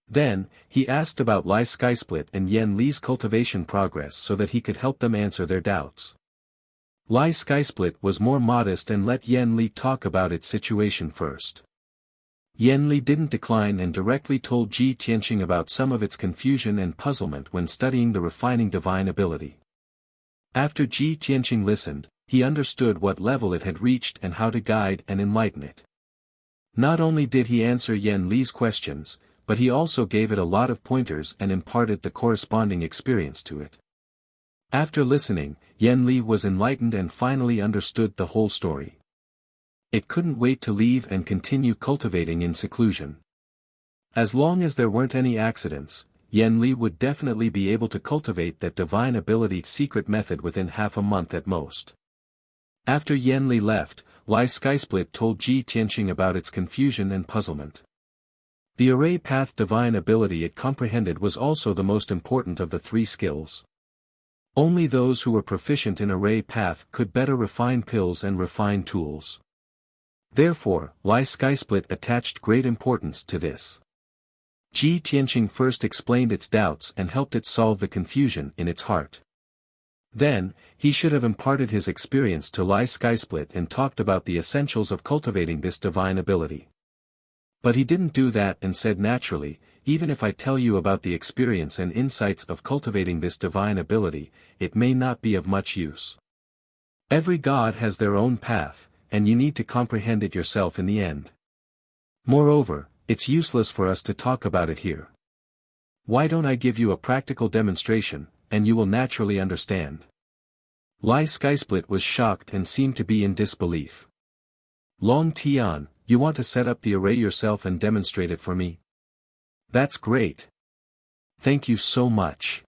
A: Then, he asked about Lai Skysplit and Yen Li's cultivation progress so that he could help them answer their doubts. Lai Skysplit was more modest and let Yen Li talk about its situation first. Yen Li didn't decline and directly told Ji Tianqing about some of its confusion and puzzlement when studying the refining divine ability. After Ji Tianqing listened, he understood what level it had reached and how to guide and enlighten it. Not only did he answer Yen Li's questions, but he also gave it a lot of pointers and imparted the corresponding experience to it. After listening, Yen Li was enlightened and finally understood the whole story. It couldn't wait to leave and continue cultivating in seclusion. As long as there weren't any accidents, Yen Li would definitely be able to cultivate that divine ability secret method within half a month at most. After Yen Li left, Lai Skysplit told Ji Tianqing about its confusion and puzzlement. The array path divine ability it comprehended was also the most important of the 3 skills. Only those who were proficient in array path could better refine pills and refine tools. Therefore, Lai Skysplit attached great importance to this. Ji Tianqing first explained its doubts and helped it solve the confusion in its heart. Then, he should have imparted his experience to Lai Skysplit and talked about the essentials of cultivating this divine ability. But he didn't do that and said naturally, "Even if I tell you about the experience and insights of cultivating this divine ability, it may not be of much use. Every god has their own path, and you need to comprehend it yourself in the end. Moreover, it's useless for us to talk about it here. Why don't I give you a practical demonstration, and you will naturally understand." Lai Skysplit was shocked and seemed to be in disbelief. "Long Tian, you want to set up the array yourself and demonstrate it for me? That's great. Thank you so much."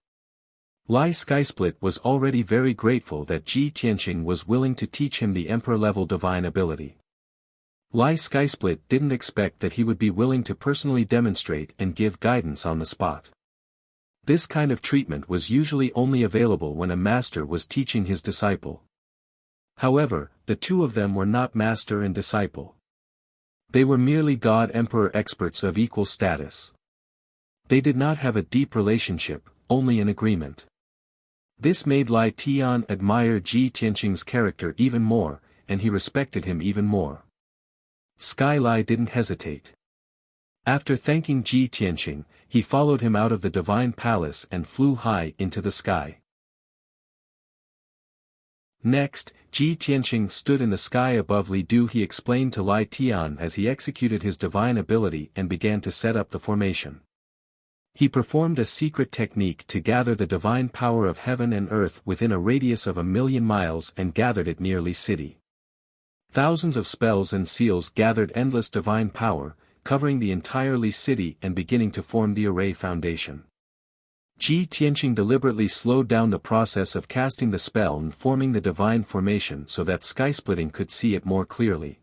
A: Lai Skysplit was already very grateful that Ji Tianqing was willing to teach him the emperor-level divine ability. Lai Skysplit didn't expect that he would be willing to personally demonstrate and give guidance on the spot. This kind of treatment was usually only available when a master was teaching his disciple. However, the two of them were not master and disciple. They were merely God-Emperor experts of equal status. They did not have a deep relationship, only an agreement. This made Lai Tian admire Ji Tianqing's character even more, and he respected him even more. Sky Lai didn't hesitate. After thanking Ji Tianqing, he followed him out of the divine palace and flew high into the sky. Next, Ji Tianqing stood in the sky above Li Du. He explained to Lai Tian as he executed his divine ability and began to set up the formation. He performed a secret technique to gather the divine power of heaven and earth within a radius of 1,000,000 miles and gathered it near Li City. Thousands of spells and seals gathered endless divine power, covering the entire Li City and beginning to form the array foundation. Ji Tianqing deliberately slowed down the process of casting the spell and forming the divine formation so that Skysplitting could see it more clearly.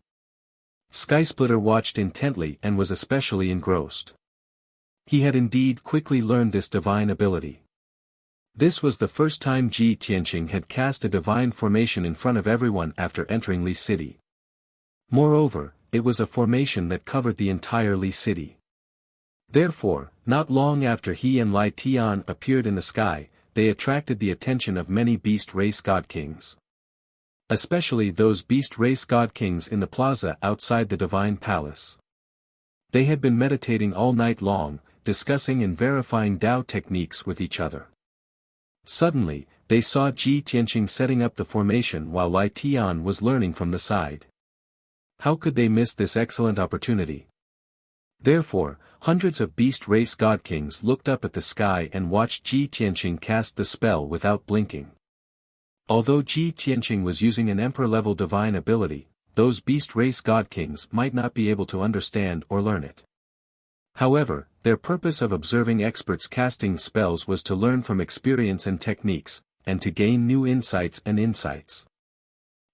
A: Skysplitter watched intently and was especially engrossed. He had indeed quickly learned this divine ability. This was the first time Ji Tianqing had cast a divine formation in front of everyone after entering Li City. Moreover, it was a formation that covered the entire Li City. Therefore, not long after he and Lai Tian appeared in the sky, they attracted the attention of many beast race god kings. Especially those beast race god kings in the plaza outside the divine palace. They had been meditating all night long, discussing and verifying Tao techniques with each other. Suddenly, they saw Ji Tianqing setting up the formation while Lai Tian was learning from the side. How could they miss this excellent opportunity? Therefore, hundreds of beast race god kings looked up at the sky and watched Ji Tianqing cast the spell without blinking. Although Ji Tianqing was using an emperor-level divine ability, those beast race god kings might not be able to understand or learn it. However, their purpose of observing experts casting spells was to learn from experience and techniques, and to gain new insights and insights.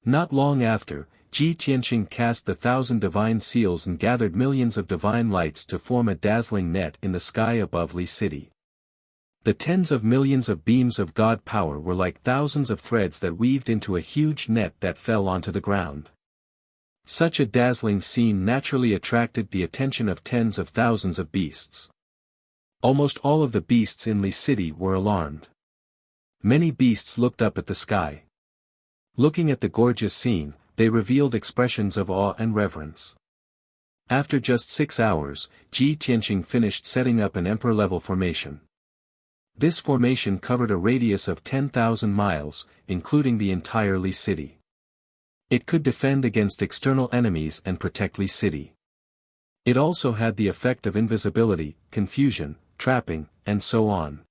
A: Not long after, Ji Tianqing cast the 1,000 divine seals and gathered millions of divine lights to form a dazzling net in the sky above Li City. The tens of millions of beams of God power were like thousands of threads that weaved into a huge net that fell onto the ground. Such a dazzling scene naturally attracted the attention of tens of thousands of beasts. Almost all of the beasts in Li City were alarmed. Many beasts looked up at the sky. Looking at the gorgeous scene, they revealed expressions of awe and reverence. After just 6 hours, Ji Tianqing finished setting up an emperor-level formation. This formation covered a radius of 10,000 miles, including the entire Li City. It could defend against external enemies and protect Li City. It also had the effect of invisibility, confusion, trapping, and so on.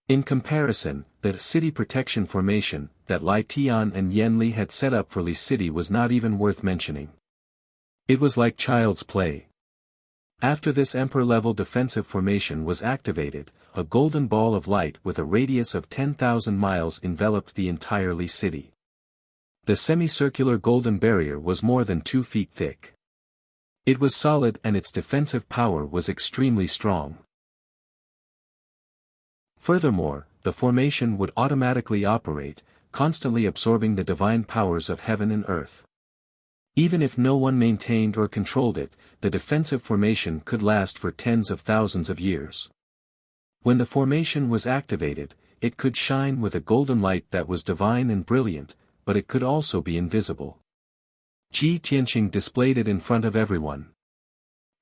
A: In comparison, the city protection formation that Lai Tian and Yan Li had set up for Li City was not even worth mentioning. It was like child's play. After this emperor-level defensive formation was activated, a golden ball of light with a radius of 10,000 miles enveloped the entire Li City. The semicircular golden barrier was more than 2 feet thick. It was solid and its defensive power was extremely strong. Furthermore, the formation would automatically operate, constantly absorbing the divine powers of heaven and earth. Even if no one maintained or controlled it, the defensive formation could last for tens of thousands of years. When the formation was activated, it could shine with a golden light that was divine and brilliant, but it could also be invisible. Ji Tianqing displayed it in front of everyone.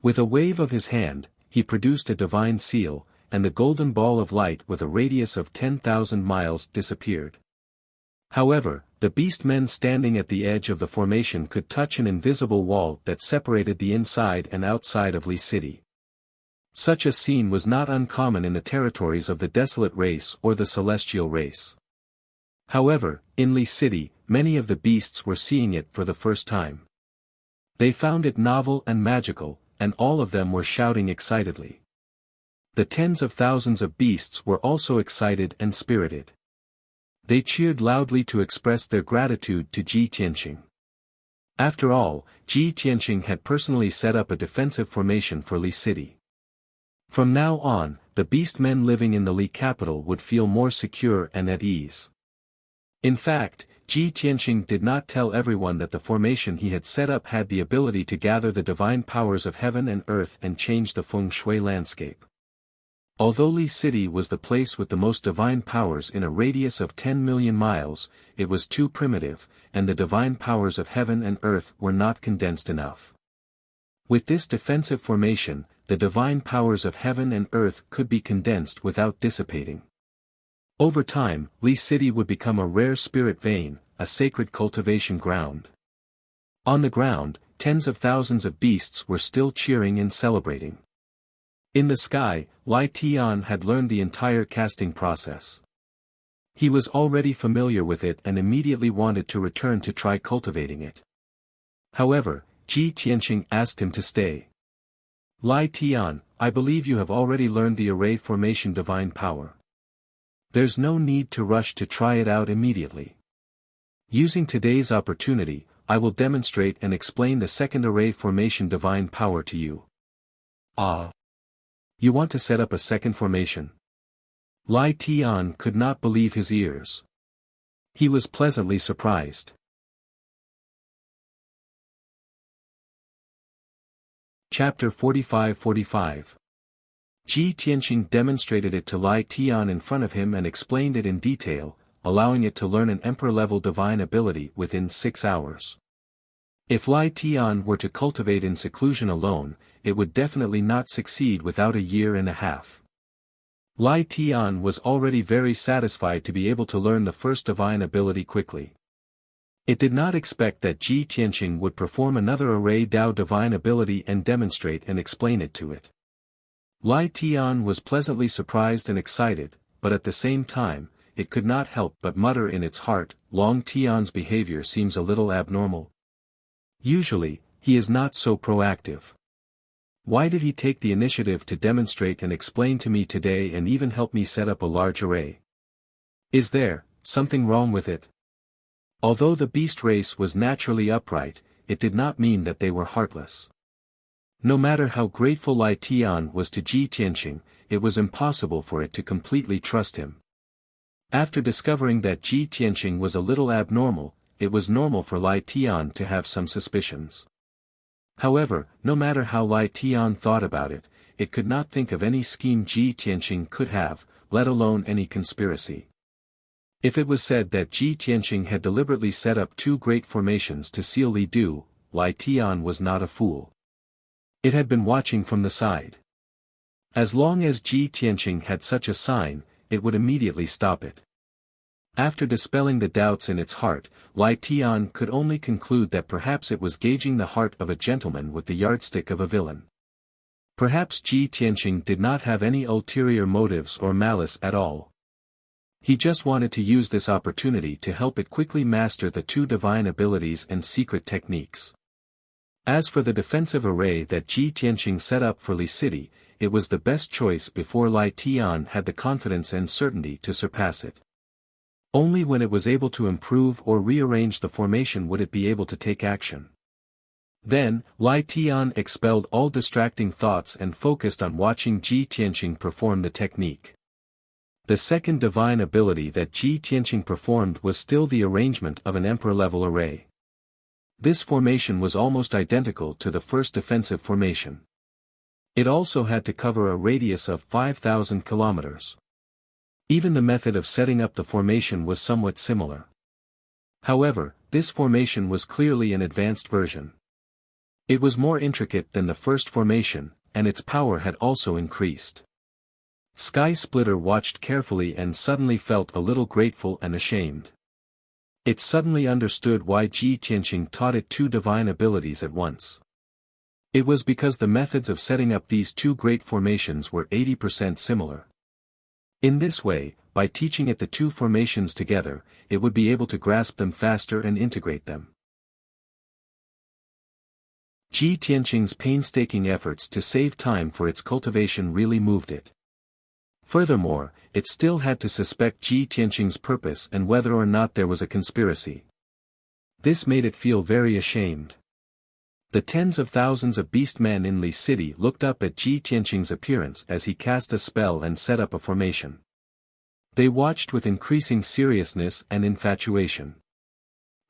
A: With a wave of his hand, he produced a divine seal, and the golden ball of light with a radius of 10,000 miles disappeared. However, the beast men standing at the edge of the formation could touch an invisible wall that separated the inside and outside of Li City. Such a scene was not uncommon in the territories of the desolate race or the celestial race. However, in Li City, many of the beasts were seeing it for the first time. They found it novel and magical, and all of them were shouting excitedly. The tens of thousands of beasts were also excited and spirited. They cheered loudly to express their gratitude to Ji Tianqing. After all, Ji Tianqing had personally set up a defensive formation for Li City. From now on, the beast men living in the Li capital would feel more secure and at ease. In fact, Ji Tianqing did not tell everyone that the formation he had set up had the ability to gather the divine powers of heaven and earth and change the feng shui landscape. Although Li City was the place with the most divine powers in a radius of 10 million miles, it was too primitive, and the divine powers of heaven and earth were not condensed enough. With this defensive formation, the divine powers of heaven and earth could be condensed without dissipating. Over time, Li City would become a rare spirit vein, a sacred cultivation ground. On the ground, tens of thousands of beasts were still cheering and celebrating. In the sky, Lai Tian had learned the entire casting process. He was already familiar with it and immediately wanted to return to try cultivating it. However, Ji Tianqing asked him to stay. Lai Tian, I believe you have already learned the array formation divine power. There's no need to rush to try it out immediately. Using today's opportunity, I will demonstrate and explain the second array formation divine power to you. Ah! You want to set up a second formation? Lai Tian could not believe his ears. He was pleasantly surprised. Chapter 45-45. Ji Tianqing demonstrated it to Lai Tian in front of him and explained it in detail, allowing it to learn an emperor-level divine ability within 6 hours. If Lai Tian were to cultivate in seclusion alone, it would definitely not succeed without a year and a half. Lai Tian was already very satisfied to be able to learn the first divine ability quickly. It did not expect that Ji Tianqing would perform another array Dao divine ability and demonstrate and explain it to it. Lai Tian was pleasantly surprised and excited, but at the same time, it could not help but mutter in its heart, Long Tian's behavior seems a little abnormal. Usually, he is not so proactive. Why did he take the initiative to demonstrate and explain to me today and even help me set up a large array? Is there something wrong with it? Although the beast race was naturally upright, it did not mean that they were heartless. No matter how grateful Lai Tian was to Ji Tianqing, it was impossible for it to completely trust him. After discovering that Ji Tianqing was a little abnormal, it was normal for Lai Tian to have some suspicions. However, no matter how Lai Tian thought about it, it could not think of any scheme Ji Tianqing could have, let alone any conspiracy. If it was said that Ji Tianqing had deliberately set up 2 great formations to seal Li Du, Lai Tian was not a fool. It had been watching from the side. As long as Ji Tianqing had such a sign, it would immediately stop it. After dispelling the doubts in its heart, Lai Tian could only conclude that perhaps it was gauging the heart of a gentleman with the yardstick of a villain. Perhaps Ji Tianqing did not have any ulterior motives or malice at all. He just wanted to use this opportunity to help it quickly master the 2 divine abilities and secret techniques. As for the defensive array that Ji Tianqing set up for Li City, it was the best choice before Lai Tian had the confidence and certainty to surpass it. Only when it was able to improve or rearrange the formation would it be able to take action. Then, Lai Tian expelled all distracting thoughts and focused on watching Ji Tianqing perform the technique. The second divine ability that Ji Tianqing performed was still the arrangement of an emperor-level array. This formation was almost identical to the first defensive formation. It also had to cover a radius of 5,000 kilometers. Even the method of setting up the formation was somewhat similar. However, this formation was clearly an advanced version. It was more intricate than the first formation, and its power had also increased. Sky Splitter watched carefully and suddenly felt a little grateful and ashamed. It suddenly understood why Ji Tianqing taught it 2 divine abilities at once. It was because the methods of setting up these 2 great formations were 80% similar. In this way, by teaching it the 2 formations together, it would be able to grasp them faster and integrate them. Ji Tianqing's painstaking efforts to save time for its cultivation really moved it. Furthermore, it still had to suspect Ji Tianqing's purpose and whether or not there was a conspiracy. This made it feel very ashamed. The tens of thousands of beastmen in Li City looked up at Ji Tianqing's appearance as he cast a spell and set up a formation. They watched with increasing seriousness and infatuation.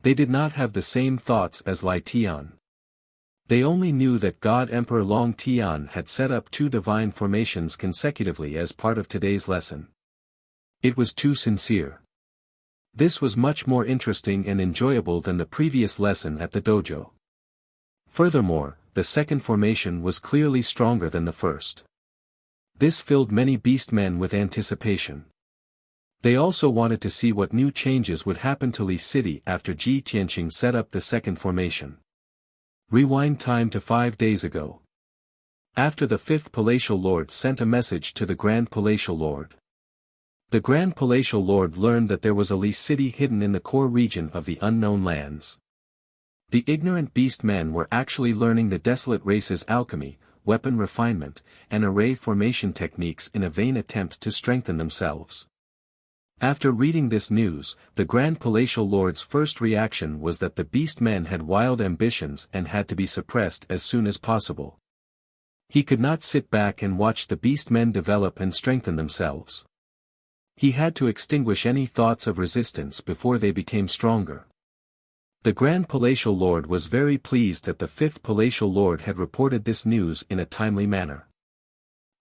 A: They did not have the same thoughts as Lai Tian. They only knew that God Emperor Long Tian had set up 2 divine formations consecutively as part of today's lesson. It was too sincere. This was much more interesting and enjoyable than the previous lesson at the dojo. Furthermore, the second formation was clearly stronger than the first. This filled many beastmen with anticipation. They also wanted to see what new changes would happen to Li City after Ji Tianqing set up the second formation. Rewind time to 5 days ago. After the 5th Palatial Lord sent a message to the Grand Palatial Lord. The Grand Palatial Lord learned that there was a Li City hidden in the core region of the unknown lands. The ignorant beastmen were actually learning the desolate race's alchemy, weapon refinement, and array formation techniques in a vain attempt to strengthen themselves. After reading this news, the Grand Palatial Lord's first reaction was that the beastmen had wild ambitions and had to be suppressed as soon as possible. He could not sit back and watch the beastmen develop and strengthen themselves. He had to extinguish any thoughts of resistance before they became stronger. The Grand Palatial Lord was very pleased that the 5th Palatial Lord had reported this news in a timely manner.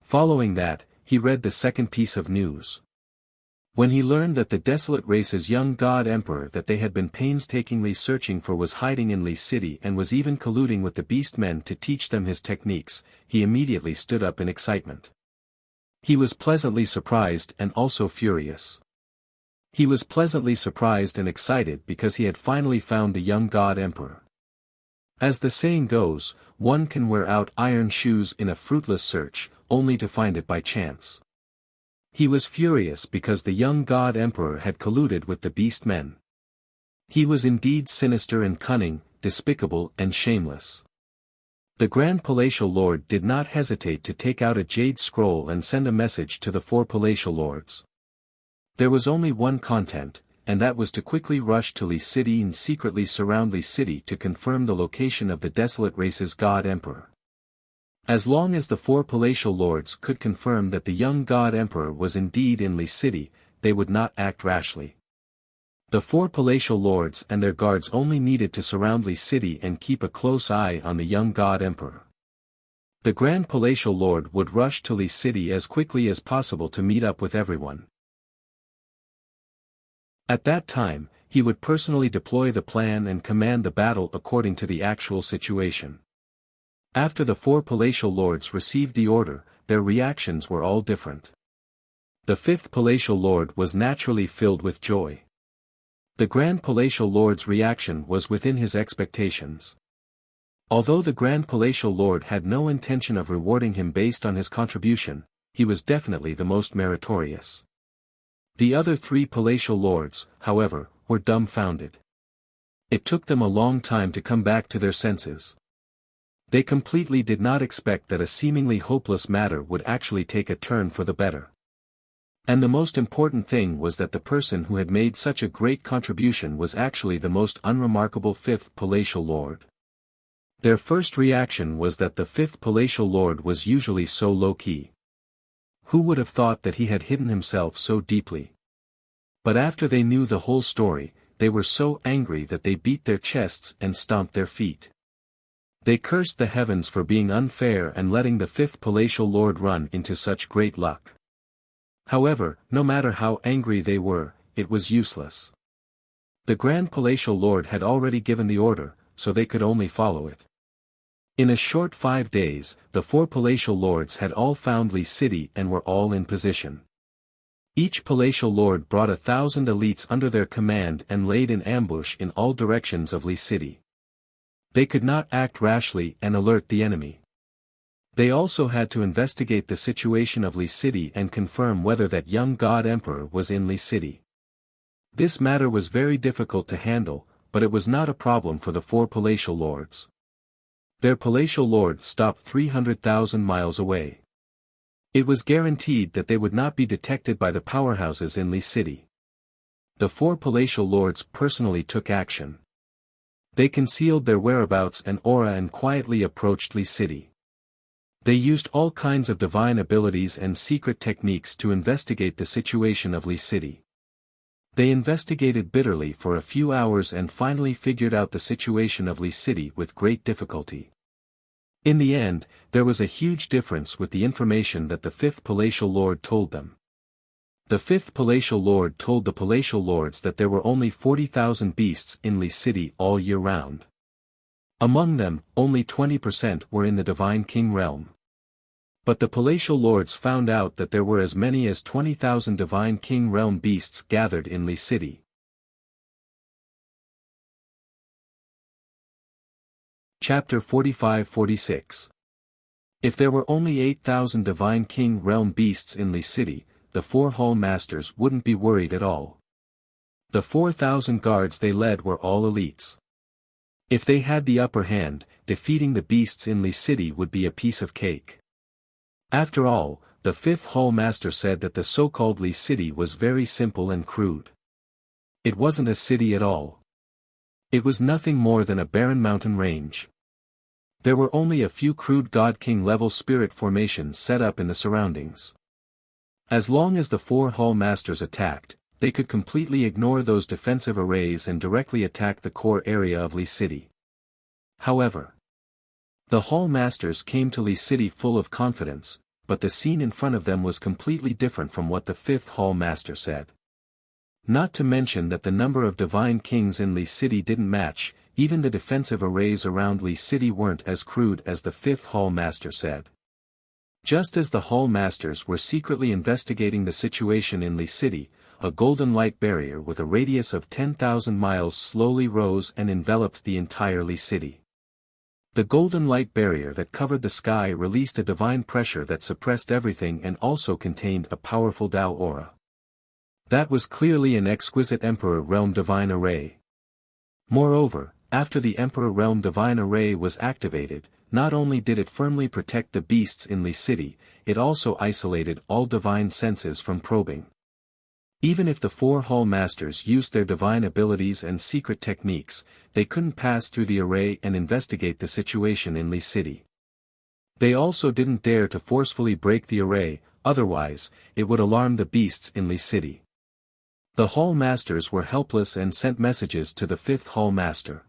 A: Following that, he read the second piece of news. When he learned that the desolate race's young god emperor that they had been painstakingly searching for was hiding in Li City and was even colluding with the beastmen to teach them his techniques, he immediately stood up in excitement. He was pleasantly surprised and also furious. He was pleasantly surprised and excited because he had finally found the young god emperor. As the saying goes, one can wear out iron shoes in a fruitless search, only to find it by chance. He was furious because the young god emperor had colluded with the beastmen. He was indeed sinister and cunning, despicable and shameless. The Grand Palatial Lord did not hesitate to take out a jade scroll and send a message to the 4 Palatial Lords. There was only one content, and that was to quickly rush to Li City and secretly surround Li City to confirm the location of the desolate race's god emperor. As long as the 4 Palatial Lords could confirm that the young god emperor was indeed in Li City, they would not act rashly. The 4 Palatial Lords and their guards only needed to surround Li City and keep a close eye on the young god emperor. The Grand Palatial Lord would rush to Li City as quickly as possible to meet up with everyone. At that time, he would personally deploy the plan and command the battle according to the actual situation. After the 4 Palatial Lords received the order, their reactions were all different. The 5th Palatial Lord was naturally filled with joy. The Grand Palatial Lord's reaction was within his expectations. Although the Grand Palatial Lord had no intention of rewarding him based on his contribution, he was definitely the most meritorious. The other 3 Palatial Lords, however, were dumbfounded. It took them a long time to come back to their senses. They completely did not expect that a seemingly hopeless matter would actually take a turn for the better. And the most important thing was that the person who had made such a great contribution was actually the most unremarkable 5th Palatial Lord. Their first reaction was that the 5th Palatial Lord was usually so low-key. Who would have thought that he had hidden himself so deeply? But after they knew the whole story, they were so angry that they beat their chests and stomped their feet. They cursed the heavens for being unfair and letting the 5th Palatial Lord run into such great luck. However, no matter how angry they were, it was useless. The Grand Palatial Lord had already given the order, so they could only follow it. In a short 5 days, the 4 Palatial Lords had all found Li City and were all in position. Each Palatial Lord brought 1,000 elites under their command and laid in ambush in all directions of Li City. They could not act rashly and alert the enemy. They also had to investigate the situation of Li City and confirm whether that young god emperor was in Li City. This matter was very difficult to handle, but it was not a problem for the 4 Palatial Lords. Their Palatial Lord stopped 300,000 miles away. It was guaranteed that they would not be detected by the powerhouses in Li City. The 4 Palatial Lords personally took action. They concealed their whereabouts and aura and quietly approached Li City. They used all kinds of divine abilities and secret techniques to investigate the situation of Li City. They investigated bitterly for a few hours and finally figured out the situation of Li City with great difficulty. In the end, there was a huge difference with the information that the fifth palatial lord told them. The fifth palatial lord told the palatial lords that there were only 40,000 beasts in Li City all year round. Among them, only 20% were in the Divine King realm. But the palatial lords found out that there were as many as 20,000 Divine King realm beasts gathered in Li City. Chapter 45-46. If there were only 8,000 Divine King realm beasts in Li City, the 4 hall masters wouldn't be worried at all. The 4,000 guards they led were all elites. If they had the upper hand, defeating the beasts in Li City would be a piece of cake. After all, the 5th hall master said that the so-called Li City was very simple and crude. It wasn't a city at all. It was nothing more than a barren mountain range. There were only a few crude God King level spirit formations set up in the surroundings. As long as the 4 hall masters attacked, they could completely ignore those defensive arrays and directly attack the core area of Li City. However, the hall masters came to Li City full of confidence, but the scene in front of them was completely different from what the 5th hall master said. Not to mention that the number of divine kings in Li City didn't match, even the defensive arrays around Li City weren't as crude as the 5th hall master said. Just as the hall masters were secretly investigating the situation in Li City, a golden light barrier with a radius of 10,000 miles slowly rose and enveloped the entire Li City. The golden light barrier that covered the sky released a divine pressure that suppressed everything and also contained a powerful Tao aura. That was clearly an exquisite Emperor Realm Divine Array. Moreover, after the Emperor Realm Divine Array was activated, not only did it firmly protect the beasts in Li City, it also isolated all divine senses from probing. Even if the 4 hall masters used their divine abilities and secret techniques, they couldn't pass through the array and investigate the situation in Li City. They also didn't dare to forcefully break the array, otherwise, it would alarm the beasts in Li City. The hall masters were helpless and sent messages to the 5th hall master.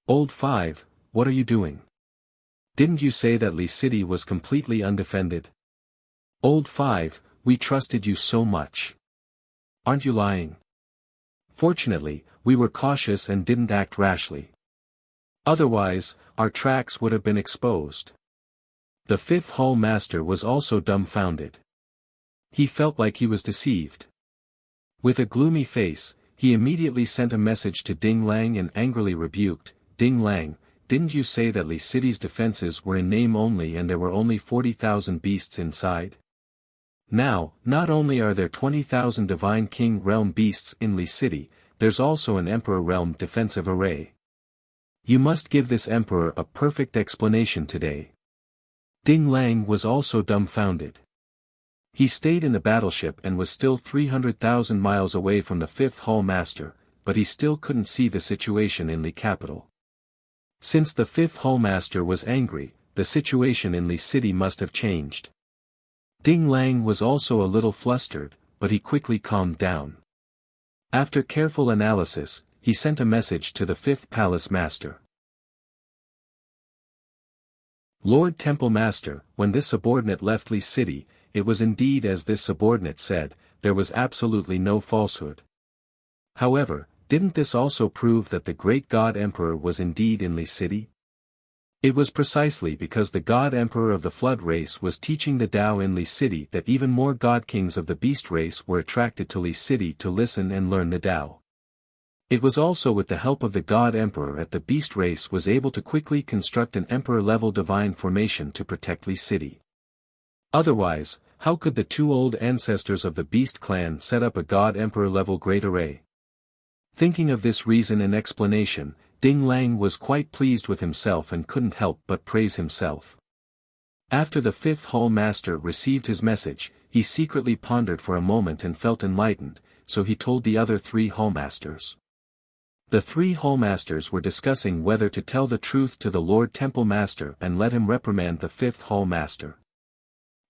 A: Old 5, what are you doing? Didn't you say that Li City was completely undefended? Old 5, we trusted you so much. Aren't you lying? Fortunately, we were cautious and didn't act rashly. Otherwise, our tracks would have been exposed. The 5th hall master was also dumbfounded. He felt like he was deceived. With a gloomy face, he immediately sent a message to Ding Lang and angrily rebuked, Ding Lang, didn't you say that Li City's defenses were in name only and there were only 40,000 beasts inside? Now, not only are there 20,000 Divine King realm beasts in Li City, there's also an Emperor realm defensive array. You must give this Emperor a perfect explanation today. Ding Lang was also dumbfounded. He stayed in the battleship and was still 300,000 miles away from the 5th hall master, but he still couldn't see the situation in Li capital. Since the 5th hall master was angry, the situation in Li City must have changed. Ding Lang was also a little flustered, but he quickly calmed down. After careful analysis, he sent a message to the 5th Palace Master. Lord Temple Master, when this subordinate left Li City, it was indeed as this subordinate said, there was absolutely no falsehood. However, didn't this also prove that the great God Emperor was indeed in Li City? It was precisely because the God Emperor of the Flood race was teaching the Tao in Li City that even more God Kings of the Beast race were attracted to Li City to listen and learn the Tao. It was also with the help of the God Emperor that the Beast race was able to quickly construct an Emperor-level divine formation to protect Li City. Otherwise, how could the 2 old ancestors of the Beast clan set up a God Emperor-level great array? Thinking of this reason and explanation, Ding Lang was quite pleased with himself and couldn't help but praise himself. After the 5th hall master received his message, he secretly pondered for a moment and felt enlightened, so he told the other 3 hall masters. The three hallmasters were discussing whether to tell the truth to the Lord Temple Master and let him reprimand the fifth hallmaster.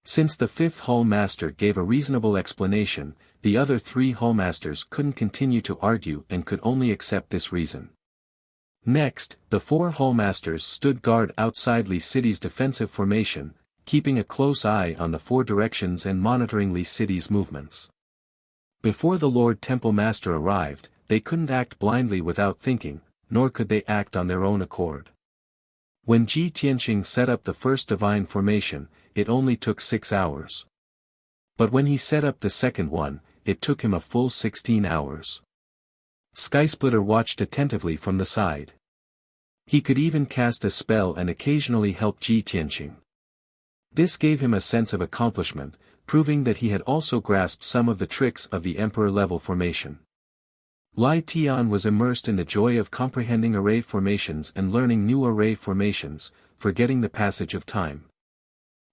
A: Since the fifth hallmaster gave a reasonable explanation, the other three hallmasters couldn't continue to argue and could only accept this reason. Next, the four hallmasters stood guard outside Li City's defensive formation, keeping a close eye on the four directions and monitoring Li City's movements. Before the Lord Temple Master arrived, they couldn't act blindly without thinking, nor could they act on their own accord. When Ji Tianqing set up the first divine formation, it only took 6 hours. But when he set up the second one, it took him a full 16 hours. Skysplitter watched attentively from the side. He could even cast a spell and occasionally help Ji Tianqing. This gave him a sense of accomplishment, proving that he had also grasped some of the tricks of the emperor-level formation. Lai Tian was immersed in the joy of comprehending array formations and learning new array formations, forgetting the passage of time.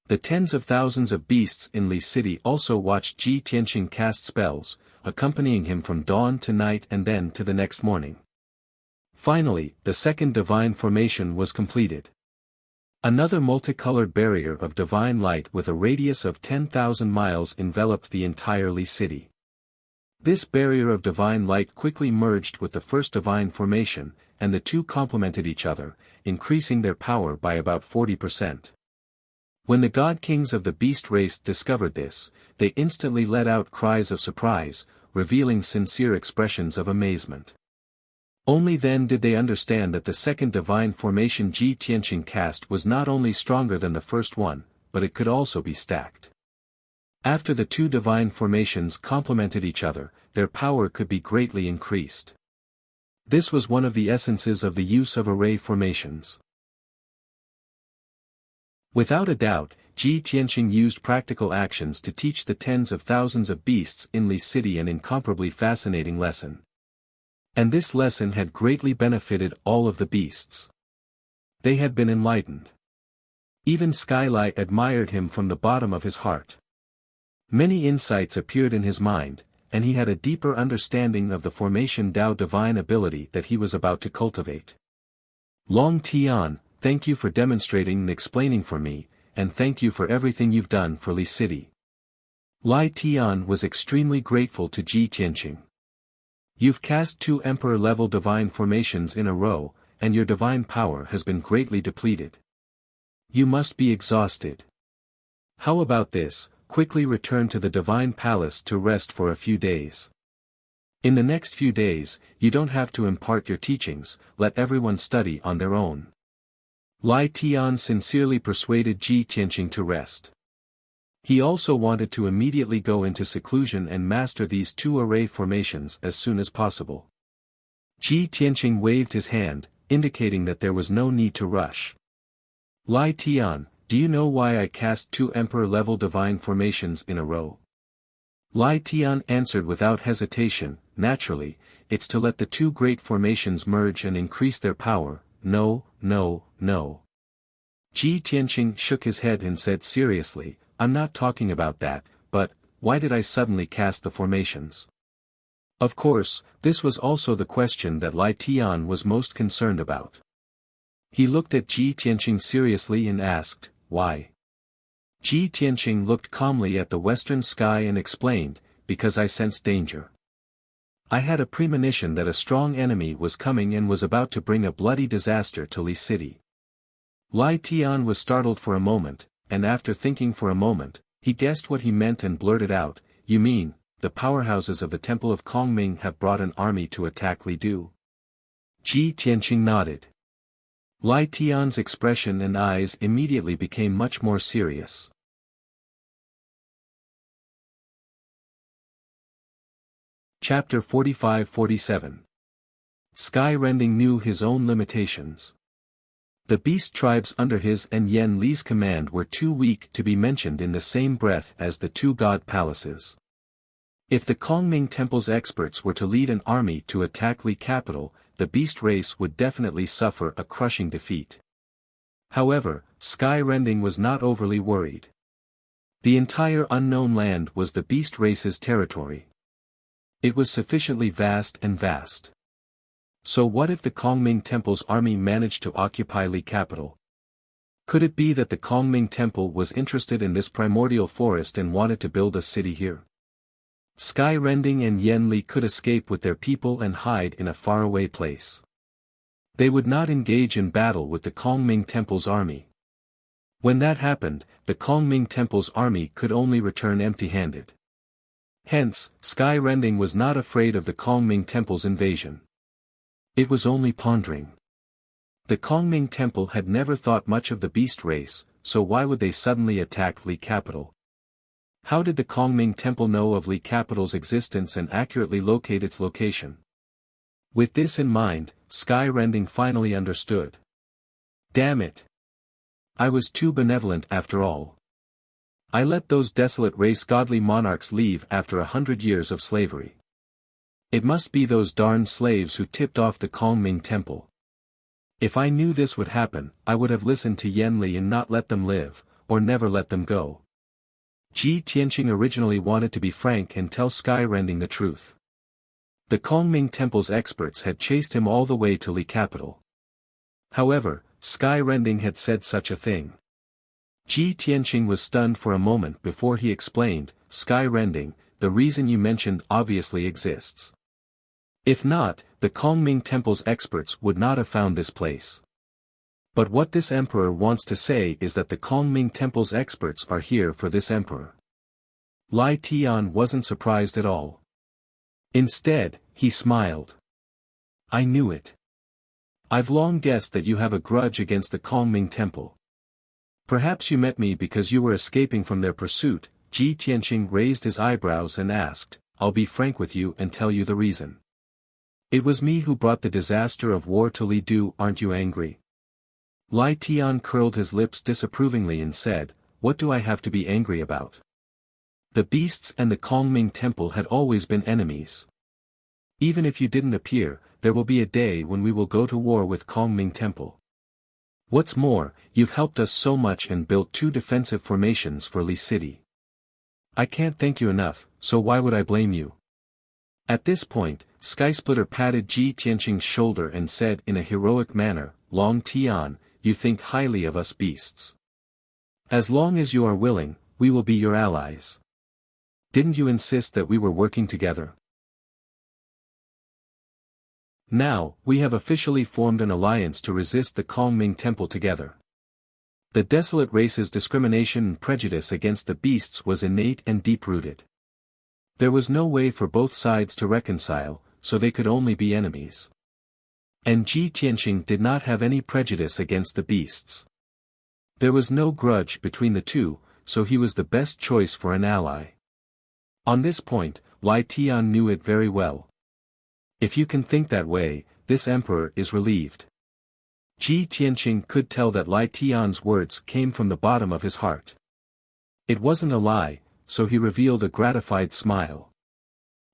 A: The tens of thousands of beasts in Li City also watched Ji Tianqing cast spells, accompanying him from dawn to night and then to the next morning. Finally, the second divine formation was completed. Another multicolored barrier of divine light with a radius of 10,000 miles enveloped the entire Li City. This barrier of divine light quickly merged with the first divine formation, and the two complemented each other, increasing their power by about 40%. When the god kings of the beast race discovered this, they instantly let out cries of surprise, revealing sincere expressions of amazement. Only then did they understand that the second divine formation Ji Tianqing cast was not only stronger than the first one, but it could also be stacked. After the two divine formations complemented each other, their power could be greatly increased. This was one of the essences of the use of array formations. Without a doubt, Ji Tianqing used practical actions to teach the tens of thousands of beasts in Li City an incomparably fascinating lesson. And this lesson had greatly benefited all of the beasts. They had been enlightened. Even Skylight admired him from the bottom of his heart. Many insights appeared in his mind, and he had a deeper understanding of the formation Tao divine ability that he was about to cultivate. Long Tian, thank you for demonstrating and explaining for me, and thank you for everything you've done for Li City. Lai Tian was extremely grateful to Ji Tianqing. You've cast 2 emperor-level divine formations in a row, and your divine power has been greatly depleted. You must be exhausted. How about this? Quickly return to the divine palace to rest for a few days. In the next few days, you don't have to impart your teachings, let everyone study on their own. Lai Tian sincerely persuaded Ji Tianqing to rest. He also wanted to immediately go into seclusion and master these 2 array formations as soon as possible. Ji Tianqing waved his hand, indicating that there was no need to rush. Lai Tian, do you know why I cast 2 emperor-level divine formations in a row? Lai Tian answered without hesitation, naturally, it's to let the 2 great formations merge and increase their power. No, no, no. Ji Tianqing shook his head and said seriously, I'm not talking about that, but, why did I suddenly cast the formations? Of course, this was also the question that Lai Tian was most concerned about. He looked at Ji Tianqing seriously and asked, why? Ji Tianqing looked calmly at the western sky and explained, because I sensed danger. I had a premonition that a strong enemy was coming and was about to bring a bloody disaster to Li City. Lai Tian was startled for a moment, and after thinking for a moment, he guessed what he meant and blurted out, you mean, the powerhouses of the Temple of Kongming have brought an army to attack Lidu? Ji Tianqing nodded. Lai Tian's expression and eyes immediately became much more serious. Chapter 45-47. Skyrending knew his own limitations. The beast tribes under his and Yen Li's command were too weak to be mentioned in the same breath as the 2 god palaces. If the Kongming Temple's experts were to lead an army to attack Li capital, the beast race would definitely suffer a crushing defeat. However, Skyrending was not overly worried. The entire unknown land was the beast race's territory. It was sufficiently vast. So what if the Kongming Temple's army managed to occupy Li capital? Could it be that the Kongming Temple was interested in this primordial forest and wanted to build a city here? Sky Rending and Yen Li could escape with their people and hide in a faraway place. They would not engage in battle with the Kongming Temple's army. When that happened, the Kongming Temple's army could only return empty-handed. Hence, Sky Rending was not afraid of the Kongming Temple's invasion. It was only pondering. The Kongming Temple had never thought much of the beast race, so why would they suddenly attack Li capital? How did the Kongming Temple know of Li capital's existence and accurately locate its location? With this in mind, Sky Rending finally understood. Damn it! I was too benevolent after all. I let those desolate race godly monarchs leave after 100 years of slavery. It must be those darn slaves who tipped off the Kongming Temple. If I knew this would happen, I would have listened to Yen Li and not let them live, or never let them go. Ji Tianqing originally wanted to be frank and tell Sky Rending the truth. The Kongming Temple's experts had chased him all the way to Li capital. However, Sky Rending had said such a thing. Ji Tianqing was stunned for a moment before he explained, Sky Rending, the reason you mentioned obviously exists. If not, the Kongming Temple's experts would not have found this place. But what this emperor wants to say is that the Kongming Temple's experts are here for this emperor. Lai Tian wasn't surprised at all. Instead, he smiled. I knew it. I've long guessed that you have a grudge against the Kongming Temple. Perhaps you met me because you were escaping from their pursuit. Ji Tianqing raised his eyebrows and asked, I'll be frank with you and tell you the reason. It was me who brought the disaster of war to Li Du, aren't you angry? Lai Tian curled his lips disapprovingly and said, what do I have to be angry about? The beasts and the Kongming Temple had always been enemies. Even if you didn't appear, there will be a day when we will go to war with Kongming Temple. What's more, you've helped us so much and built 2 defensive formations for Li City. I can't thank you enough, so why would I blame you? At this point, Skysplitter patted Ji Tianqing's shoulder and said in a heroic manner, Long Tian, you think highly of us beasts. As long as you are willing, we will be your allies. Didn't you insist that we were working together? Now, we have officially formed an alliance to resist the Kongming Temple together. The desolate race's discrimination and prejudice against the beasts was innate and deep-rooted. There was no way for both sides to reconcile, so they could only be enemies. And Ji Tianqing did not have any prejudice against the beasts. There was no grudge between the two, so he was the best choice for an ally. On this point, Lai Tian knew it very well. If you can think that way, this emperor is relieved. Ji Tianqing could tell that Lai Tian's words came from the bottom of his heart. It wasn't a lie, so he revealed a gratified smile.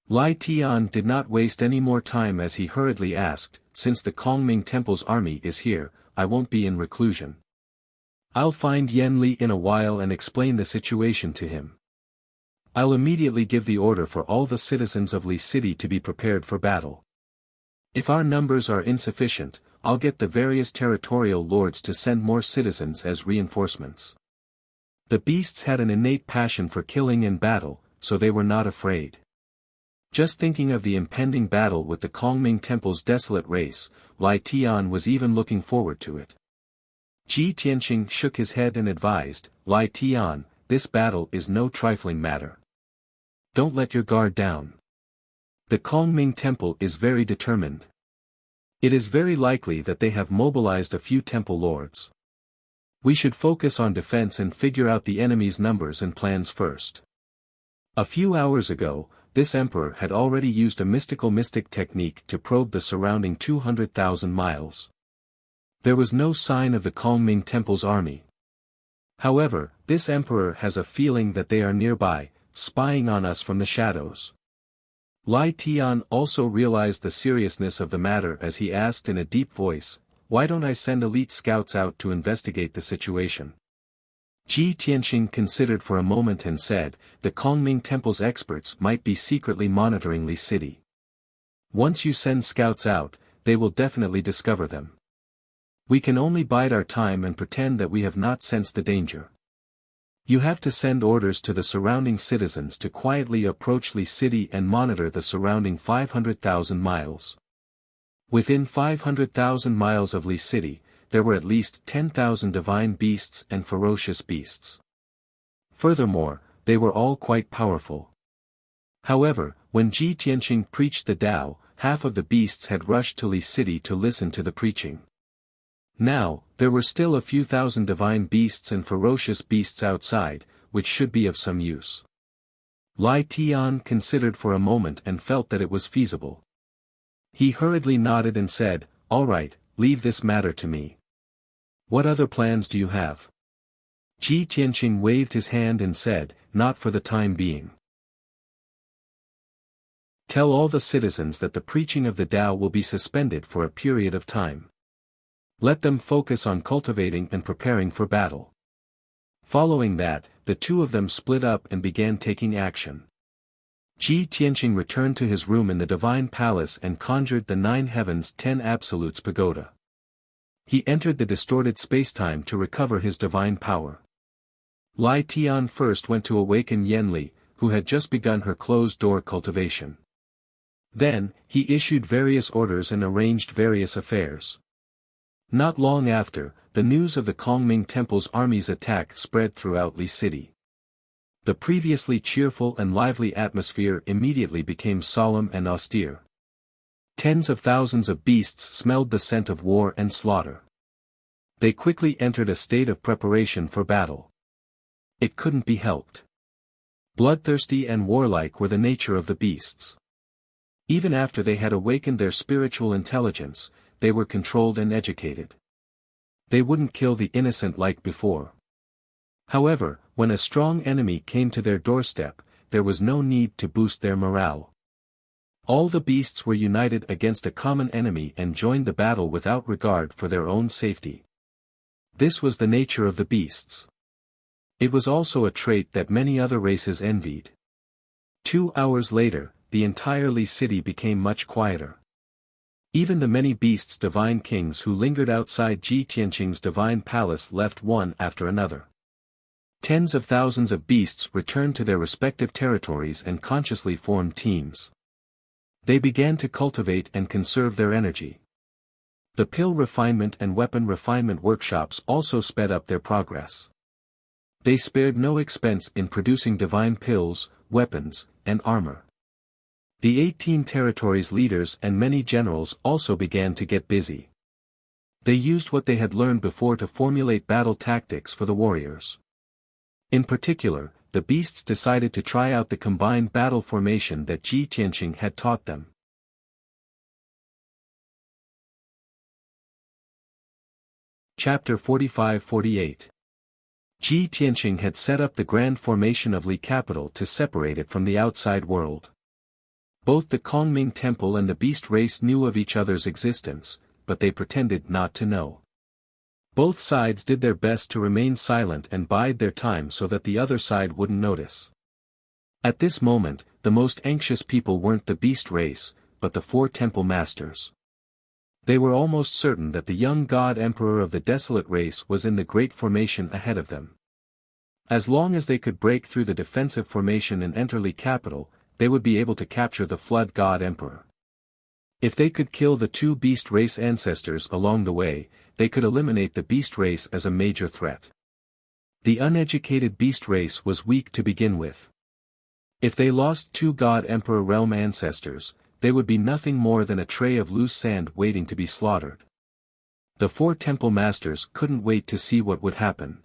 A: Lai Tian did not waste any more time as he hurriedly asked, since the Kongming Temple's army is here, I won't be in reclusion. I'll find Yen Li in a while and explain the situation to him. I'll immediately give the order for all the citizens of Li City to be prepared for battle. If our numbers are insufficient, I'll get the various territorial lords to send more citizens as reinforcements. The beasts had an innate passion for killing and battle, so they were not afraid. Just thinking of the impending battle with the Kongming Temple's desolate race, Lai Tian was even looking forward to it. Ji Tianqing shook his head and advised, Lai Tian, this battle is no trifling matter. Don't let your guard down. The Kongming Temple is very determined. It is very likely that they have mobilized a few temple lords. We should focus on defense and figure out the enemy's numbers and plans first. A few hours ago, this emperor had already used a mystic technique to probe the surrounding 200,000 miles. There was no sign of the Kongming Temple's army. However, this emperor has a feeling that they are nearby, spying on us from the shadows. Lai Tian also realized the seriousness of the matter as he asked in a deep voice, why don't I send elite scouts out to investigate the situation? Ji Tianqing considered for a moment and said, the Kongming Temple's experts might be secretly monitoring Li City. Once you send scouts out, they will definitely discover them. We can only bide our time and pretend that we have not sensed the danger. You have to send orders to the surrounding citizens to quietly approach Li City and monitor the surrounding 500,000 miles. Within 500,000 miles of Li City, there were at least 10,000 divine beasts and ferocious beasts. Furthermore, they were all quite powerful. However, when Ji Tianqing preached the Tao, half of the beasts had rushed to Li City to listen to the preaching. Now, there were still a few thousand divine beasts and ferocious beasts outside, which should be of some use. Lai Tian considered for a moment and felt that it was feasible. He hurriedly nodded and said, "All right, leave this matter to me. What other plans do you have?" Ji Tianqing waved his hand and said, "Not for the time being. Tell all the citizens that the preaching of the Tao will be suspended for a period of time. Let them focus on cultivating and preparing for battle." Following that, the two of them split up and began taking action. Ji Tianqing returned to his room in the divine palace and conjured the 9 heavens 10 absolutes pagoda. He entered the distorted spacetime to recover his divine power. Lai Tian first went to awaken Yanli, who had just begun her closed-door cultivation. Then, he issued various orders and arranged various affairs. Not long after, the news of the Kongming Temple's army's attack spread throughout Li City. The previously cheerful and lively atmosphere immediately became solemn and austere. Tens of thousands of beasts smelled the scent of war and slaughter. They quickly entered a state of preparation for battle. It couldn't be helped. Bloodthirsty and warlike were the nature of the beasts. Even after they had awakened their spiritual intelligence, they were controlled and educated. They wouldn't kill the innocent like before. However, when a strong enemy came to their doorstep, there was no need to boost their morale. All the beasts were united against a common enemy and joined the battle without regard for their own safety. This was the nature of the beasts. It was also a trait that many other races envied. 2 hours later, the entire Li City became much quieter. Even the many beasts' divine kings who lingered outside Ji Tianqing's divine palace left one after another. Tens of thousands of beasts returned to their respective territories and consciously formed teams. They began to cultivate and conserve their energy. The pill refinement and weapon refinement workshops also sped up their progress. They spared no expense in producing divine pills, weapons, and armor. The 18 territories' leaders and many generals also began to get busy. They used what they had learned before to formulate battle tactics for the warriors. In particular, the beasts decided to try out the combined battle formation that Ji Tianqing had taught them. Chapter 45-48. Ji Tianqing had set up the grand formation of Li Capital to separate it from the outside world. Both the Kongming Temple and the beast race knew of each other's existence, but they pretended not to know. Both sides did their best to remain silent and bide their time so that the other side wouldn't notice. At this moment, the most anxious people weren't the beast race, but the 4 temple masters. They were almost certain that the young god emperor of the desolate race was in the great formation ahead of them. As long as they could break through the defensive formation and enter Li Capital, they would be able to capture the flood god emperor. If they could kill the 2 beast race ancestors along the way, they could eliminate the beast race as a major threat. The uneducated beast race was weak to begin with. If they lost 2 god emperor realm ancestors, they would be nothing more than a tray of loose sand waiting to be slaughtered. The 4 temple masters couldn't wait to see what would happen.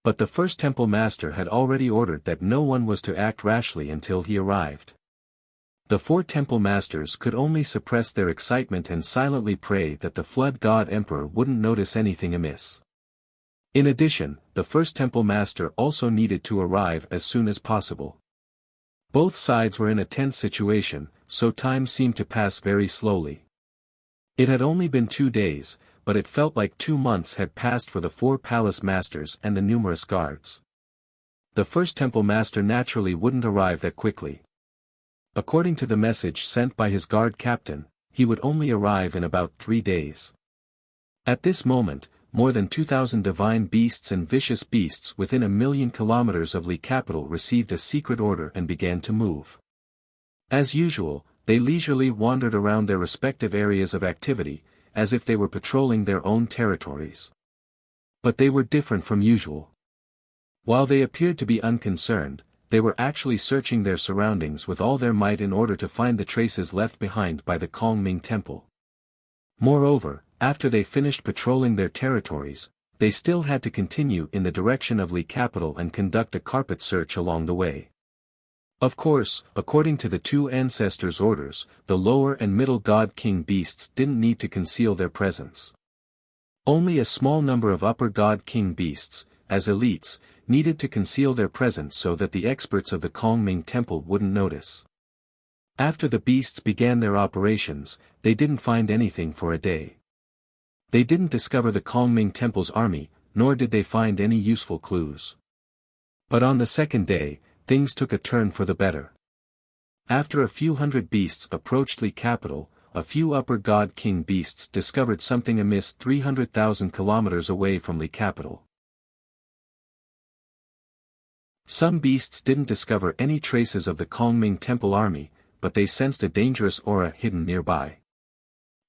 A: But the first temple master had already ordered that no one was to act rashly until he arrived. The 4 temple masters could only suppress their excitement and silently pray that the flood god emperor wouldn't notice anything amiss. In addition, the first temple master also needed to arrive as soon as possible. Both sides were in a tense situation, so time seemed to pass very slowly. It had only been 2 days, but it felt like 2 months had passed for the 4 palace masters and the numerous guards. The first temple master naturally wouldn't arrive that quickly. According to the message sent by his guard captain, he would only arrive in about 3 days. At this moment, more than 2,000 divine beasts and vicious beasts within 1,000,000 kilometers of Li capital received a secret order and began to move. As usual, they leisurely wandered around their respective areas of activity, as if they were patrolling their own territories. But they were different from usual. While they appeared to be unconcerned, they were actually searching their surroundings with all their might in order to find the traces left behind by the Kongming Temple. Moreover, after they finished patrolling their territories, they still had to continue in the direction of Li capital and conduct a carpet search along the way. Of course, according to the two ancestors' orders, the lower and middle God King beasts didn't need to conceal their presence. Only a small number of upper God King beasts, as elites, needed to conceal their presence so that the experts of the Kongming Temple wouldn't notice. After the beasts began their operations, they didn't find anything for a day. They didn't discover the Kongming Temple's army, nor did they find any useful clues. But on the second day, things took a turn for the better. After a few hundred beasts approached Li capital, a few upper God King beasts discovered something amiss 300,000 kilometers away from Li capital. Some beasts didn't discover any traces of the Kongming Temple army, but they sensed a dangerous aura hidden nearby.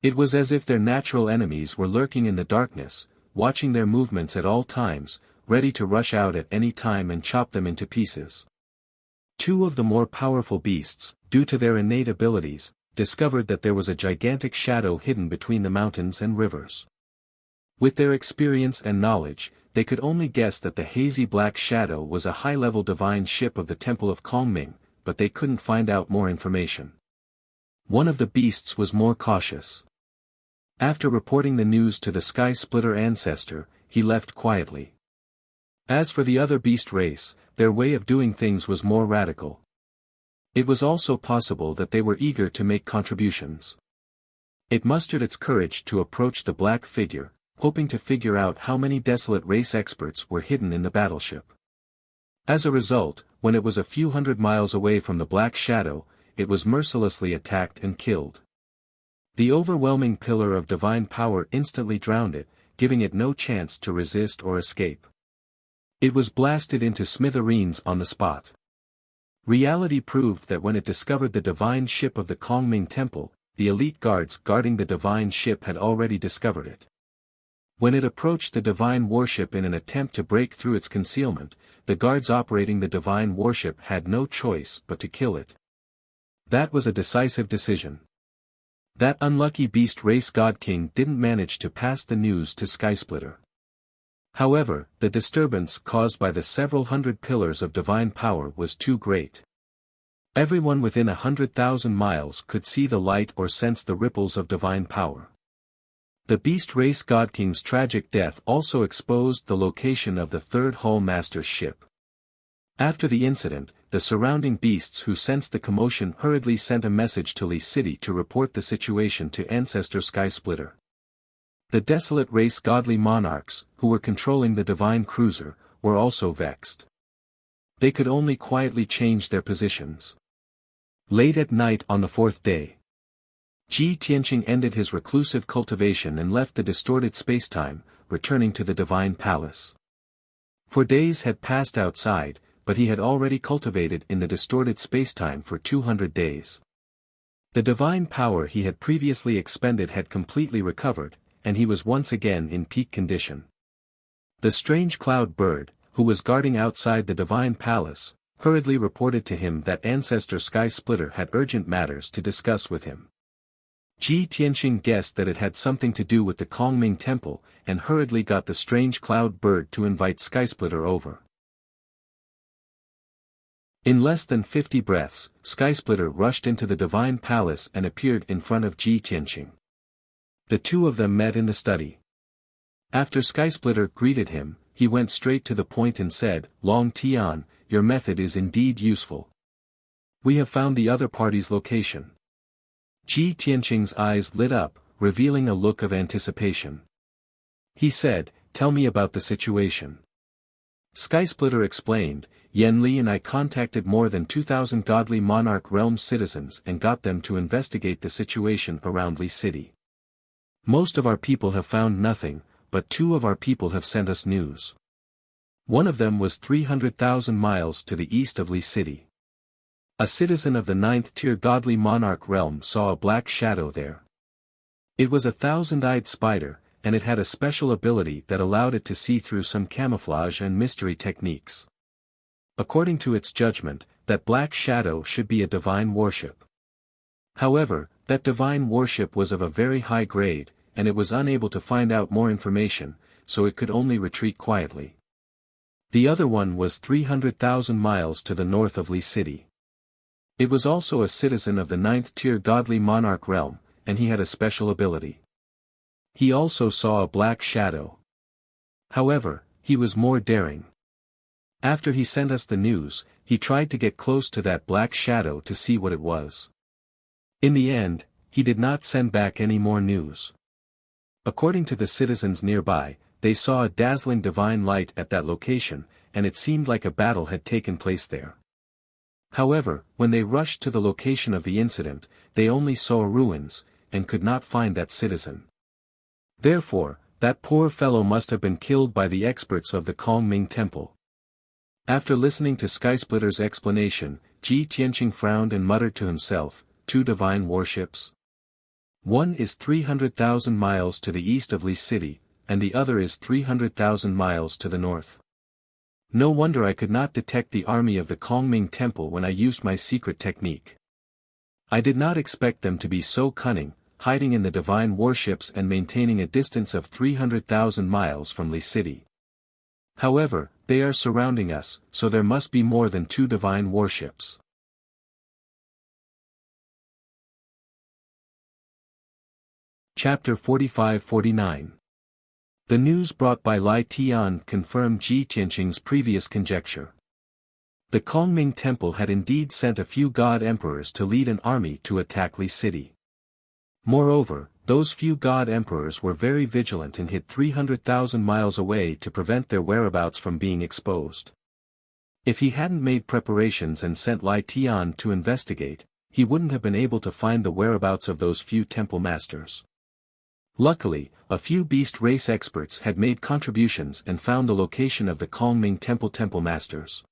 A: It was as if their natural enemies were lurking in the darkness, watching their movements at all times, ready to rush out at any time and chop them into pieces. Two of the more powerful beasts, due to their innate abilities, discovered that there was a gigantic shadow hidden between the mountains and rivers. With their experience and knowledge, they could only guess that the hazy black shadow was a high-level divine ship of the Temple of Kongming, but they couldn't find out more information. One of the beasts was more cautious. After reporting the news to the Sky Splitter ancestor, he left quietly. As for the other beast race, their way of doing things was more radical. It was also possible that they were eager to make contributions. It mustered its courage to approach the black figure, hoping to figure out how many desolate race experts were hidden in the battleship. As a result, when it was a few hundred miles away from the black shadow, it was mercilessly attacked and killed. The overwhelming pillar of divine power instantly drowned it, giving it no chance to resist or escape. It was blasted into smithereens on the spot. Reality proved that when it discovered the divine ship of the Kongming Temple, the elite guards guarding the divine ship had already discovered it. When it approached the divine warship in an attempt to break through its concealment, the guards operating the divine warship had no choice but to kill it. That was a decisive decision. That unlucky beast race God King didn't manage to pass the news to Skysplitter. However, the disturbance caused by the several hundred pillars of divine power was too great. Everyone within 100,000 miles could see the light or sense the ripples of divine power. The beast race God King's tragic death also exposed the location of the third Hull Master's ship. After the incident, the surrounding beasts who sensed the commotion hurriedly sent a message to Li City to report the situation to Ancestor Skysplitter. The desolate race godly monarchs, who were controlling the divine cruiser, were also vexed. They could only quietly change their positions. Late at night on the fourth day, Ji Tianqing ended his reclusive cultivation and left the distorted spacetime, returning to the divine palace. For days had passed outside, but he had already cultivated in the distorted spacetime for 200 days. The divine power he had previously expended had completely recovered, and he was once again in peak condition. The strange cloud bird, who was guarding outside the divine palace, hurriedly reported to him that Ancestor Skysplitter had urgent matters to discuss with him. Ji Tianqing guessed that it had something to do with the Kongming Temple, and hurriedly got the strange cloud bird to invite Skysplitter over. In less than 50 breaths, Skysplitter rushed into the divine palace and appeared in front of Ji Tianqing. The two of them met in the study. After Skysplitter greeted him, he went straight to the point and said, "Long Tian, your method is indeed useful. We have found the other party's location." Ji Tianqing's eyes lit up, revealing a look of anticipation. He said, "Tell me about the situation." Skysplitter explained, Yan Li and I contacted more than 2,000 godly monarch realm citizens and got them to investigate the situation around Li City. Most of our people have found nothing, but 2 of our people have sent us news. One of them was 300,000 miles to the east of Li City. A citizen of the 9th tier godly monarch realm saw a black shadow there. It was a 1,000-eyed spider, and it had a special ability that allowed it to see through some camouflage and mystery techniques. According to its judgment, that black shadow should be a divine warship. However, that divine warship was of a very high grade, and it was unable to find out more information, so it could only retreat quietly. The other one was 300,000 miles to the north of Li City. It was also a citizen of the 9th tier godly monarch realm, and he had a special ability. He also saw a black shadow. However, he was more daring. After he sent us the news, he tried to get close to that black shadow to see what it was. In the end, he did not send back any more news. According to the citizens nearby, they saw a dazzling divine light at that location, and it seemed like a battle had taken place there. However, when they rushed to the location of the incident, they only saw ruins, and could not find that citizen. Therefore, that poor fellow must have been killed by the experts of the Kongming Temple. After listening to Skysplitter's explanation, Ji Tianqing frowned and muttered to himself, 2 divine warships? One is 300,000 miles to the east of Li City, and the other is 300,000 miles to the north. No wonder I could not detect the army of the Kongming Temple when I used my secret technique. I did not expect them to be so cunning, hiding in the divine warships and maintaining a distance of 300,000 miles from Li City. However, they are surrounding us, so there must be more than 2 divine warships. Chapter 45-49. The news brought by Lai Tian confirmed Ji Tianqing's previous conjecture. The Kongming Temple had indeed sent a few god emperors to lead an army to attack Li City. Moreover, those few god emperors were very vigilant and hid 300,000 miles away to prevent their whereabouts from being exposed. If he hadn't made preparations and sent Lai Tian to investigate, he wouldn't have been able to find the whereabouts of those few temple masters. Luckily, a few beast race experts had made contributions and found the location of the Kongming Temple masters.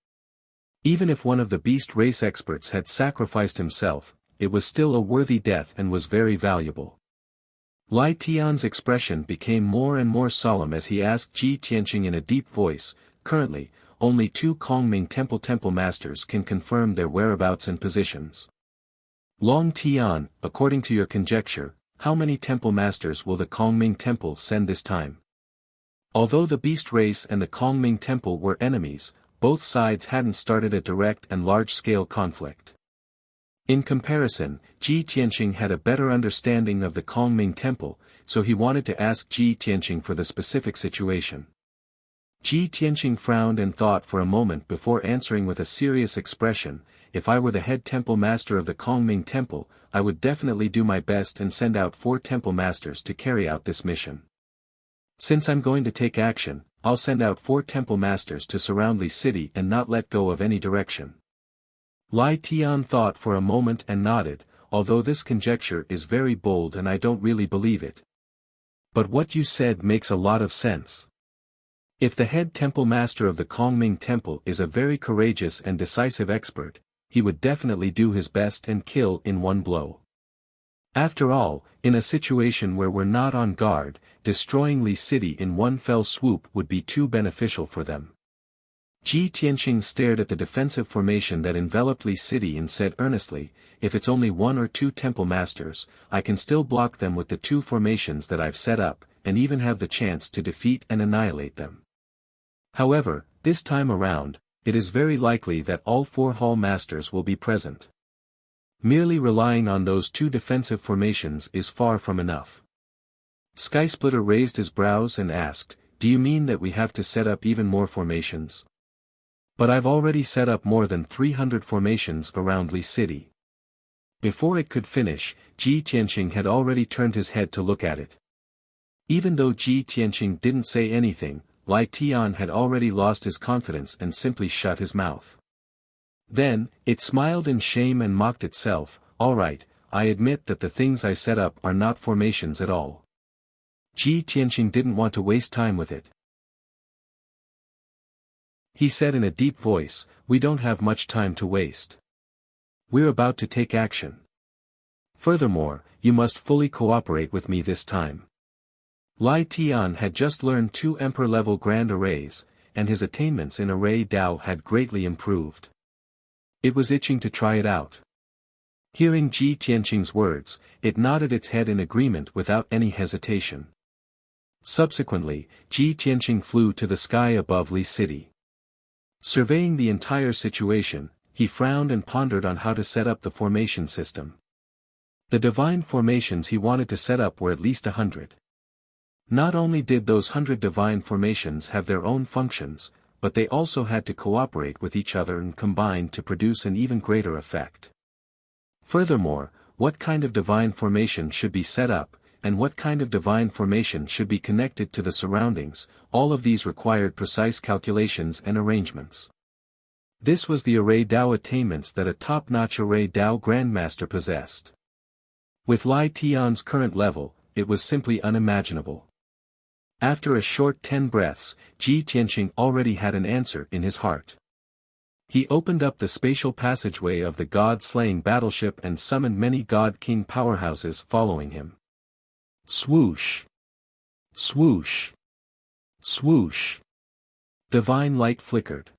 A: Even if one of the beast race experts had sacrificed himself, it was still a worthy death and was very valuable. Lai Tian's expression became more and more solemn as he asked Ji Tianqing in a deep voice, currently, only 2 Kongming Temple masters can confirm their whereabouts and positions. Long Tian, according to your conjecture, how many temple masters will the Kongming Temple send this time? Although the beast race and the Kongming Temple were enemies, both sides hadn't started a direct and large-scale conflict. In comparison, Ji Tianqing had a better understanding of the Kongming Temple, so he wanted to ask Ji Tianqing for the specific situation. Ji Tianqing frowned and thought for a moment before answering with a serious expression, if I were the head temple master of the Kongming Temple, I would definitely do my best and send out 4 temple masters to carry out this mission. Since I'm going to take action, I'll send out 4 temple masters to surround Li City and not let go of any direction. Lai Tian thought for a moment and nodded, although this conjecture is very bold and I don't really believe it. But what you said makes a lot of sense. If the head temple master of the Kongming Temple is a very courageous and decisive expert, he would definitely do his best and kill in one blow. After all, in a situation where we're not on guard, destroying Li City in one fell swoop would be too beneficial for them. Ji Tianqing stared at the defensive formation that enveloped Li City and said earnestly, if it's only 1 or 2 temple masters, I can still block them with the 2 formations that I've set up, and even have the chance to defeat and annihilate them. However, this time around, it is very likely that all 4 hall masters will be present. Merely relying on those 2 defensive formations is far from enough. Skysplitter raised his brows and asked, do you mean that we have to set up even more formations? But I've already set up more than 300 formations around Li City. Before it could finish, Ji Tianqing had already turned his head to look at it. Even though Ji Tianqing didn't say anything, Lai Tian had already lost his confidence and simply shut his mouth. Then, it smiled in shame and mocked itself. All right, I admit that the things I set up are not formations at all. Ji Tianqing didn't want to waste time with it. He said in a deep voice, we don't have much time to waste. We're about to take action. Furthermore, you must fully cooperate with me this time. Lai Tian had just learned 2 emperor-level grand arrays, and his attainments in array Dao had greatly improved. It was itching to try it out. Hearing Ji Tianqing's words, it nodded its head in agreement without any hesitation. Subsequently, Ji Tianqing flew to the sky above Li City. Surveying the entire situation, he frowned and pondered on how to set up the formation system. The divine formations he wanted to set up were at least 100. Not only did those 100 divine formations have their own functions, but they also had to cooperate with each other and combine to produce an even greater effect. Furthermore, what kind of divine formation should be set up, and what kind of divine formation should be connected to the surroundings, all of these required precise calculations and arrangements. This was the array Dao attainments that a top-notch array Dao Grandmaster possessed. With Lai Tian's current level, it was simply unimaginable. After a short 10 breaths, Ji Tianqing already had an answer in his heart. He opened up the spatial passageway of the god-slaying battleship and summoned many god-king powerhouses following him. Swoosh! Swoosh! Swoosh! Divine light flickered.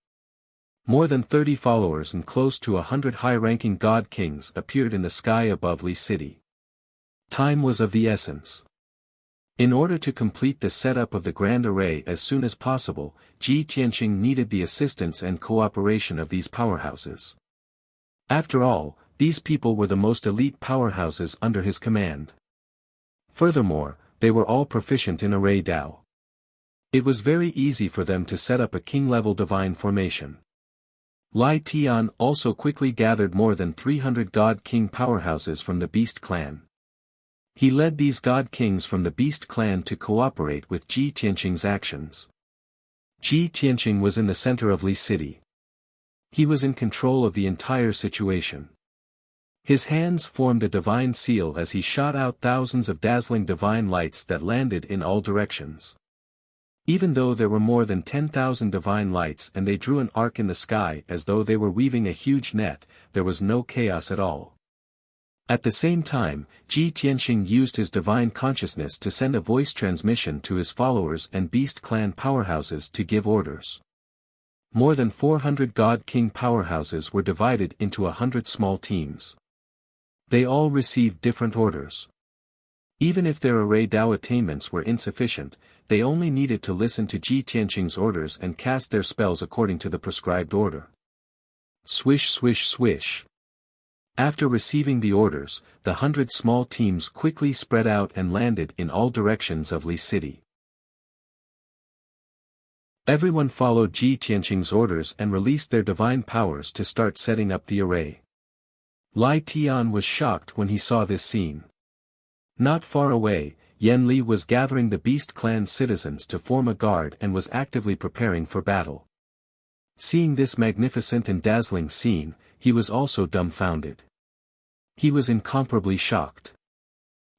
A: More than 30 followers and close to 100 high-ranking god-kings appeared in the sky above Li City. Time was of the essence. In order to complete the setup of the grand array as soon as possible, Ji Tianqing needed the assistance and cooperation of these powerhouses. After all, these people were the most elite powerhouses under his command. Furthermore, they were all proficient in array Dao. It was very easy for them to set up a king-level divine formation. Lai Tian also quickly gathered more than 300 god-king powerhouses from the Beast clan. He led these god-kings from the Beast clan to cooperate with Ji Tianqing's actions. Ji Tianqing was in the center of Li City. He was in control of the entire situation. His hands formed a divine seal as he shot out thousands of dazzling divine lights that landed in all directions. Even though there were more than 10,000 divine lights and they drew an arc in the sky as though they were weaving a huge net, there was no chaos at all. At the same time, Ji Tianqing used his divine consciousness to send a voice transmission to his followers and Beast clan powerhouses to give orders. More than 400 god-king powerhouses were divided into 100 small teams. They all received different orders. Even if their array Dao attainments were insufficient, they only needed to listen to Ji Tianqing's orders and cast their spells according to the prescribed order. Swish swish swish. After receiving the orders, the 100 small teams quickly spread out and landed in all directions of Li City. Everyone followed Ji Tianqing's orders and released their divine powers to start setting up the array. Lai Tian was shocked when he saw this scene. Not far away, Yan Li was gathering the Beast clan citizens to form a guard and was actively preparing for battle. Seeing this magnificent and dazzling scene, he was also dumbfounded. He was incomparably shocked.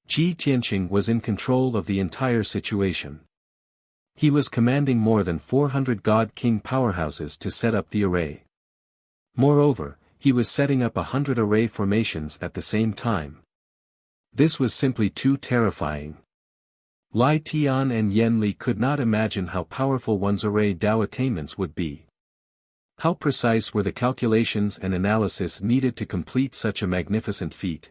A: Ji Tianqing was in control of the entire situation. He was commanding more than 400 god-king powerhouses to set up the array. Moreover, he was setting up 100 array formations at the same time. This was simply too terrifying. Lai Tian and Yan Li could not imagine how powerful one's array Dao attainments would be. How precise were the calculations and analysis needed to complete such a magnificent feat?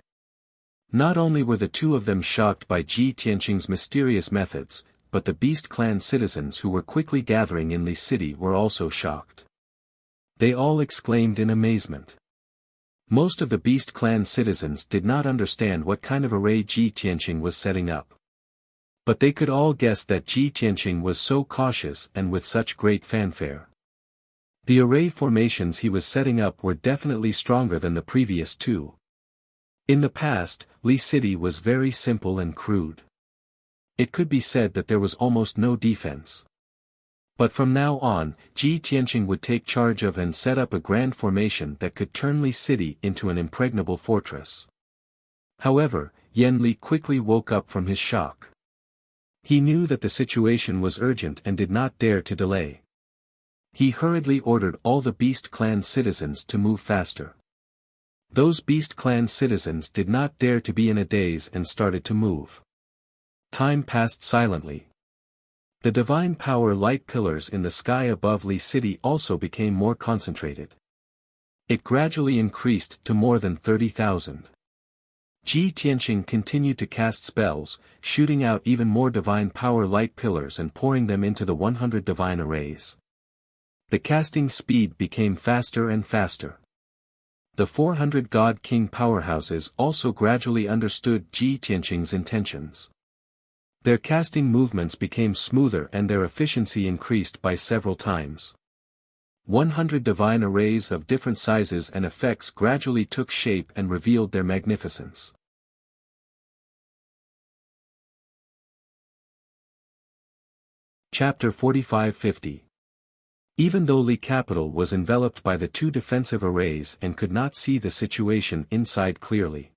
A: Not only were the two of them shocked by Ji Tianqing's mysterious methods, but the Beast clan citizens who were quickly gathering in Li City were also shocked. They all exclaimed in amazement. Most of the Beast clan citizens did not understand what kind of array Ji Tianqing was setting up. But they could all guess that Ji Tianqing was so cautious and with such great fanfare. The array formations he was setting up were definitely stronger than the previous two. In the past, Li City was very simple and crude. It could be said that there was almost no defense. But from now on, Ji Tianqing would take charge of and set up a grand formation that could turn Li City into an impregnable fortress. However, Yan Li quickly woke up from his shock. He knew that the situation was urgent and did not dare to delay. He hurriedly ordered all the Beast Clan citizens to move faster. Those Beast Clan citizens did not dare to be in a daze and started to move. Time passed silently. The divine power light pillars in the sky above Li City also became more concentrated. It gradually increased to more than 30,000. Ji Tianqing continued to cast spells, shooting out even more divine power light pillars and pouring them into the 100 divine arrays. The casting speed became faster and faster. The 400 God King powerhouses also gradually understood Ji Tianqing's intentions. Their casting movements became smoother and their efficiency increased by several times. 100 divine arrays of different sizes and effects gradually took shape and revealed their magnificence. Chapter 45-50. Even though Li Capital was enveloped by the two defensive arrays and could not see the situation inside clearly.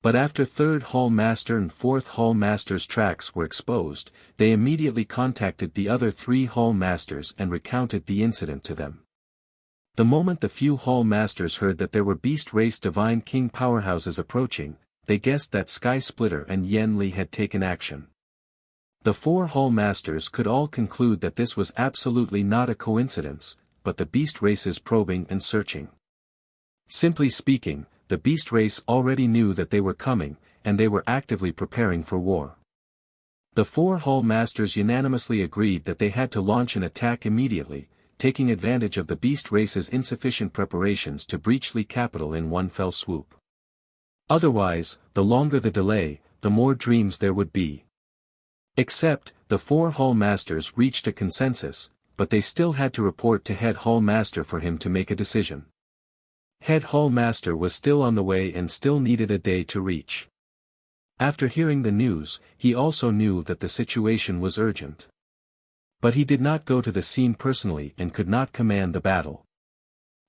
A: But after 3rd Hall Master and 4th Hall Master's tracks were exposed, they immediately contacted the other 3 Hall Masters and recounted the incident to them. The moment the few Hall Masters heard that there were Beast Race Divine King powerhouses approaching, they guessed that Sky Splitter and Yan Li had taken action. The 4 Hall Masters could all conclude that this was absolutely not a coincidence, but the Beast Race's probing and searching. Simply speaking, the Beast Race already knew that they were coming, and they were actively preparing for war. The 4 Hall Masters unanimously agreed that they had to launch an attack immediately, taking advantage of the Beast Race's insufficient preparations to breach Li Capital in one fell swoop. Otherwise, the longer the delay, the more dreams there would be. Except, the 4 Hall Masters reached a consensus, but they still had to report to Head Hall Master for him to make a decision. Head Hall Master was still on the way and still needed a day to reach. After hearing the news, he also knew that the situation was urgent. But he did not go to the scene personally and could not command the battle.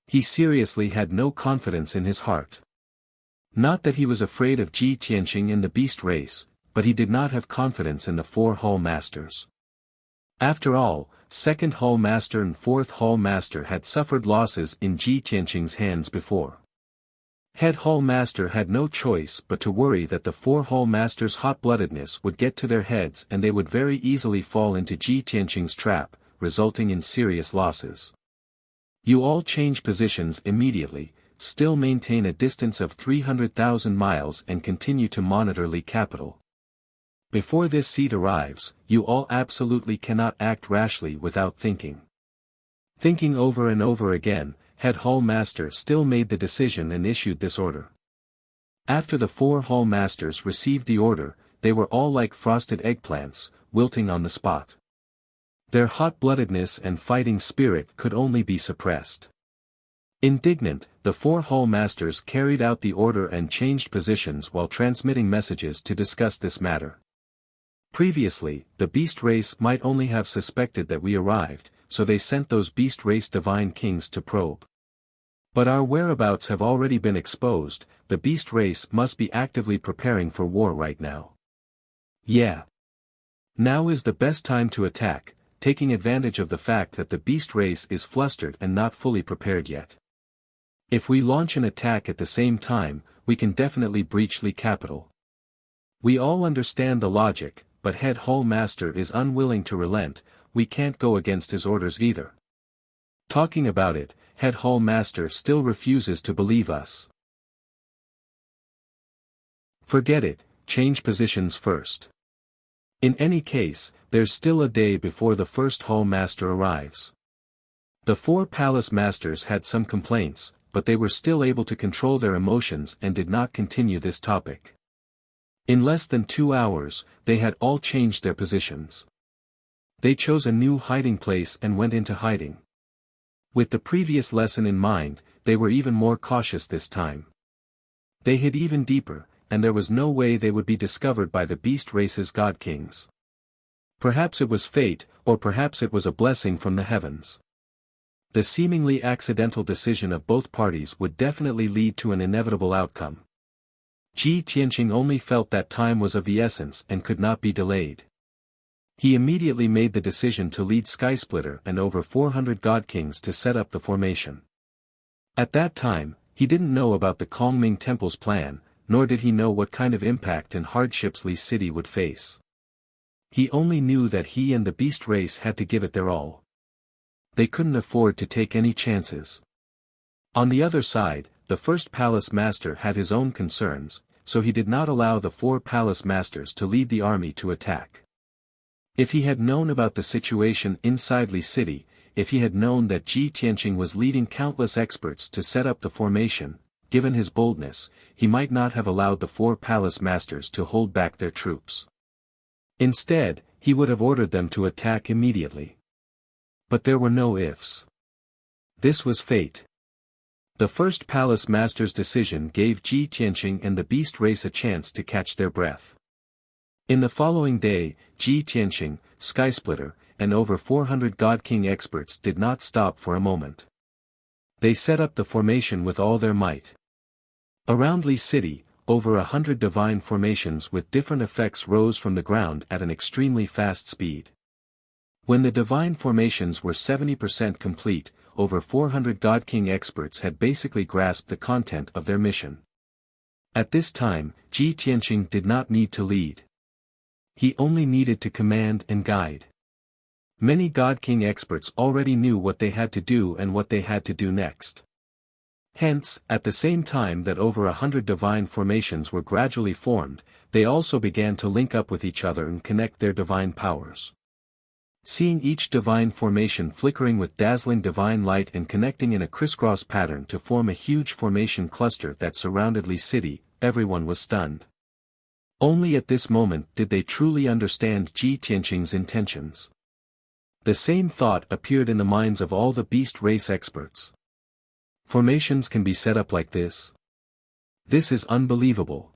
A: He seriously had no confidence in his heart. Not that he was afraid of Ji Tianqing and the Beast Race, but he did not have confidence in the 4 Hall Masters. After all, 2nd Hall Master and 4th Hall Master had suffered losses in Ji Tianqing's hands before. Head Hall Master had no choice but to worry that the 4 Hall Masters' hot-bloodedness would get to their heads and they would very easily fall into Ji Tianqing's trap, resulting in serious losses. You all change positions immediately, still maintain a distance of 300,000 miles and continue to monitor Li Capital. Before this seat arrives, you all absolutely cannot act rashly without thinking. Thinking over and over again, Head Hall Master still made the decision and issued this order. After the 4 Hall Masters received the order, they were all like frosted eggplants, wilting on the spot. Their hot-bloodedness and fighting spirit could only be suppressed. Indignant, the 4 Hall Masters carried out the order and changed positions while transmitting messages to discuss this matter. Previously, the Beast Race might only have suspected that we arrived, so they sent those Beast Race Divine Kings to probe. But our whereabouts have already been exposed, the Beast Race must be actively preparing for war right now. Yeah. Now is the best time to attack, taking advantage of the fact that the Beast Race is flustered and not fully prepared yet. If we launch an attack at the same time, we can definitely breach Li Capital. We all understand the logic, but Head Hall Master is unwilling to relent, we can't go against his orders either. Talking about it, Head Hall Master still refuses to believe us. Forget it, change positions first. In any case, there's still a day before the 1st Hall Master arrives. The 4 Palace Masters had some complaints, but they were still able to control their emotions and did not continue this topic. In less than 2 hours, they had all changed their positions. They chose a new hiding place and went into hiding. With the previous lesson in mind, they were even more cautious this time. They hid even deeper, and there was no way they would be discovered by the Beast Race's God Kings. Perhaps it was fate, or perhaps it was a blessing from the heavens. The seemingly accidental decision of both parties would definitely lead to an inevitable outcome. Ji Tianqing only felt that time was of the essence and could not be delayed. He immediately made the decision to lead Skysplitter and over 400 God Kings to set up the formation. At that time, he didn't know about the Kongming Temple's plan, nor did he know what kind of impact and hardships Li City would face. He only knew that he and the beast race had to give it their all. They couldn't afford to take any chances. On the other side, the first palace master had his own concerns, so he did not allow the 4 palace masters to lead the army to attack. If he had known about the situation inside Li City, if he had known that Ji Tianqing was leading countless experts to set up the formation, given his boldness, he might not have allowed the 4 palace masters to hold back their troops. Instead, he would have ordered them to attack immediately. But there were no ifs. This was fate. The first palace master's decision gave Ji Tianqing and the beast race a chance to catch their breath. In the following day, Ji Tianqing, Skysplitter, and over 400 God King experts did not stop for a moment. They set up the formation with all their might. Around Li City, over 100 divine formations with different effects rose from the ground at an extremely fast speed. When the divine formations were 70% complete, over 400 God King experts had basically grasped the content of their mission. At this time, Ji Tianqing did not need to lead. He only needed to command and guide. Many God King experts already knew what they had to do and what they had to do next. Hence, at the same time that over 100 divine formations were gradually formed, they also began to link up with each other and connect their divine powers. Seeing each divine formation flickering with dazzling divine light and connecting in a crisscross pattern to form a huge formation cluster that surrounded Li City, everyone was stunned. Only at this moment did they truly understand Ji Tianqing's intentions. The same thought appeared in the minds of all the beast race experts. Formations can be set up like this? This is unbelievable.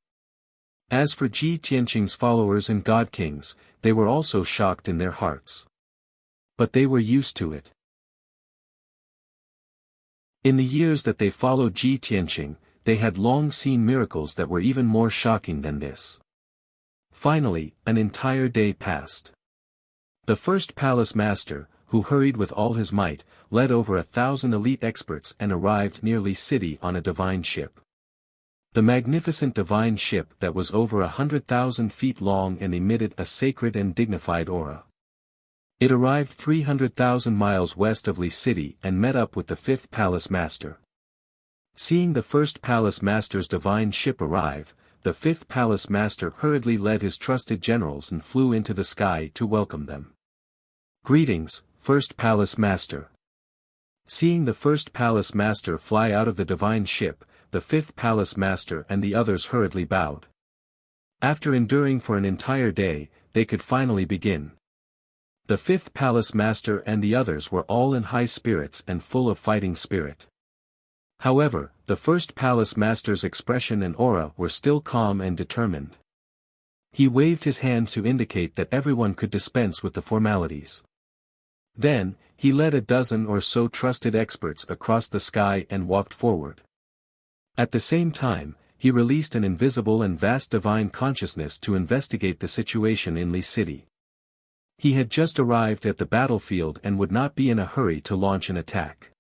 A: As for Ji Tianqing's followers and God Kings, they were also shocked in their hearts. But they were used to it. In the years that they followed Ji Tianqing, they had long seen miracles that were even more shocking than this. Finally, an entire day passed. The first palace master, who hurried with all his might, led over 1,000 elite experts and arrived near Li City on a divine ship. The magnificent divine ship that was over 100,000 feet long and emitted a sacred and dignified aura. It arrived 300,000 miles west of Li City and met up with the 5th palace master. Seeing the first palace master's divine ship arrive, the 5th palace master hurriedly led his trusted generals and flew into the sky to welcome them. Greetings, first palace master. Seeing the first palace master fly out of the divine ship, the 5th palace master and the others hurriedly bowed. After enduring for an entire day, they could finally begin. The 5th palace master and the others were all in high spirits and full of fighting spirit. However, the first palace master's expression and aura were still calm and determined. He waved his hand to indicate that everyone could dispense with the formalities. Then, he led a dozen or so trusted experts across the sky and walked forward. At the same time, he released an invisible and vast divine consciousness to investigate the situation in Li City. He had just arrived at the battlefield and would not be in a hurry to launch an attack.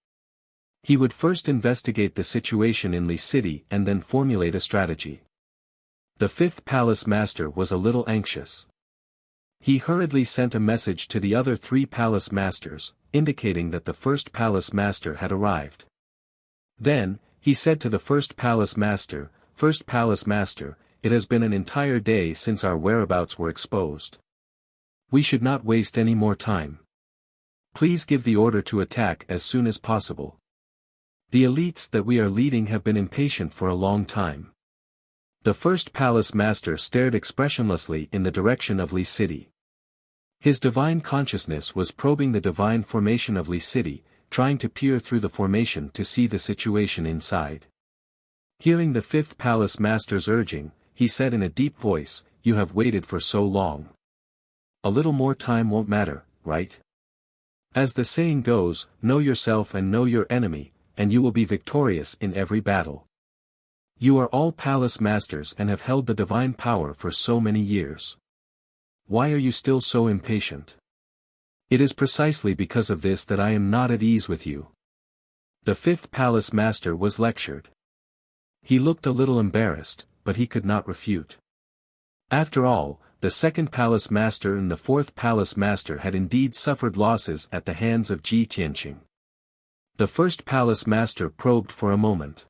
A: He would first investigate the situation in Li City and then formulate a strategy. The 5th palace master was a little anxious. He hurriedly sent a message to the other 3 palace masters, indicating that the first palace master had arrived. Then, he said to the first palace master, "First palace master, it has been an entire day since our whereabouts were exposed. We should not waste any more time. Please give the order to attack as soon as possible. The elites that we are leading have been impatient for a long time." The first palace master stared expressionlessly in the direction of Li City. His divine consciousness was probing the divine formation of Li City, trying to peer through the formation to see the situation inside. Hearing the 5th palace master's urging, he said in a deep voice, "You have waited for so long. a little more time won't matter, right? As the saying goes, know yourself and know your enemy, and you will be victorious in every battle. You are all palace masters and have held the divine power for so many years. Why are you still so impatient? It is precisely because of this that I am not at ease with you. The fifth palace master was lectured. He looked a little embarrassed, but he could not refute. After all, the second palace master and the fourth palace master had indeed suffered losses at the hands of Ji Tianqing. The first palace master probed for a moment.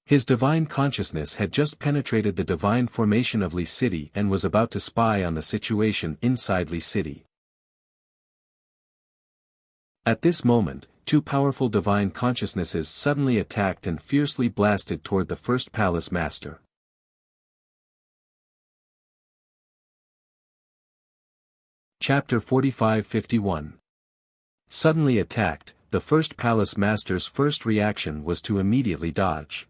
A: His divine consciousness had just penetrated the divine formation of Li City and was about to spy on the situation inside Li City. At this moment, two powerful divine consciousnesses suddenly attacked and fiercely blasted toward the first palace master. Chapter 45-51. Suddenly attacked, the first palace master's first reaction was to immediately dodge.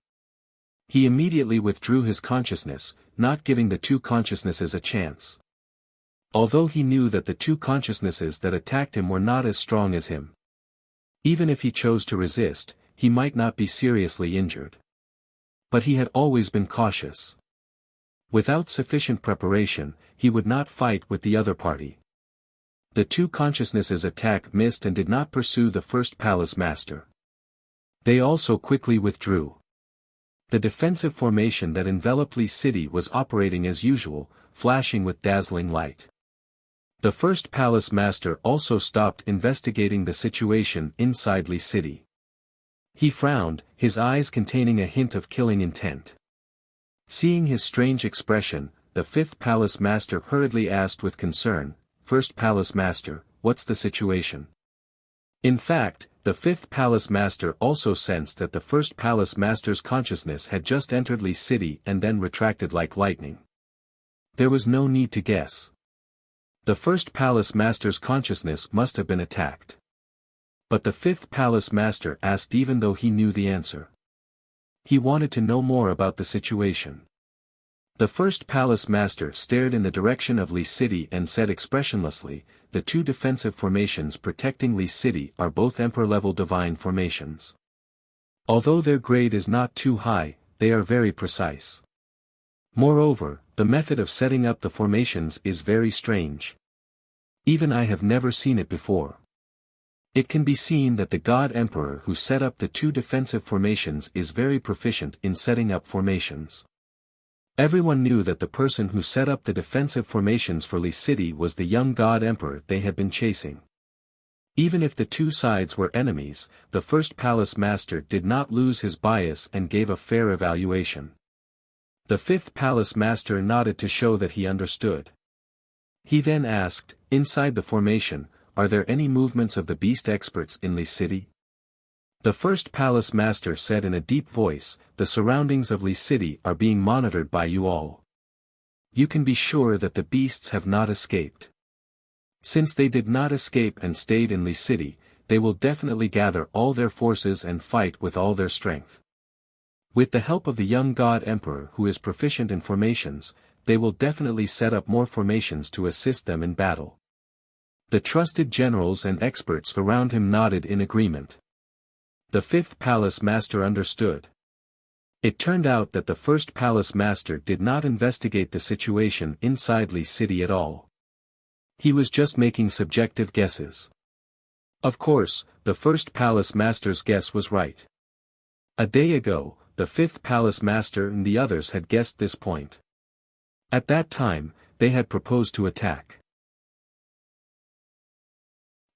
A: He immediately withdrew his consciousness, not giving the two consciousnesses a chance. Although he knew that the two consciousnesses that attacked him were not as strong as him. Even if he chose to resist, he might not be seriously injured. But he had always been cautious. Without sufficient preparation, he would not fight with the other party. The two consciousnesses' attack missed and did not pursue the first palace master. They also quickly withdrew. The defensive formation that enveloped Li City was operating as usual, flashing with dazzling light. The first palace master also stopped investigating the situation inside Li City. He frowned, his eyes containing a hint of killing intent. Seeing his strange expression, the fifth palace master hurriedly asked with concern, "First palace master, what's the situation?" In fact, the fifth palace master also sensed that the first palace master's consciousness had just entered Li City and then retracted like lightning. There was no need to guess. The first palace master's consciousness must have been attacked. But the fifth palace master asked even though he knew the answer. He wanted to know more about the situation. The first palace master stared in the direction of Li City and said expressionlessly, "The two defensive formations protecting Li City are both emperor-level divine formations. Although their grade is not too high, they are very precise. Moreover, the method of setting up the formations is very strange. Even I have never seen it before. It can be seen that the God Emperor who set up the two defensive formations is very proficient in setting up formations." Everyone knew that the person who set up the defensive formations for Li City was the young God Emperor they had been chasing. Even if the two sides were enemies, the first palace master did not lose his bias and gave a fair evaluation. The fifth palace master nodded to show that he understood. He then asked, "Inside the formation, are there any movements of the beast experts in Li City?" The first palace master said in a deep voice, "The surroundings of Li City are being monitored by you all. You can be sure that the beasts have not escaped. Since they did not escape and stayed in Li City, they will definitely gather all their forces and fight with all their strength. With the help of the young God Emperor who is proficient in formations, they will definitely set up more formations to assist them in battle." The trusted generals and experts around him nodded in agreement. The fifth palace master understood. It turned out that the first palace master did not investigate the situation inside Li City at all. He was just making subjective guesses. Of course, the first palace master's guess was right. A day ago, the fifth palace master and the others had guessed this point. At that time, they had proposed to attack.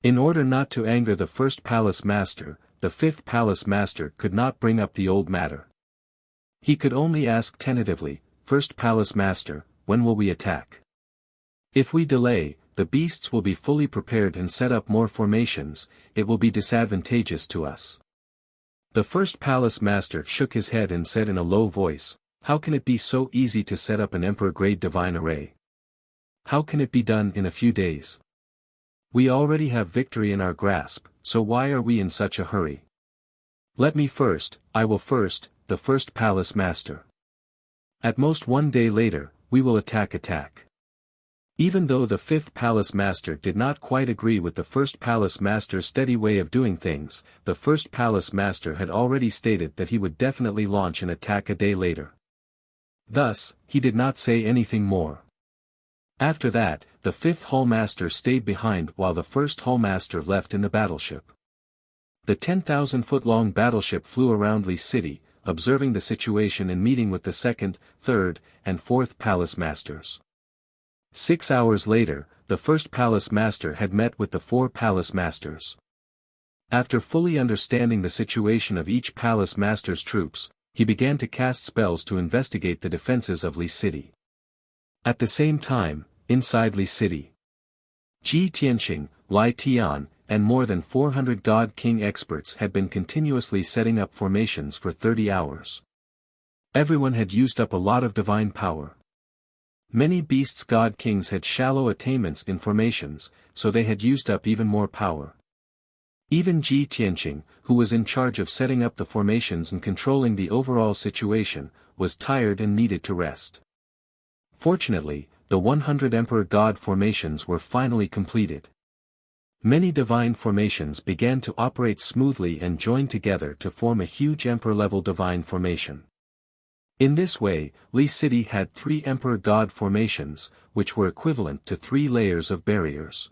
A: In order not to anger the first palace master, the fifth palace master could not bring up the old matter. He could only ask tentatively, "First palace master, when will we attack? If we delay, the beasts will be fully prepared and set up more formations, it will be disadvantageous to us." The first palace master shook his head and said in a low voice, "How can it be so easy to set up an emperor-grade divine array? How can it be done in a few days? We already have victory in our grasp, so why are we in such a hurry? Let me first, I will first, the first palace master. At most one day later, we will attack. Even though the fifth palace master did not quite agree with the first palace master's steady way of doing things, the first palace master had already stated that he would definitely launch an attack a day later. Thus, he did not say anything more. After that, the fifth hallmaster stayed behind while the first hallmaster left in the battleship. The 10,000-foot-long battleship flew around Li City, observing the situation and meeting with the second, third, and fourth palace masters. 6 hours later, the first palace master had met with the 4 palace masters. After fully understanding the situation of each palace master's troops, he began to cast spells to investigate the defenses of Li City. At the same time, inside Li City, Ji Tianqing, Lai Tian, and more than 400 God King experts had been continuously setting up formations for 30 hours. Everyone had used up a lot of divine power. Many beasts God Kings had shallow attainments in formations, so they had used up even more power. Even Ji Tianqing, who was in charge of setting up the formations and controlling the overall situation, was tired and needed to rest. Fortunately, the 100 Emperor God formations were finally completed. Many divine formations began to operate smoothly and join together to form a huge Emperor-level divine formation. In this way, Li City had 3 Emperor God formations, which were equivalent to 3 layers of barriers.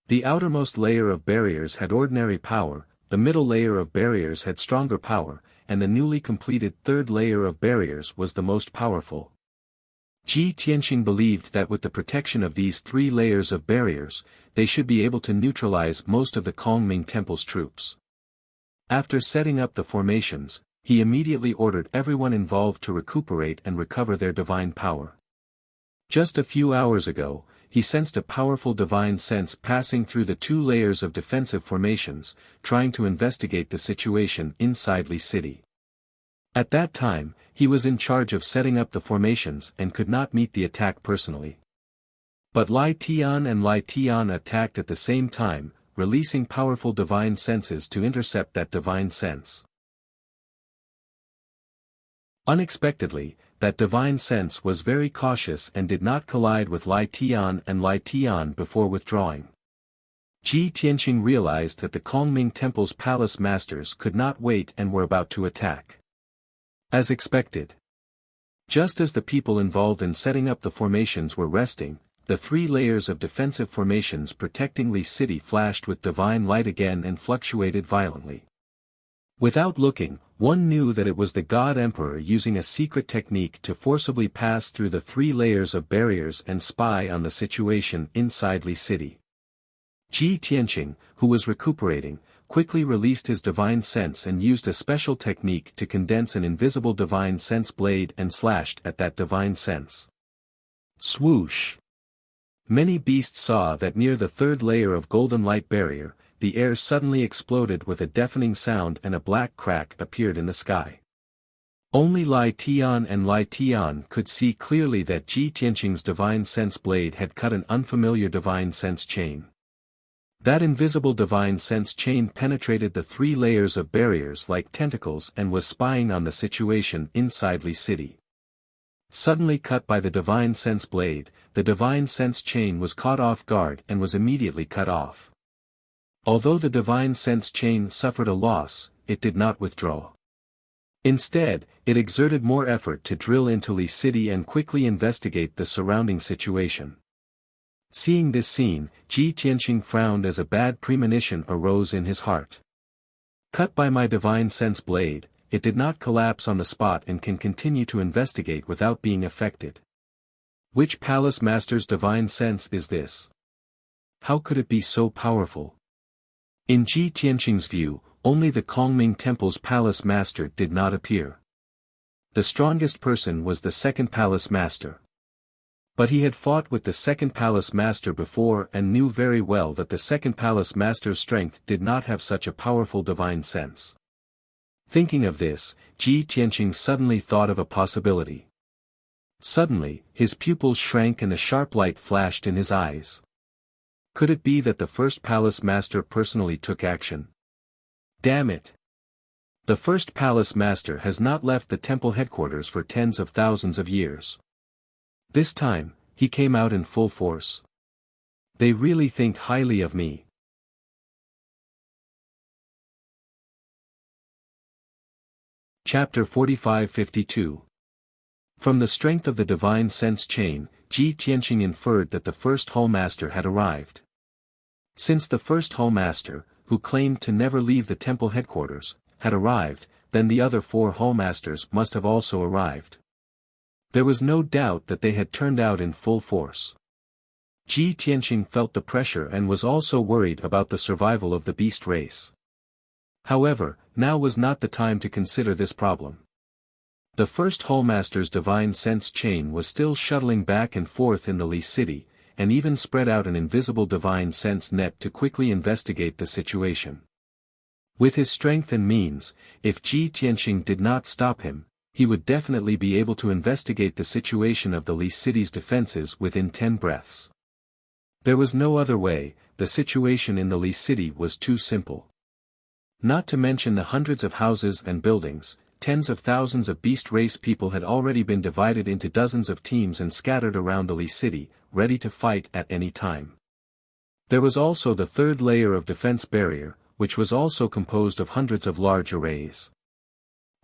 A: The outermost layer of barriers had ordinary power, the middle layer of barriers had stronger power, and the newly completed third layer of barriers was the most powerful. Ji Tianqing believed that with the protection of these 3 layers of barriers, they should be able to neutralize most of the Kongming Temple's troops. After setting up the formations, he immediately ordered everyone involved to recuperate and recover their divine power. Just a few hours ago, he sensed a powerful divine sense passing through the 2 layers of defensive formations, trying to investigate the situation inside Li City. At that time, he was in charge of setting up the formations and could not meet the attack personally. But Lai Tian and Lai Tian attacked at the same time, releasing powerful divine senses to intercept that divine sense. Unexpectedly, that divine sense was very cautious and did not collide with Lai Tian and Lai Tian before withdrawing. Ji Tianqing realized that the Kongming Temple's palace masters could not wait and were about to attack. As expected. Just as the people involved in setting up the formations were resting, the 3 layers of defensive formations protecting Li City flashed with divine light again and fluctuated violently. Without looking, one knew that it was the God Emperor using a secret technique to forcibly pass through the 3 layers of barriers and spy on the situation inside Li City. Ji Tianqing, who was recuperating, quickly released his divine sense and used a special technique to condense an invisible divine sense blade and slashed at that divine sense. Swoosh! Many beasts saw that near the 3rd layer of golden light barrier, the air suddenly exploded with a deafening sound and a black crack appeared in the sky. Only Lai Tian and Lai Tian could see clearly that Ji Tianqing's divine sense blade had cut an unfamiliar divine sense chain. That invisible divine sense chain penetrated the 3 layers of barriers like tentacles and was spying on the situation inside Li City. Suddenly cut by the divine sense blade, the divine sense chain was caught off guard and was immediately cut off. Although the divine sense chain suffered a loss, it did not withdraw. Instead, it exerted more effort to drill into Li City and quickly investigate the surrounding situation. Seeing this scene, Ji Tianqing frowned as a bad premonition arose in his heart. Cut by my divine sense blade, it did not collapse on the spot and can continue to investigate without being affected. Which palace master's divine sense is this? How could it be so powerful? In Ji Tianqing's view, only the Kongming Temple's palace master did not appear. The strongest person was the 2nd palace master. But he had fought with the 2nd palace master before and knew very well that the 2nd palace master's strength did not have such a powerful divine sense. Thinking of this, Ji Tianqing suddenly thought of a possibility. Suddenly, his pupils shrank and a sharp light flashed in his eyes. Could it be that the 1st palace master personally took action? Damn it! The 1st palace master has not left the temple headquarters for tens of thousands of years. This time, he came out in full force. They really think highly of me. Chapter 45-52. From the strength of the divine sense chain, Ji Tianqing inferred that the first hallmaster had arrived. Since the first hallmaster, who claimed to never leave the temple headquarters, had arrived, then the other 4 hallmasters must have also arrived. There was no doubt that they had turned out in full force. Ji Tianqing felt the pressure and was also worried about the survival of the beast race. However, now was not the time to consider this problem. The first hallmaster's divine sense chain was still shuttling back and forth in the Li city, and even spread out an invisible divine sense net to quickly investigate the situation. With his strength and means, if Ji Tianqing did not stop him, he would definitely be able to investigate the situation of the Li city's defenses within 10 breaths. There was no other way, the situation in the Li city was too simple. Not to mention the hundreds of houses and buildings, tens of thousands of beast race people had already been divided into dozens of teams and scattered around the Li city, ready to fight at any time. There was also the third layer of defense barrier, which was also composed of hundreds of large arrays.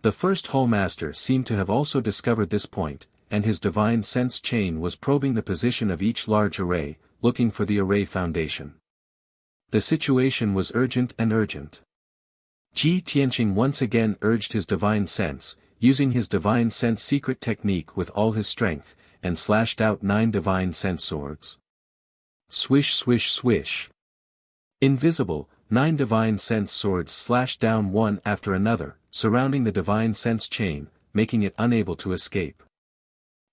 A: The first hallmaster seemed to have also discovered this point, and his divine sense chain was probing the position of each large array, looking for the array foundation. The situation was urgent and urgent. Ji Tianqing once again urged his divine sense, using his divine sense secret technique with all his strength, and slashed out 9 divine sense swords. Swish swish swish. Invisible, 9 divine sense swords slashed down one after another, surrounding the divine sense chain, making it unable to escape.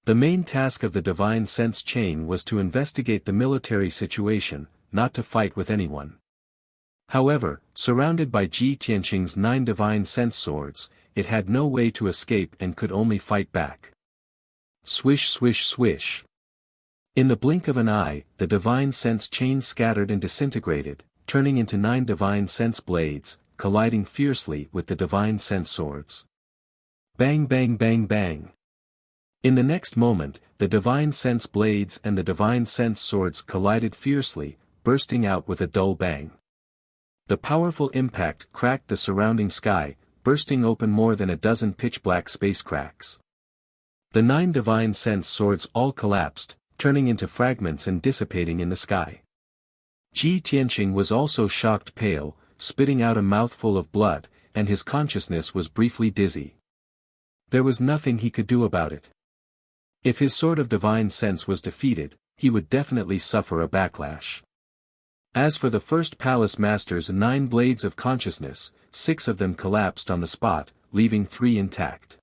A: The main task of the divine sense chain was to investigate the military situation, not to fight with anyone. However, surrounded by Ji Tianqing's 9 divine sense swords, it had no way to escape and could only fight back. Swish swish swish. In the blink of an eye, the divine sense chain scattered and disintegrated, turning into 9 divine sense blades, colliding fiercely with the divine sense swords. Bang bang bang bang. In the next moment, the divine sense blades and the divine sense swords collided fiercely, bursting out with a dull bang. The powerful impact cracked the surrounding sky, bursting open more than a dozen pitch-black space cracks. The 9 divine sense swords all collapsed, turning into fragments and dissipating in the sky. Ji Tianqing was also shocked pale, spitting out a mouthful of blood, and his consciousness was briefly dizzy. There was nothing he could do about it. If his sword of divine sense was defeated, he would definitely suffer a backlash. As for the first palace master's 9 blades of consciousness, 6 of them collapsed on the spot, leaving 3 intact.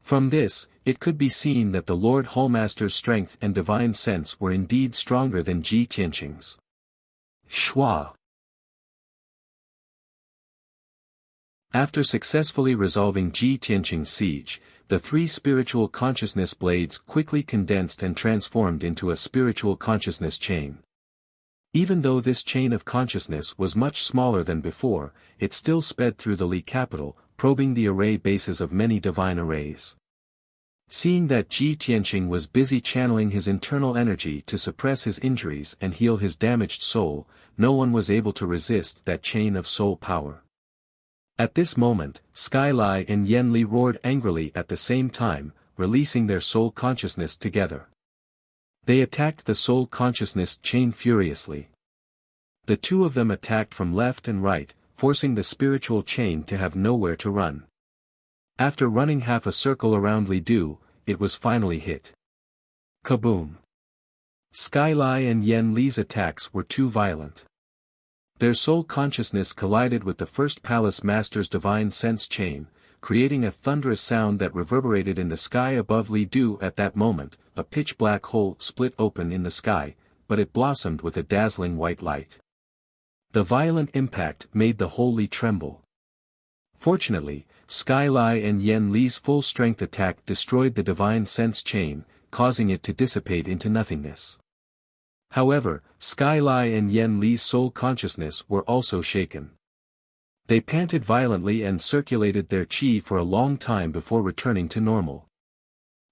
A: From this, it could be seen that the Lord Hallmaster's strength and divine sense were indeed stronger than Ji Tianqing's. Shua. After successfully resolving Ji Tianqing's siege, the 3 spiritual consciousness blades quickly condensed and transformed into a spiritual consciousness chain. Even though this chain of consciousness was much smaller than before, it still sped through the Li capital, probing the array bases of many divine arrays. Seeing that Ji Tianqing was busy channeling his internal energy to suppress his injuries and heal his damaged soul, no one was able to resist that chain of soul power. At this moment, Sky Lai and Yan Li roared angrily at the same time, releasing their soul consciousness together. They attacked the soul consciousness chain furiously. The 2 of them attacked from left and right, forcing the spiritual chain to have nowhere to run. After running half a circle around Li Du, it was finally hit. Kaboom! Sky Lai and Yan Li's attacks were too violent. Their soul consciousness collided with the first palace master's divine sense chain, creating a thunderous sound that reverberated in the sky above Li Du. At that moment, a pitch-black hole split open in the sky, but it blossomed with a dazzling white light. The violent impact made the whole Li tremble. Fortunately, Sky Lai and Yan Li's full-strength attack destroyed the divine sense chain, causing it to dissipate into nothingness. However, Sky Lai and Yan Li's soul consciousness were also shaken. They panted violently and circulated their qi for a long time before returning to normal.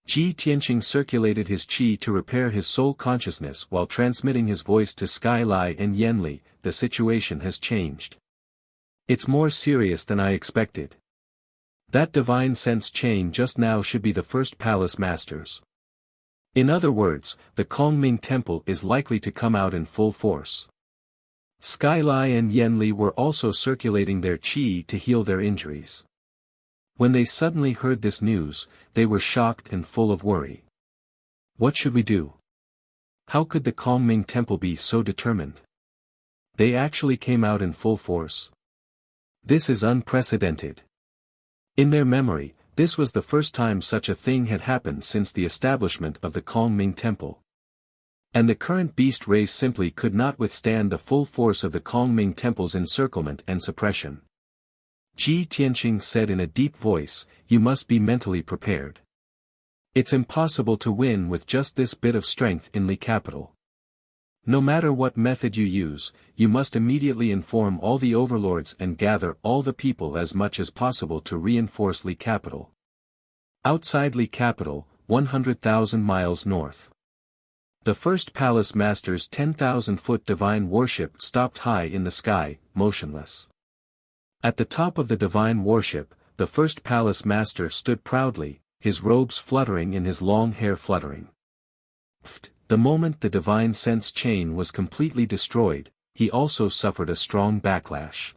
A: Ji Tianqing circulated his qi to repair his soul consciousness while transmitting his voice to Sky Lai and Yanli. The situation has changed. It's more serious than I expected. That divine sense chain just now should be the first palace masters. In other words, the Kongming temple is likely to come out in full force. Sky Lai and Yanli were also circulating their qi to heal their injuries. When they suddenly heard this news, they were shocked and full of worry. What should we do? How could the Kongming temple be so determined? They actually came out in full force. This is unprecedented. In their memory, this was the first time such a thing had happened since the establishment of the Kongming temple. And the current beast race simply could not withstand the full force of the Kongming temple's encirclement and suppression. Ji Tianqing said in a deep voice, "You must be mentally prepared. It's impossible to win with just this bit of strength in Li capital. No matter what method you use, you must immediately inform all the overlords and gather all the people as much as possible to reinforce Li capital. Outside Li capital, 100,000 miles north. The first palace master's 10,000-foot divine warship stopped high in the sky, motionless. At the top of the divine warship, the first palace master stood proudly, his robes fluttering and his long hair fluttering. The moment the divine sense chain was completely destroyed, he also suffered a strong backlash.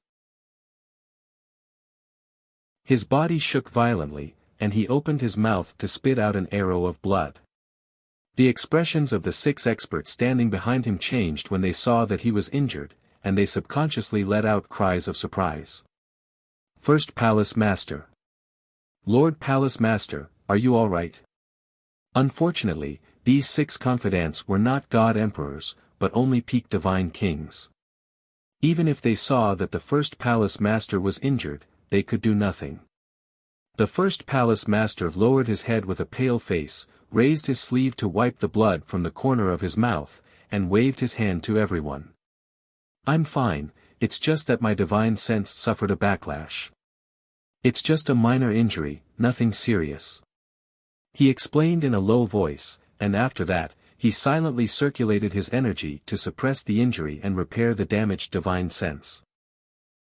A: His body shook violently, and he opened his mouth to spit out an arrow of blood. The expressions of the 6 experts standing behind him changed when they saw that he was injured, and they subconsciously let out cries of surprise. First Palace Master. Lord Palace Master, are you all right? Unfortunately, these 6 confidants were not God Emperors, but only peak divine kings. Even if they saw that the first Palace Master was injured, they could do nothing. The first Palace Master lowered his head with a pale face, raised his sleeve to wipe the blood from the corner of his mouth, and waved his hand to everyone. I'm fine, it's just that my divine sense suffered a backlash. It's just a minor injury, nothing serious. He explained in a low voice, and after that, he silently circulated his energy to suppress the injury and repair the damaged divine sense.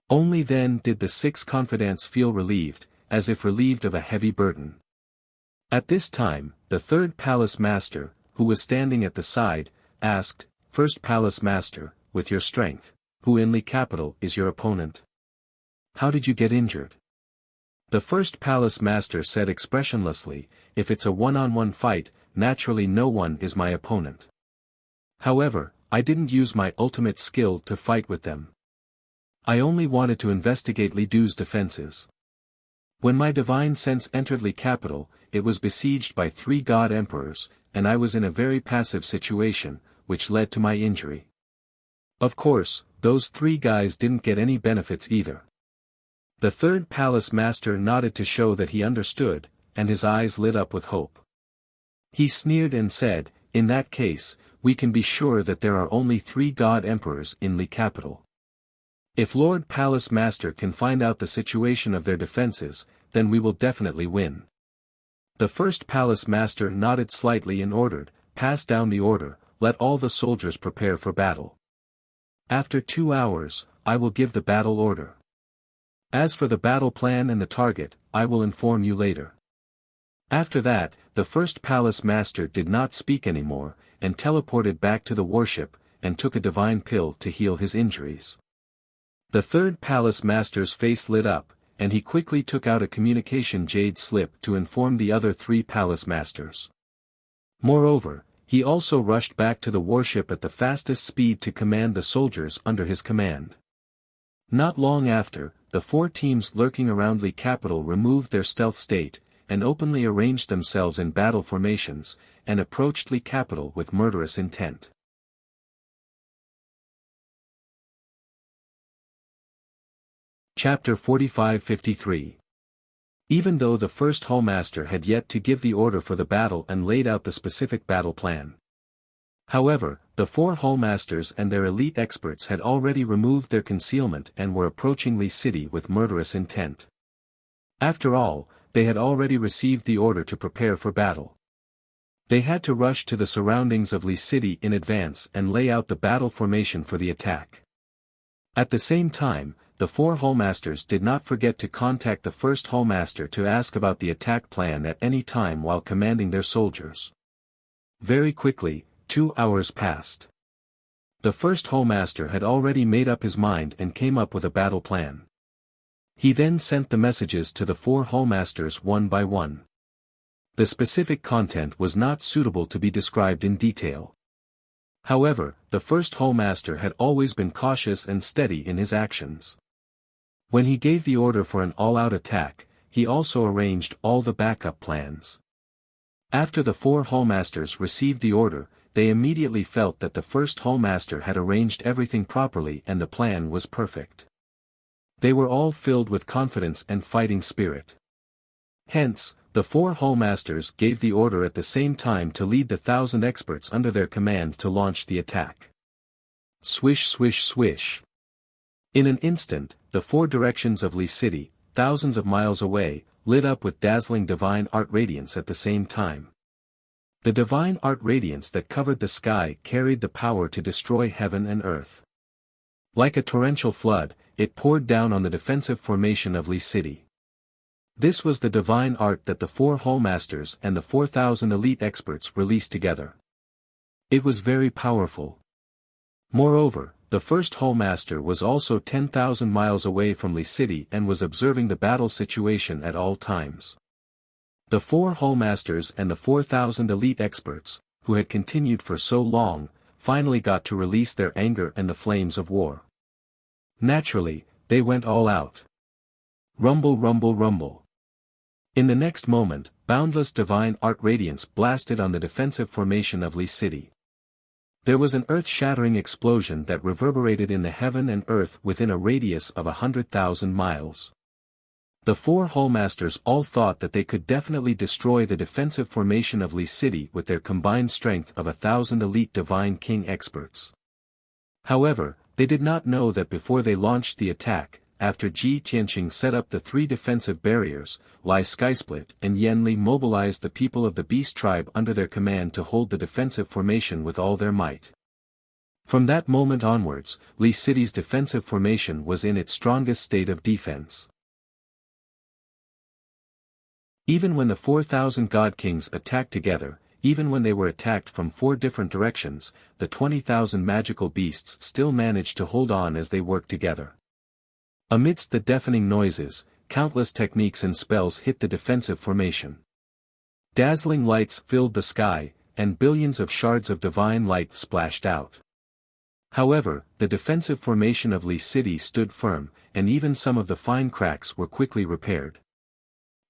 A: Only then did the 6 confidants feel relieved, as if relieved of a heavy burden. At this time, the 3rd Palace Master, who was standing at the side, asked, First Palace Master, with your strength, who in Li capital is your opponent? How did you get injured? The 1st Palace Master said expressionlessly, if it's a one-on-one fight, naturally no one is my opponent. However, I didn't use my ultimate skill to fight with them. I only wanted to investigate Li Du's defenses. When my divine sense entered Li capital, it was besieged by 3 God Emperors, and I was in a very passive situation, which led to my injury. Of course, those 3 guys didn't get any benefits either. The 3rd Palace Master nodded to show that he understood, and his eyes lit up with hope. He sneered and said, in that case, we can be sure that there are only 3 God Emperors in Li capital. If Lord Palace Master can find out the situation of their defenses, then we will definitely win. The 1st Palace Master nodded slightly and ordered, pass down the order, let all the soldiers prepare for battle. After 2 hours, I will give the battle order. As for the battle plan and the target, I will inform you later. After that, the 1st Palace Master did not speak anymore, and teleported back to the warship, and took a divine pill to heal his injuries. The 3rd Palace Master's face lit up, and he quickly took out a communication jade slip to inform the other 3 Palace Masters. Moreover, he also rushed back to the warship at the fastest speed to command the soldiers under his command. Not long after, the 4 teams lurking around Li capital removed their stealth state, and openly arranged themselves in battle formations, and approached Li capital with murderous intent. Chapter 45-53. Even though the 1st Hallmaster had yet to give the order for the battle and laid out the specific battle plan. However, the 4 Hallmasters and their elite experts had already removed their concealment and were approaching Li City with murderous intent. After all, they had already received the order to prepare for battle. They had to rush to the surroundings of Li City in advance and lay out the battle formation for the attack. At the same time, the 4 Hallmasters did not forget to contact the first Hallmaster to ask about the attack plan at any time while commanding their soldiers. Very quickly, 2 hours passed. The first Hallmaster had already made up his mind and came up with a battle plan. He then sent the messages to the 4 Hallmasters one by one. The specific content was not suitable to be described in detail. However, the first Hallmaster had always been cautious and steady in his actions. When he gave the order for an all-out attack, he also arranged all the backup plans. After the 4 Hallmasters received the order, they immediately felt that the first Hallmaster had arranged everything properly and the plan was perfect. They were all filled with confidence and fighting spirit. Hence, the 4 Hallmasters gave the order at the same time to lead the 1,000 experts under their command to launch the attack. Swish swish swish. In an instant, the 4 directions of Li City, thousands of miles away, lit up with dazzling divine art radiance at the same time. The divine art radiance that covered the sky carried the power to destroy heaven and earth. Like a torrential flood, it poured down on the defensive formation of Li City. This was the divine art that the 4 Hallmasters and the 4,000 elite experts released together. It was very powerful. Moreover, the first Hallmaster was also 10,000 miles away from Li City and was observing the battle situation at all times. The 4 Hallmasters and the 4,000 elite experts, who had continued for so long, finally got to release their anger and the flames of war. Naturally, they went all out. Rumble rumble rumble. In the next moment, boundless divine art radiance blasted on the defensive formation of Li City. There was an earth-shattering explosion that reverberated in the heaven and earth within a radius of 100,000 miles. The 4 Hallmasters all thought that they could definitely destroy the defensive formation of Li City with their combined strength of 1,000 elite Divine King experts. However, they did not know that before they launched the attack, after Ji Tianqing set up the 3 defensive barriers, Lai Skysplit and Yan Li mobilized the people of the Beast Tribe under their command to hold the defensive formation with all their might. From that moment onwards, Li City's defensive formation was in its strongest state of defense. Even when the 4,000 God Kings attacked together, even when they were attacked from 4 different directions, the 20,000 magical beasts still managed to hold on as they worked together. Amidst the deafening noises, countless techniques and spells hit the defensive formation. Dazzling lights filled the sky, and billions of shards of divine light splashed out. However, the defensive formation of Li City stood firm, and even some of the fine cracks were quickly repaired.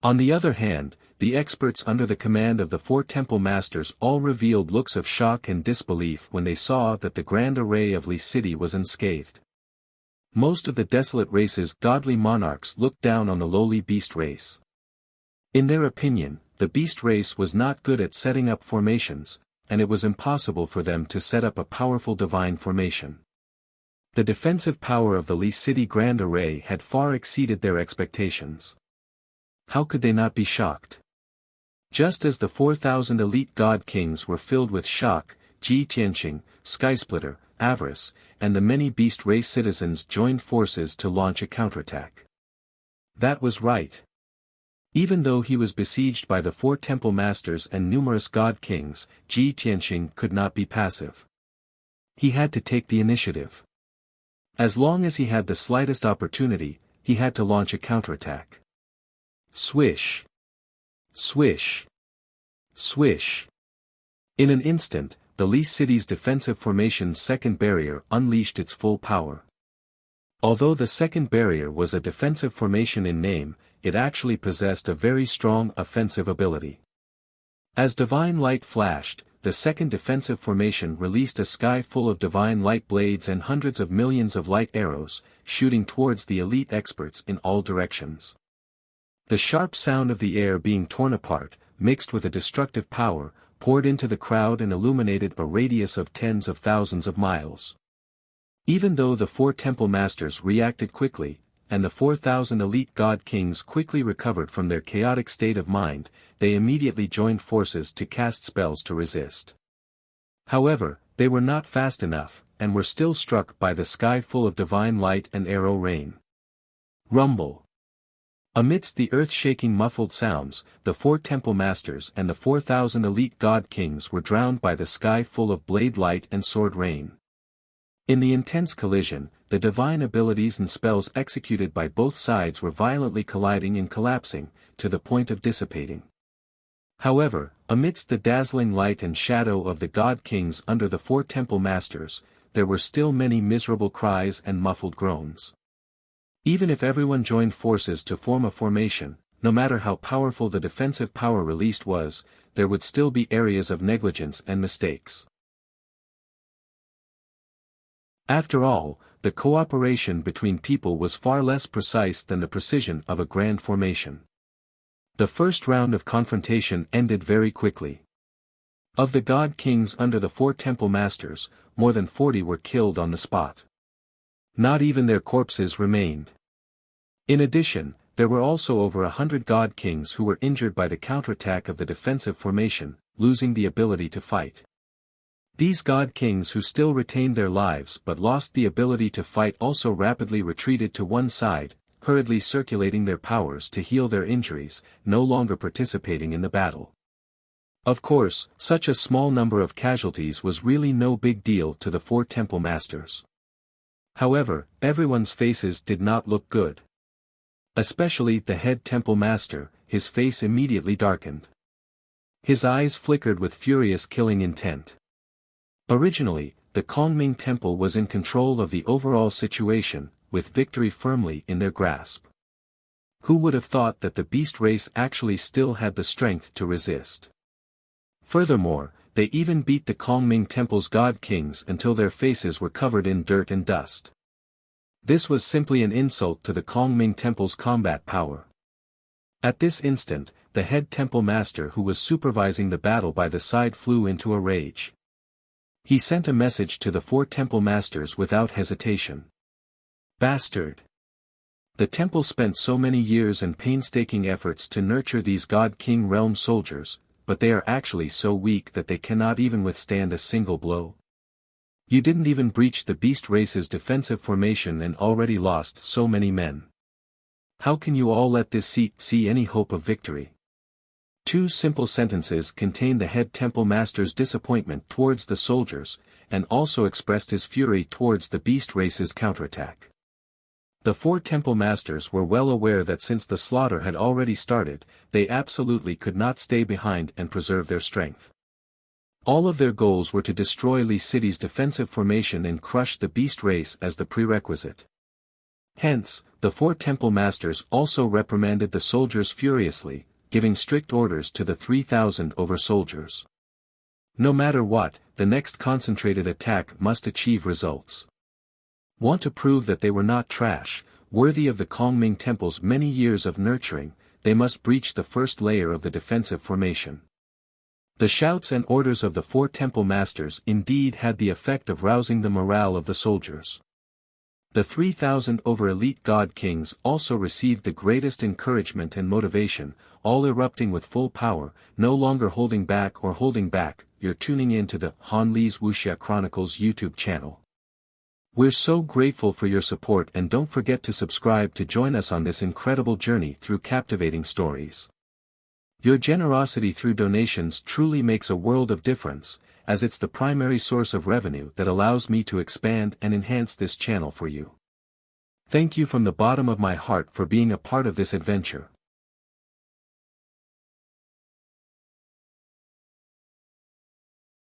A: On the other hand, the experts under the command of the 4 Temple Masters all revealed looks of shock and disbelief when they saw that the grand array of Li City was unscathed. Most of the desolate race's godly monarchs looked down on the lowly beast race. In their opinion, the beast race was not good at setting up formations, and it was impossible for them to set up a powerful divine formation. The defensive power of the Li City Grand Array had far exceeded their expectations. How could they not be shocked? Just as the 4,000 elite God Kings were filled with shock, Ji Tianqing, Skysplitter, Avarice, and the many beast race citizens joined forces to launch a counterattack. That was right. Even though he was besieged by the 4 Temple Masters and numerous God Kings, Ji Tianqing could not be passive. He had to take the initiative. As long as he had the slightest opportunity, he had to launch a counterattack. Swish! Swish! Swish! In an instant, the Li City's defensive formation's second barrier unleashed its full power. Although the second barrier was a defensive formation in name, it actually possessed a very strong offensive ability. As divine light flashed, the second defensive formation released a sky full of divine light blades and hundreds of millions of light arrows, shooting towards the elite experts in all directions. The sharp sound of the air being torn apart, mixed with a destructive power, poured into the crowd and illuminated a radius of tens of thousands of miles. Even though the 4 Temple Masters reacted quickly, and the 4,000 elite God Kings quickly recovered from their chaotic state of mind, they immediately joined forces to cast spells to resist. However, they were not fast enough, and were still struck by the sky full of divine light and arrow rain. Rumble. Amidst the earth-shaking muffled sounds, the 4 temple masters and the 4,000 elite god kings were drowned by the sky full of blade light and sword rain. In the intense collision, the divine abilities and spells executed by both sides were violently colliding and collapsing, to the point of dissipating. However, amidst the dazzling light and shadow of the god kings under the 4 temple masters, there were still many miserable cries and muffled groans. Even if everyone joined forces to form a formation, no matter how powerful the defensive power released was, there would still be areas of negligence and mistakes. After all, the cooperation between people was far less precise than the precision of a grand formation. The first round of confrontation ended very quickly. Of the god kings under the 4 temple masters, more than 40 were killed on the spot. Not even their corpses remained. In addition, there were also over 100 god kings who were injured by the counterattack of the defensive formation, losing the ability to fight. These god kings who still retained their lives but lost the ability to fight also rapidly retreated to one side, hurriedly circulating their powers to heal their injuries, no longer participating in the battle. Of course, such a small number of casualties was really no big deal to the 4 temple masters. However, everyone's faces did not look good. Especially the head temple master, his face immediately darkened. His eyes flickered with furious killing intent. Originally, the Kongming Temple was in control of the overall situation, with victory firmly in their grasp. Who would have thought that the beast race actually still had the strength to resist? Furthermore, they even beat the Kongming Temple's god kings until their faces were covered in dirt and dust. This was simply an insult to the Kongming Temple's combat power. At this instant, the head temple master who was supervising the battle by the side flew into a rage. He sent a message to the 4 temple masters without hesitation. Bastard! The temple spent so many years and painstaking efforts to nurture these god king realm soldiers, but they are actually so weak that they cannot even withstand a single blow. You didn't even breach the beast race's defensive formation and already lost so many men. How can you all let this seat see any hope of victory? 2 simple sentences contain the head temple master's disappointment towards the soldiers, and also expressed his fury towards the beast race's counterattack. The 4 temple masters were well aware that since the slaughter had already started, they absolutely could not stay behind and preserve their strength. All of their goals were to destroy Li City's defensive formation and crush the beast race as the prerequisite. Hence, the 4 temple masters also reprimanded the soldiers furiously, giving strict orders to the 3,000 over soldiers. No matter what, the next concentrated attack must achieve results. Want to prove that they were not trash, worthy of the Kongming Temple's many years of nurturing, they must breach the first layer of the defensive formation. The shouts and orders of the 4 temple masters indeed had the effect of rousing the morale of the soldiers. The 3,000 over elite god kings also received the greatest encouragement and motivation, all erupting with full power, no longer holding back. You're tuning in to the Han Li's Wuxia Chronicles YouTube channel. We're so grateful for your support, and don't forget to subscribe to join us on this incredible journey through captivating stories. Your generosity through donations truly makes a world of difference, as it's the primary source of revenue that allows me to expand and enhance this channel for you. Thank you from the bottom of my heart for being a part of this adventure.